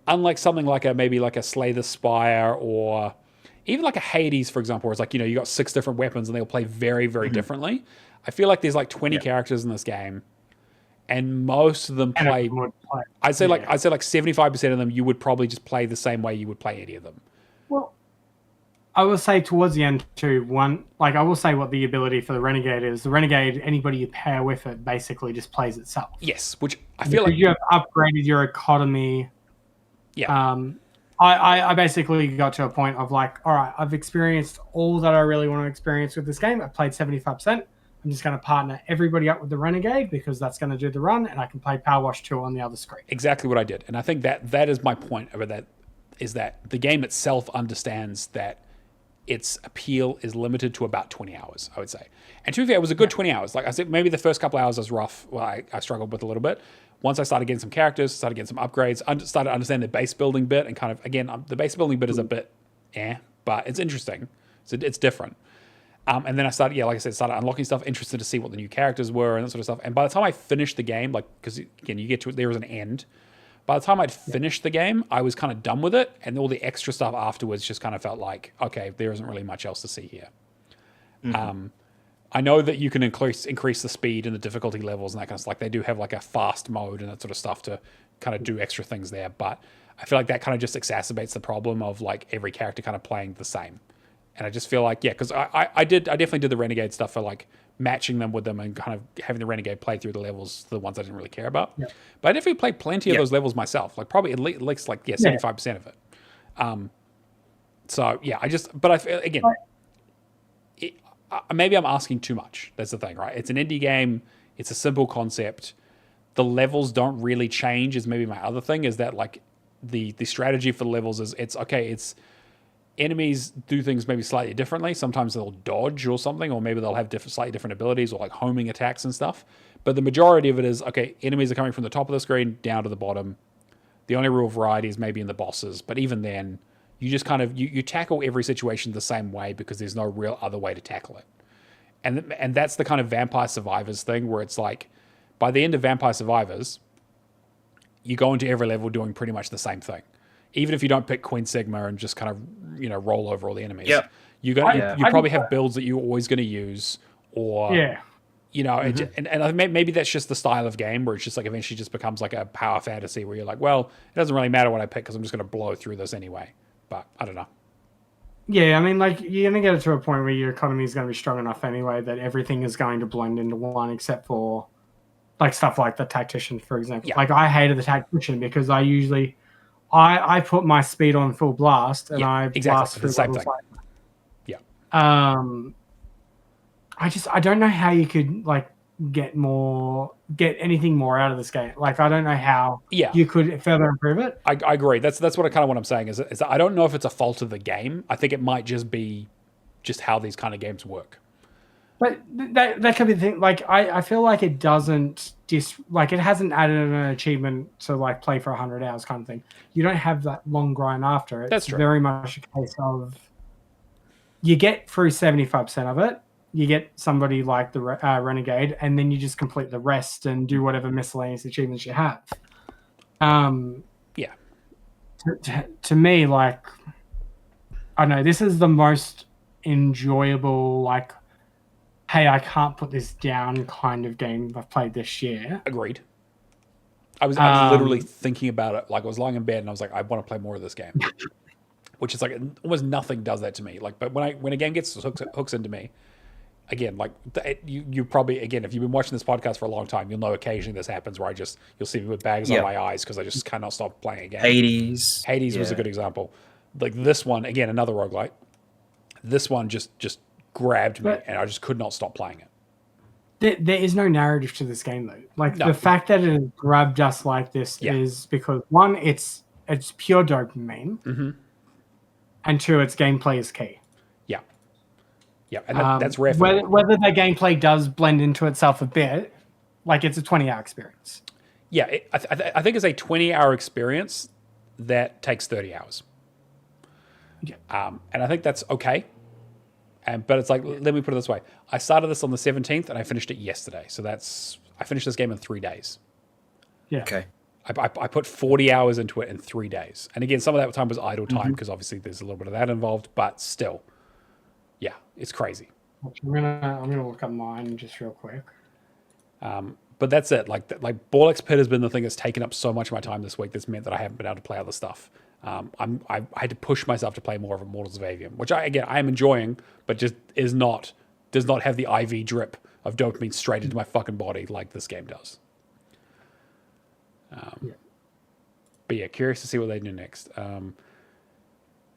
S2: Unlike something like maybe like a Slay the Spire or even like a Hades, for example, where it's like, you got 6 different weapons and they'll play very, very differently. I feel like there's like 20 characters in this game, and most of them play. I'd say like 75% of them you would probably just play the same way you would play any of them.
S1: Well, I will say towards the end too, I will say what the ability for the Renegade is. The Renegade, anybody you pair with it basically just plays itself.
S2: Yes, which I feel like
S1: you have upgraded your economy.
S2: Yeah.
S1: I basically got to a point of like, all right, I've experienced all that I really want to experience with this game. I've played 75%. I'm just going to partner everybody up with the Renegade because that's going to do the run, and I can play Power Wash 2 on the other screen.
S2: Exactly what I did. And I think that is my point about that, is that the game itself understands that its appeal is limited to about 20 hours, I would say. And to be fair, it was a good 20 hours. Like I said, maybe the first couple hours was rough. Well, I struggled with a little bit. Once I started getting some characters, started getting some upgrades, started to understand the base building bit, and kind of, again, the base building bit is a bit but it's interesting. So it's different. And then I started, like I said, started unlocking stuff, interested to see what the new characters were and that sort of stuff. And by the time I finished the game, like, because again, you get to it, there was an end. By the time I'd finished the game, I was kind of done with it, and all the extra stuff afterwards just kind of felt like, okay, there isn't really much else to see here. I know that you can increase the speed and the difficulty levels and that kind of stuff. Like they do have like a fast mode and that sort of stuff to kind of do extra things there, but I feel like that kind of just exacerbates the problem of like every character kind of playing the same. And I just feel like, because I definitely did the Renegade stuff for like matching them with them and kind of having the Renegade play through the levels, the ones I didn't really care about. Yeah. But I definitely played plenty of those levels myself, like probably at least like 75% of it. So yeah, but I feel again, maybe I'm asking too much. That's the thing, right? It's an indie game. It's a simple concept. The levels don't really change. Is maybe my other thing, is that like the strategy for the levels is it's enemies do things maybe slightly differently. Sometimes they'll dodge or something, or maybe they'll have slightly different abilities or like homing attacks and stuff. But the majority of it is, okay, enemies are coming from the top of the screen down to the bottom. The only real variety is maybe in the bosses. But even then, you just kind of, you tackle every situation the same way because there's no real other way to tackle it. And that's the kind of Vampire Survivors thing where it's like, by the end of Vampire Survivors, you go into every level doing pretty much the same thing. Even if you don't pick Queen Sigma and just kind of, roll over all the enemies. Yep. You probably have builds that you're always going to use, or, and I maybe that's just the style of game where it's just like eventually just becomes like a power fantasy where you're like, well, it doesn't really matter what I pick because I'm just going to blow through this anyway. But I don't know.
S1: Yeah, I mean, like, you're going to get it to a point where your economy is going to be strong enough anyway that everything is going to blend into one except for like stuff like the Tactician, for example.
S2: Yeah.
S1: Like I hated the Tactician because I put my speed on full blast and I blast through
S2: the same
S1: levels
S2: thing.
S1: like that.
S2: Yeah.
S1: I don't know how you could like get anything more out of this game. Like I don't know how you could further improve it.
S2: I agree. That's what I'm saying is I don't know if it's a fault of the game. I think it might just be just how these kind of games work.
S1: But that could be the thing. Like I feel like it doesn't it hasn't added an achievement to like play for 100 hours kind of thing. You don't have that long grind after it.
S2: That's true.
S1: Very much a case of you get through 75% of it. You get somebody like the Renegade, and then you just complete the rest and do whatever miscellaneous achievements you have.
S2: Yeah.
S1: To me, like, I don't know, this is the most enjoyable, like, hey, I can't put this down kind of game I've played this year.
S2: Agreed. I was literally thinking about it. Like I was lying in bed and I was like, I want to play more of this game. Which is like almost nothing does that to me. Like, but when a game gets hooks into me, again, like you probably, again, if you've been watching this podcast for a long time, you'll know occasionally this happens where you'll see me with bags on my eyes because I just cannot stop playing a game. Hades was a good example. Like this one, again, another roguelite. This one just grabbed me and I just could not stop playing it.
S1: There is no narrative to this game though. Like the fact that it grabbed us like this is because one, it's pure dopamine, and two, its gameplay is key.
S2: Yeah, and that's rare.
S1: Whether the gameplay does blend into itself a bit, like it's a 20-hour experience.
S2: Yeah, I think it's a 20-hour experience that takes 30 hours. Yeah. And I think that's okay. But it's like, let me put it this way. I started this on the 17th and I finished it yesterday. So I finished this game in 3 days.
S1: Yeah.
S3: Okay.
S2: I put 40 hours into it in 3 days. And again, some of that time was idle time because obviously there's a little bit of that involved, but still. Yeah, it's crazy.
S1: I'm gonna look up mine just real quick.
S2: But that's it. Like Borlex Pit has been the thing that's taken up so much of my time this week. That's meant that I haven't been able to play other stuff. I had to push myself to play more of Immortals of Avium, which I am enjoying, but just does not have the IV drip of dopamine straight into my fucking body like this game does. But yeah, curious to see what they do next.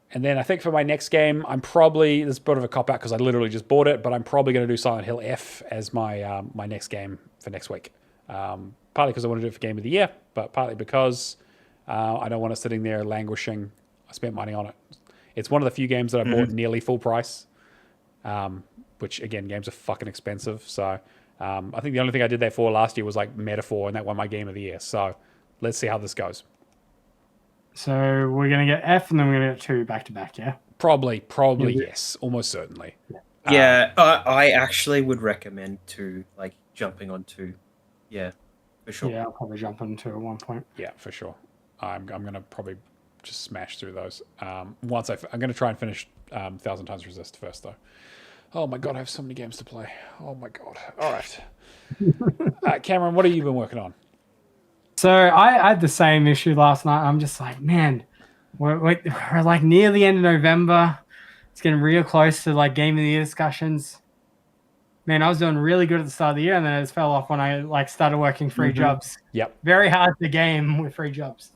S2: And then I think for my next game, I'm probably, this is a bit of a cop-out because I literally just bought it, but I'm probably going to do Silent Hill F as my my next game for next week. Partly because I want to do it for Game of the Year, but partly because I don't want it sitting there languishing. I spent money on it. It's one of the few games that I bought nearly full price, which, again, games are fucking expensive. So I think the only thing I did that for last year was like Metaphor, and that won my Game of the Year. So let's see how this goes. So
S1: we're going to get F and then we're going to get 2 back-to-back, yeah?
S2: Probably yes. Almost certainly.
S3: Yeah, I actually would recommend 2, like jumping on 2. Yeah, for sure.
S1: Yeah, I'll probably jump on 2 at one point.
S2: Yeah, for sure. I'm going to probably just smash through those. I'm going to try and finish 1,000 Times Resist first, though. Oh my God, I have so many games to play. Oh my God. All right. Cameron, what have you been working on?
S1: So I had the same issue last night. I'm just like, man, we're like near the end of November. It's getting real close to like Game of the Year discussions. Man, I was doing really good at the start of the year, and then it just fell off when I like started working 3 jobs.
S2: Yep.
S1: Very hard to game with 3 jobs.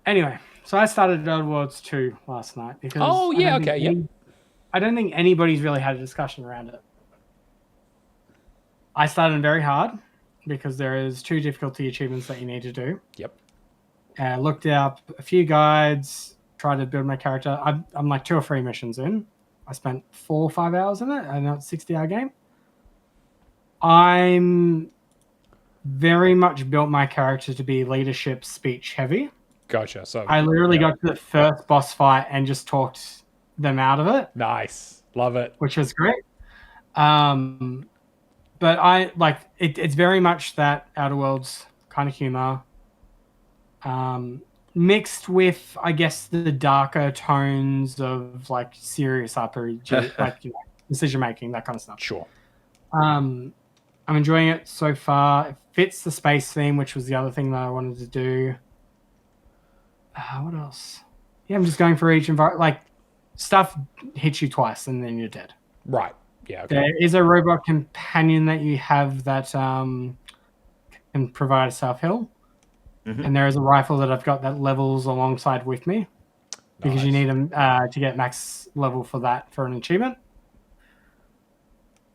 S1: Anyway, so I started Outer Worlds 2 last night because I don't think anybody's really had a discussion around it. I started very hard because there is 2 difficulty achievements that you need to do.
S2: Yep.
S1: I looked up a few guides, tried to build my character. I'm like 2 or 3 missions in. I spent 4 or 5 hours in it. I know it's a 60-hour game. I'm very much built my character to be leadership speech heavy.
S2: Gotcha. So
S1: I literally got to the first boss fight and just talked them out of it.
S2: Nice. Love it.
S1: Which was great. But I like it's very much that Outer Worlds kind of humor. Mixed with, I guess, the darker tones of like serious RPG, like decision making, that kind of stuff.
S2: Sure.
S1: I'm enjoying it so far. It fits the space theme, which was the other thing that I wanted to do. What else? Yeah, I'm just going for each environment. Like, stuff hits you twice and then you're dead.
S2: Right. Yeah. Okay.
S1: There is a robot companion that you have that can provide a self-heal. And there is a rifle that I've got that levels alongside with me. Because you need them to get max level for that for an achievement.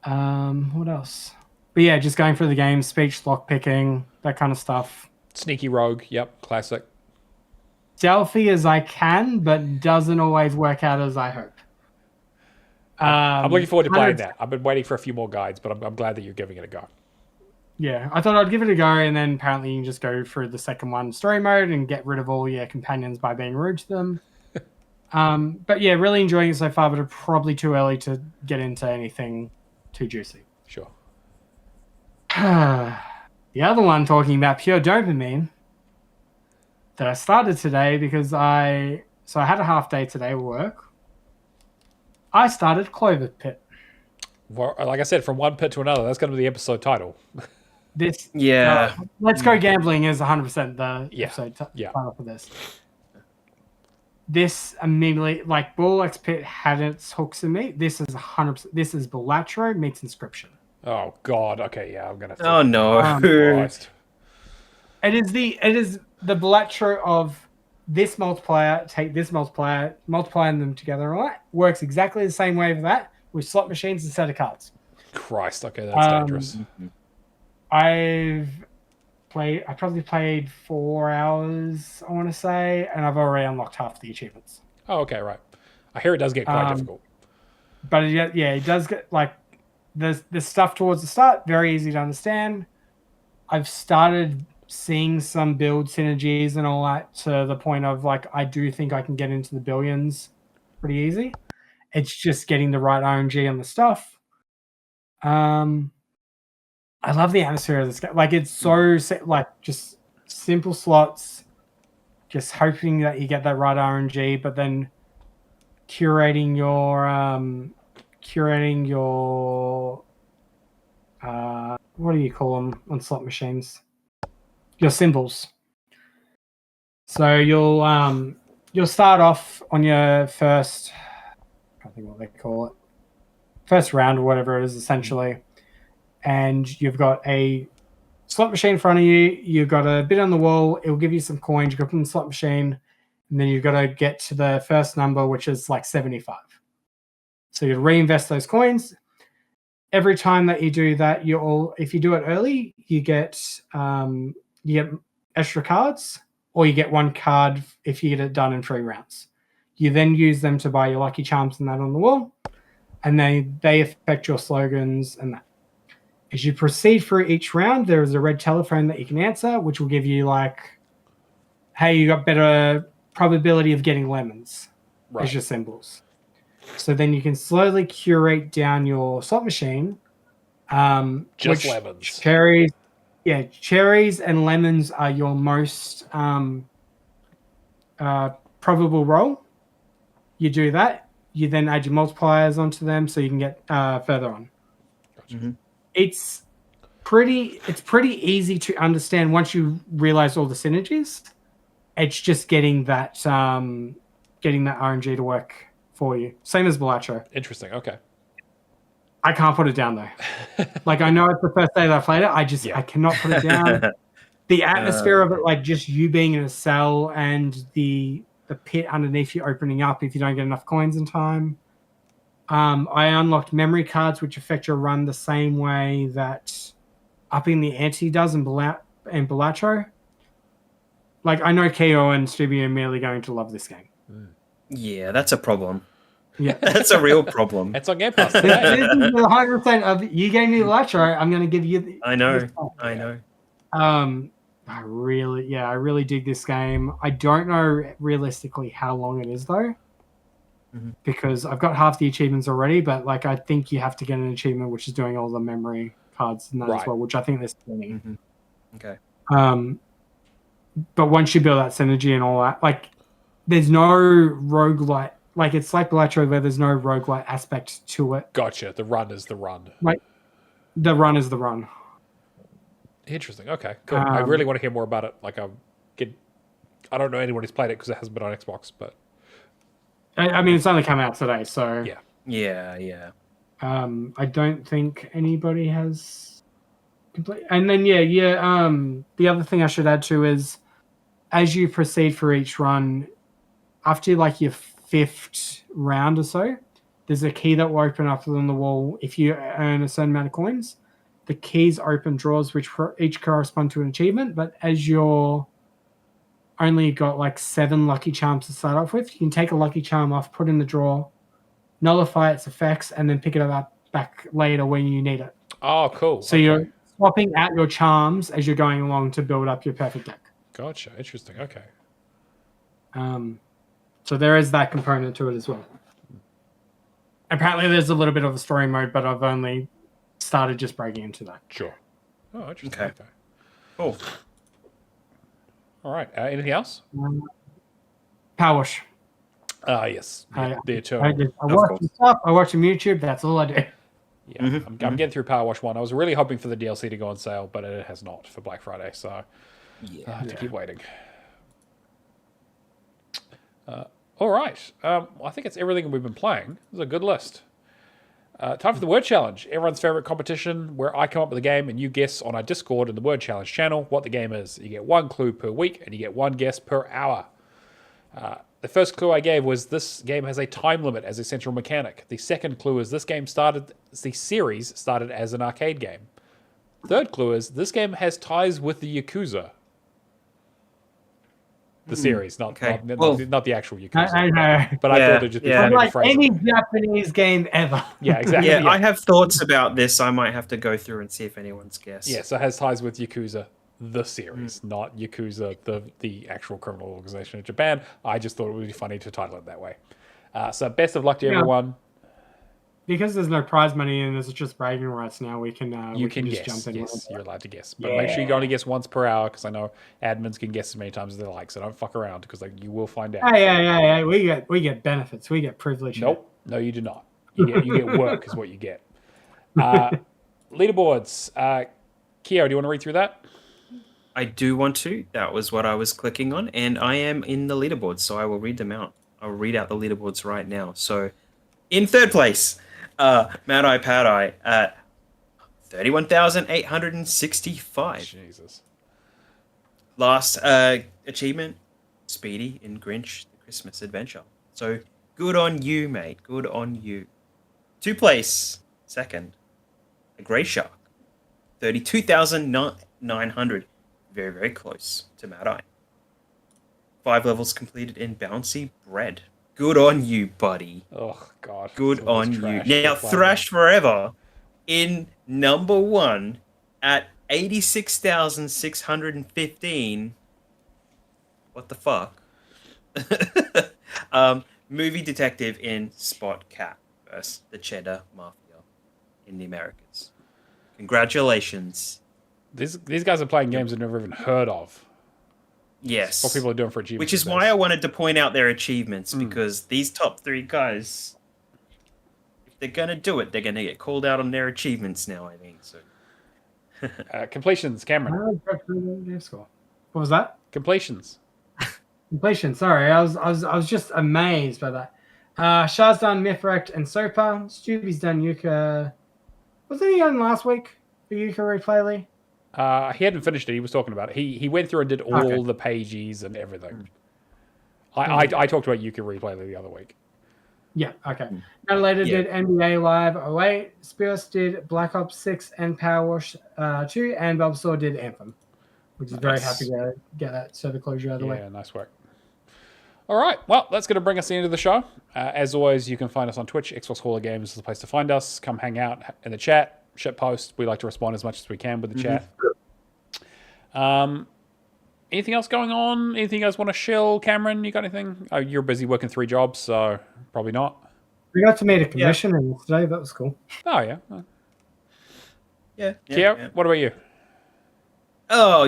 S1: What else? But yeah, just going through the game, speech lock picking, that kind of stuff.
S2: Sneaky rogue. Yep. Classic.
S1: Stealthy as I can, but doesn't always work out as I hope.
S2: I'm looking forward to playing that. I've been waiting for a few more guides, but I'm glad that you're giving it a go.
S1: Yeah, I thought I'd give it a go, and then apparently you can just go through the second one, story mode, and get rid of all your companions by being rude to them. But yeah, really enjoying it so far, but it's probably too early to get into anything too juicy.
S2: Sure.
S1: The other one, talking about pure dopamine, that I started today because I had a half day today at work. I started Clover Pit.
S2: Well, like I said, from one pit to another, that's going to be the episode title.
S1: Let's Go Gambling is 100% the episode title for this. This immediately, like Ball X Pit had its hooks in me. This is 100%. This is Balatro meets Inscription.
S2: Oh God. Okay, yeah, I'm gonna.
S3: Oh no.
S2: Christ.
S1: It is the Balatro of this multiplier. Take this multiplier, multiplying them together. All right, works exactly the same way for that with slot machines instead of cards.
S2: Christ. Okay, that's dangerous.
S1: I probably played 4 hours, I want to say, and I've already unlocked half the achievements.
S2: Oh, okay, right. I hear it does get quite difficult.
S1: But it does get, like, the stuff towards the start, very easy to understand. I've started seeing some build synergies and all that to the point of, like, I do think I can get into the billions pretty easy. It's just getting the right RNG on the stuff. I love the atmosphere of this game. Like, it's so, like, just simple slots, just hoping that you get that right RNG, but then curating your what do you call them on slot machines? Your symbols. So you'll start off on your first, I can't think what they call it, first round or whatever it is, essentially. And you've got a slot machine in front of you. You've got a bit on the wall. It will give you some coins. You got to put in the slot machine, and then you've got to get to the first number, which is like 75. So you reinvest those coins. Every time that you do that, if you do it early, you get extra cards, or you get one card if you get it done in 3 rounds. You then use them to buy your lucky charms and that on the wall, and they affect your slogans and that. As you proceed through each round, there is a red telephone that you can answer, which will give you, like, hey, you got better probability of getting lemons as your symbols. So then you can slowly curate down your slot machine.
S2: Just lemons.
S1: Cherries and lemons are your most probable roll. You do that. You then add your multipliers onto them so you can get further on.
S2: Gotcha. Mm-hmm.
S1: It's pretty easy to understand once you realize all the synergies. It's just getting that RNG to work for you. Same as Balatro.
S2: Interesting. Okay.
S1: I can't put it down though. Like, I know it's the first day that I played it. I cannot put it down. The atmosphere of it, like just you being in a cell and the pit underneath you opening up if you don't get enough coins in time. I unlocked memory cards, which affect your run the same way that upping the ante does in Balatro. Like, I know KO and Stubby are merely going to love this game.
S3: Yeah, that's a problem.
S1: Yeah,
S3: that's a real problem.
S2: It's on Game Pass.
S1: This is 100% of you gave me Balatro. I'm going to give you.
S3: I know.
S1: I really dig this game. I don't know realistically how long it is though. Because I've got half the achievements already, but like I think you have to get an achievement which is doing all the memory cards and that as well, which I think they're spinning.
S3: Okay.
S1: But once you build that synergy and all that, like there's no roguelite. Like it's like Balatro where there's no roguelite aspect to it.
S2: Gotcha. The run is the run.
S1: Like the run is the run.
S2: Interesting. Okay. Cool. I really want to hear more about it. Like I don't know anyone who's played it because it hasn't been on Xbox, but
S1: I mean, it's only come out today, so
S3: yeah.
S1: I don't think anybody has complete. And then the other thing I should add too is, as you proceed for each run, after like your 5th round or so, there's a key that will open up on the wall if you earn a certain amount of coins. The keys open drawers which each correspond to an achievement, but as you're only got like 7 lucky charms to start off with, you can take a lucky charm off, put it in the drawer, nullify its effects, and then pick it up back later when you need it.
S2: Oh, cool.
S1: So you're swapping out your charms as you're going along to build up your perfect deck.
S2: Gotcha. Interesting. Okay.
S1: So there is that component to it as well. Apparently there's a little bit of a story mode, but I've only started just breaking into that.
S2: Sure. Oh, interesting.
S3: Okay. Cool.
S2: All right. Anything else?
S1: Power wash.
S2: Yes. The Eternal.
S1: I watch some stuff. I watch some YouTube. That's all I do.
S2: Yeah, I'm getting through Power Wash 1. I was really hoping for the DLC to go on sale, but it has not for Black Friday, so I have to keep waiting. All right. I think it's everything we've been playing. This is a good list. Time for the Word Challenge, everyone's favorite competition where I come up with a game and you guess on our Discord and the Word Challenge channel what the game is. You get 1 clue per week and you get 1 guess per hour. The first clue I gave was this game has a time limit as a central mechanic. The second clue is the series started as an arcade game. Third clue is this game has ties with the Yakuza. The series, not the actual Yakuza.
S1: I know.
S2: But I thought it'd just be funny
S1: like
S2: to phrase
S1: any
S2: it.
S1: Japanese game ever.
S2: Yeah, exactly.
S3: Yeah, I have thoughts about this. I might have to go through and see if anyone's guessed.
S2: Yeah, so it has ties with Yakuza, the series, not Yakuza, the actual criminal organization in Japan. I just thought it would be funny to title it that way. So best of luck to everyone.
S1: Because there's no prize money and there's just bragging rights now, we can
S2: just
S1: guess.
S2: Jump in. Yes, you're allowed to guess. But make sure you only guess once per hour, because I know admins can guess as many times as they like, so don't fuck around, because you will find out.
S1: Hey, we get benefits. We get privilege.
S2: Nope. No, you do not. You get work is what you get. Leaderboards. Keo, do you want to read through that?
S3: I do want to. That was what I was clicking on, and I am in the leaderboards, so I will read them out. I'll read out the leaderboards right now. So, in third place, Mad Eye Pad Eye at 31,865.
S2: Jesus.
S3: Last achievement, Speedy in Grinch, The Christmas Adventure. So, good on you, mate. Good on you. Two place, second, a Grey Shark, 32,900. Very, very close to Mad Eye. 5 levels completed in Bouncy Bread. Good on you, buddy.
S2: Oh, God.
S3: Good on you. Now, Thrash Forever in number 1 at 86,615. What the fuck? Movie Detective in Spot Cat versus the Cheddar Mafia in the Americas. Congratulations.
S2: These guys are playing games I've never even heard of.
S3: Yes.
S2: What people are doing for achievements.
S3: Which is why I wanted to point out their achievements, because these top 3 guys, if they're going to do it, they're going to get called out on their achievements now, I think. So.
S2: Completions, Cameron.
S1: What was that?
S2: Completions.
S1: Completion. Sorry, I was just amazed by that. Shah's done Mythwrecked and Sopa. Stubby's done Yuka. Wasn't he on last week? The Yuka replay, Lee?
S2: He hadn't finished it. He was talking about it. He went through and did all the pages and everything. I talked about Yuka Replay the other week.
S1: Yeah, okay. And later did NBA Live 08. Spears did Black Ops 6 and Power Wash 2. And Bobsaw did Anthem. Which is very happy to get that server closure out of the way.
S2: Yeah, nice work. All right. Well, that's going to bring us to the end of the show. As always, you can find us on Twitch. Xbox Hall of Games is the place to find us. Come hang out in the chat. Shit post. We like to respond as much as we can with the chat. Anything else going on? Anything you guys want to shill? Cameron, you got anything? Oh, you're busy working 3 jobs, so probably not.
S1: We got to meet a commissioner today. That was cool.
S2: Oh, yeah.
S3: Yeah.
S2: Kia, what about you?
S3: Oh,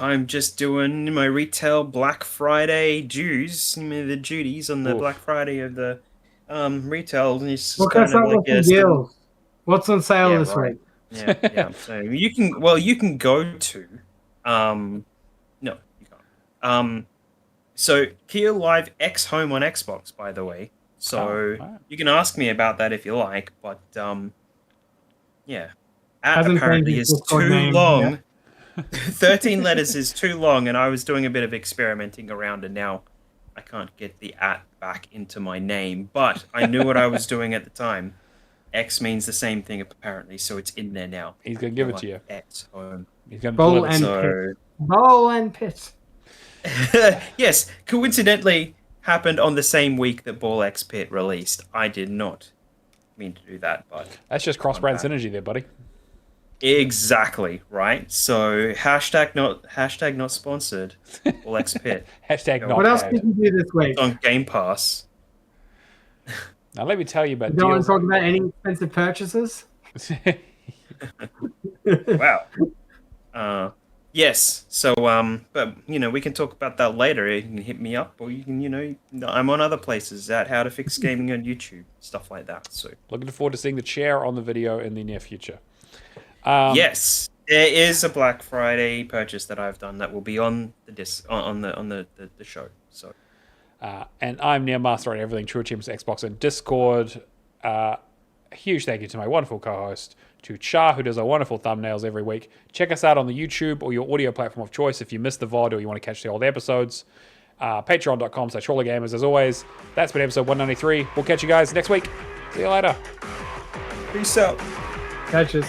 S3: I'm just doing my retail Black Friday dues, the duties on the Black Friday of the retail.
S1: What kind of deals? What's on sale this week?
S3: Yeah. So you can go to, no, you can't. So Kia Live X Home on Xbox, by the way, So
S2: right.
S3: you can ask me about that if you like, but yeah.
S1: Hasn't
S3: Apparently
S1: changed his
S3: is
S1: Discord
S3: too
S1: name
S3: long.
S1: yet.
S3: 13 letters is too long, and I was doing a bit of experimenting around, and now I can't get the at back into my name, but I knew what I was doing at the time. X means the same thing, apparently, so it's in there now.
S2: He's going to give it to you.
S3: X home.
S2: He's going to
S1: Bowl
S2: deliver.
S1: and
S3: So,
S1: Bowl and Pit.
S3: yes, coincidentally happened on the same week that Ball X Pit released. I did not mean to do that, but
S2: That's just cross-brand synergy there, buddy.
S3: exactly right. So hashtag not sponsored. Ball X Pit.
S2: Hashtag not
S1: What else
S2: bad.
S1: did you do this week?
S3: It's on Game Pass.
S2: Now let me tell you about
S1: You don't want
S2: deals.
S1: to talk about any expensive purchases?
S3: Wow. Yes. So but we can talk about that later. You can hit me up, or you can I'm on other places at How to Fix Gaming on YouTube, stuff like that. So
S2: Looking forward to seeing the chair on the video in the near future.
S3: yes, there is a Black Friday purchase that I've done that will be on the on the show. So
S2: And I'm Neomaster on everything True Achievements, Xbox, and Discord. A huge thank you to my wonderful co-host, to Char, who does our wonderful thumbnails every week. Check us out on the YouTube or your audio platform of choice if you missed the VOD or you want to catch the old episodes. Patreon.com/HawleyGamers. As always, that's been episode 193. We'll catch you guys next week. See you later.
S3: peace out.
S1: Catches.